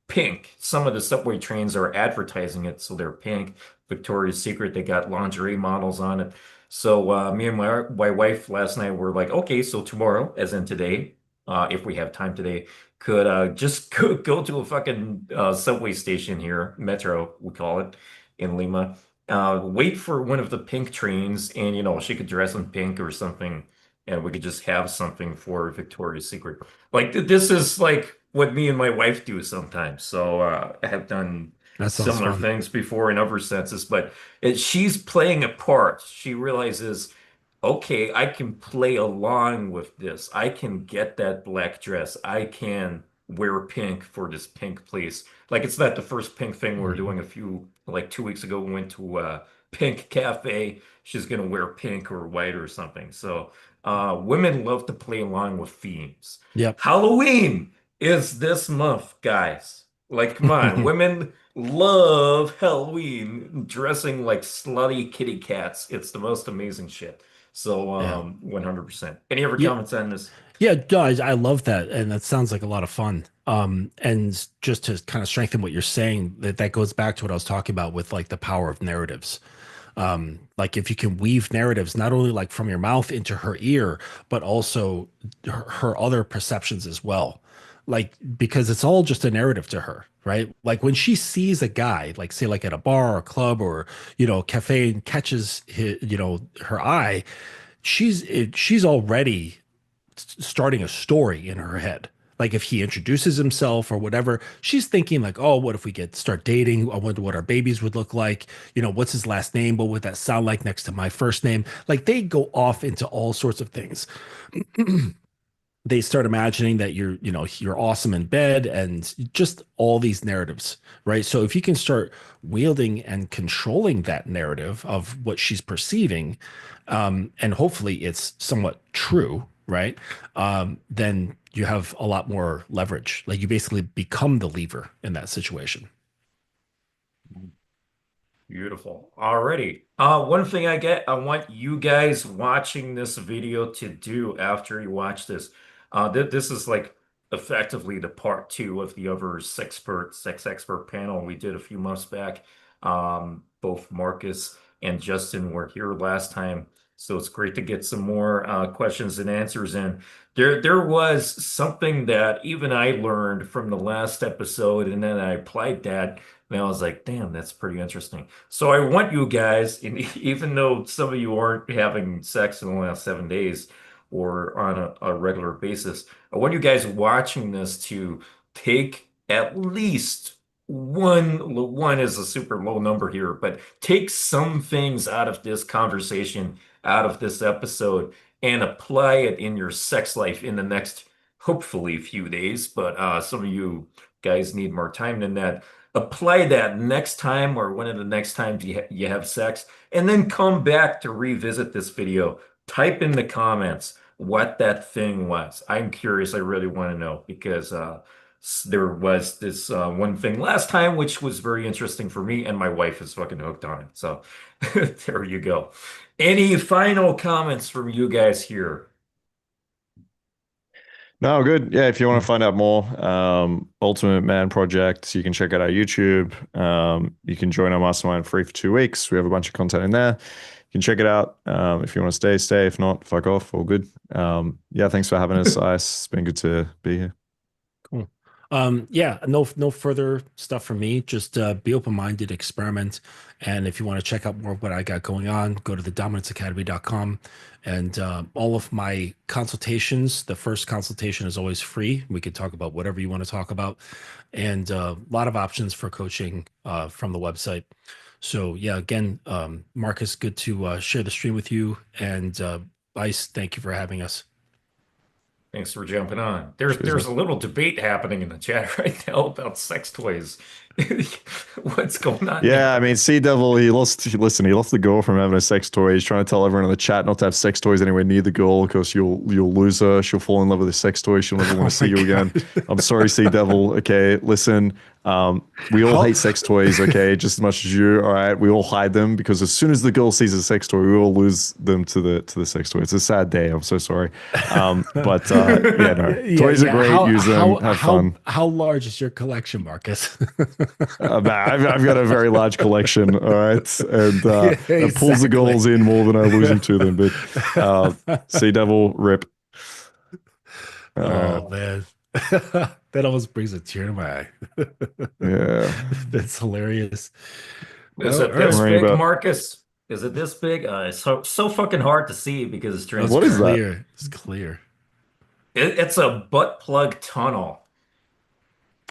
pink. Some of the subway trains are advertising it, so they're pink. Victoria's Secret, they got lingerie models on it. So me and my wife last night were like, okay, so tomorrow, as in today, if we have time today, could just go to a fucking subway station here, Metro, we call it, in Lima. Wait for one of the pink trains, and she could dress in pink or something, and we could just have something for Victoria's Secret. Like this is like what me and my wife do sometimes. So I have done That sounds similar fun. things before in other senses, but she's playing a part. She realizes, okay, I can play along with this. I can get that black dress. I can wear pink for this pink place. Like it's not the first pink thing we're Mhm. doing. Like 2 weeks ago, we went to a pink cafe. She's gonna wear pink or white or something. So women love to play along with themes. Yep. Halloween is this month, guys. Like, come on, women love Halloween, dressing like slutty kitty cats. It's the most amazing shit. So, Yeah. 100%. Any other Yeah. comments on this? Yeah, no, I love that, and that sounds like a lot of fun. And just to kind of strengthen what you're saying, that goes back to what I was talking about with like the power of narratives. Like if you can weave narratives not only like from your mouth into her ear, but also her other perceptions as well. Like because it's all just a narrative to her, right? Like when she sees a guy, like say like at a bar or club or cafe and catches her eye, she's already starting a story in her head. Like if he introduces himself or whatever, she's thinking like, oh, what if we start dating? I wonder what our babies would look like. What's his last name? What would that sound like next to my first name? Like they go off into all sorts of things. They start imagining that you're awesome in bed and just all these narratives, right? So if you can start wielding and controlling that narrative of what she's perceiving, and hopefully it's somewhat true, right? Then you have a lot more leverage. Like you basically become the lever in that situation. Beautiful. Alrighty. One thing I want you guys watching this video to do after you watch this. This is like effectively the part two of the other sex expert panel we did a few months back. Both Marcus and Justin were here last time, so it's great to get some more questions and answers in. There was something that even I learned from the last episode, and then I applied that. And I was like, damn, that's pretty interesting. So I want you guys, and even though some of you aren't having sex in the last 7 days or on a regular basis, I want you guys watching this to take at least one is a super low number here, but take some things out of this conversation, out of this episode, and apply it in your sex life in the next, hopefully, few days. But some of you guys need more time than that. Apply that next time or one of the next times you have sex, and then come back to revisit this video. Type in the comments what that thing was. I'm curious. I really want to know because there was this one thing last time which was very interesting for me, and my wife is fucking hooked on it. So there you go. Any final comments from you guys here? No, good. Yeah, if you want to find out more, Ultimate Man Project, you can check out our YouTube. You can join our mastermind free for 2 weeks. We have a bunch of content in there. You can check it out. If you want to stay, stay. If not, fuck off. All good. Yeah, thanks for having us, Ice. It's been good to be here. Cool. Yeah, no further stuff from me. Just be open-minded, experiment. And if you want to check out more of what I got going on, go to thedominanceacademy.com. And all of my consultations, the first consultation is always free. We can talk about whatever you want to talk about. And a lot of options for coaching from the website. So yeah, again, Marcus, good to share the stream with you. And Ice, thank you for having us. Thanks for jumping on. There's a little debate happening in the chat right now about sex toys. What's going on? Yeah, there? I mean, Sea Devil, he lost the girl from having a sex toy. He's trying to tell everyone in the chat not to have sex toys anywhere near the girl because you'll lose her. She'll fall in love with a sex toy. She'll never want to see you again. I'm sorry, Sea Devil. Okay, listen. We all hate sex toys, okay, just as much as you. All right, we all hide them because as soon as the girl sees a sex toy, we all lose them to the sex toy. It's a sad day. I'm so sorry. But yeah, no, toys are great. Use them. Have fun. How large is your collection, Marcus? I've got a very large collection. All right, and it pulls the girls in more than I lose them to them. But Sea Devil, rip. Oh man. That almost brings a tear to my eye. Yeah. That's hilarious. Is it this big, Marcus? Is it this big? It's so fucking hard to see because it's transparent. What is that? It's clear. It's a butt plug tunnel.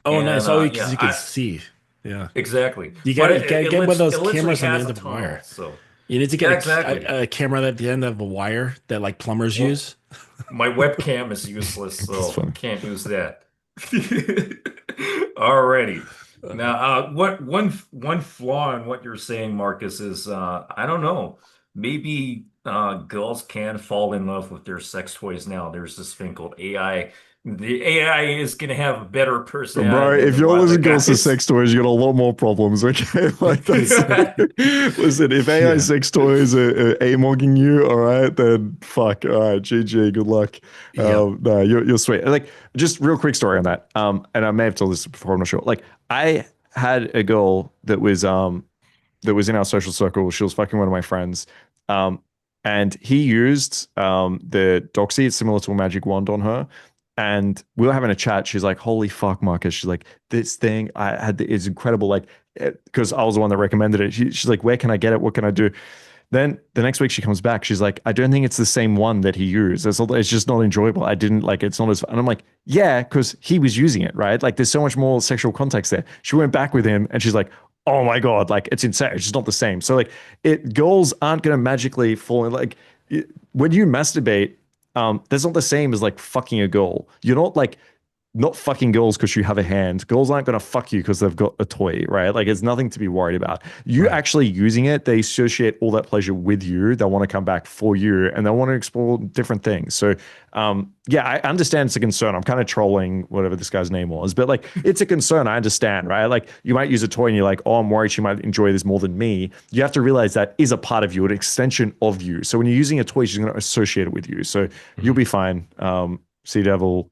Oh, and, nice. Oh, you yeah, can see. Yeah. Exactly. You got to get one of those cameras on the end of a tunnel, wire. So. You need to get exactly. a camera at the end of a wire that like plumbers use. My webcam is useless, so can't use that. Alrighty. Now, one flaw in what you're saying, Marcus, is I don't know. Maybe girls can fall in love with their sex toys now. There's this thing called AI. The AI is going to have a better personality. Bro, if you're losing girls to sex toys, you got a lot more problems, okay? Like that's, listen, if AI sex toys are A-mogging you, all right, then fuck. All right, GG, good luck. No, you're sweet. Like, just real quick story on that. And I may have told this before, I'm not sure. Like, I had a girl that was in our social circle. She was fucking one of my friends. And he used the Doxy. It's similar to a magic wand on her. And we were having a chat. She's like, holy fuck, Marcus. She's like, this thing I had is incredible. Like, because I was the one that recommended it. She's like, where can I get it? What can I do? Then the next week she comes back. She's like, I don't think it's the same one that he used. It's just not enjoyable. I didn't like it's not as fun. And I'm like, yeah, because he was using it, right? Like there's so much more sexual context there. She went back with him and she's like, oh my God, like it's insane. It's just not the same. So like girls aren't gonna magically fall in when you masturbate, that's not the same as like fucking a girl. You're not fucking girls because you have a hand. Girls aren't going to fuck you because they've got a toy, right? Like it's nothing to be worried about. You actually using it, they associate all that pleasure with you. They want to come back for you and they want to explore different things. So, yeah, I understand it's a concern. I'm kind of trolling whatever this guy's name was, but like it's a concern. I understand, right? Like you might use a toy and you're like, oh, I'm worried she might enjoy this more than me. You have to realize that is a part of you, an extension of you. So when you're using a toy, she's going to associate it with you. So you'll be fine. Sea Devil.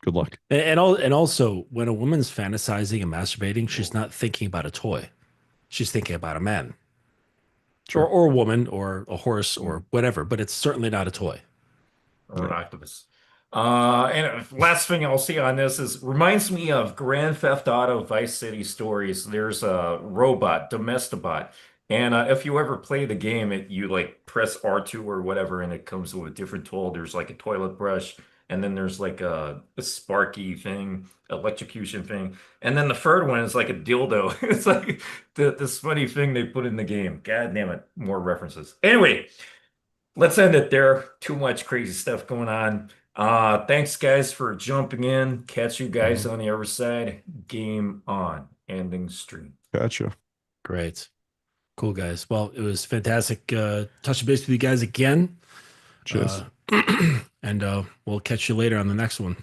Good luck. And also, when a woman's fantasizing and masturbating, she's not thinking about a toy. She's thinking about a man, Sure. or a woman, or a horse, or whatever. But it's certainly not a toy. Or an octopus. And last thing I'll say on this is reminds me of Grand Theft Auto Vice City stories. There's a robot, Domestobot, and if you ever play the game, you like press R2 or whatever, and it comes with a different tool. There's like a toilet brush, and then there's like a sparky thing, electrocution thing, and then the third one is like a dildo. It's like this funny thing they put in the game. God damn it, more references. Anyway. Let's end it there. Too much crazy stuff going on. Thanks, guys, for jumping in. Catch you guys on the other side. Game on. Ending stream. Gotcha. Great. Cool, guys. Well, it was fantastic touching base with you guys again. Cheers. And we'll catch you later on the next one.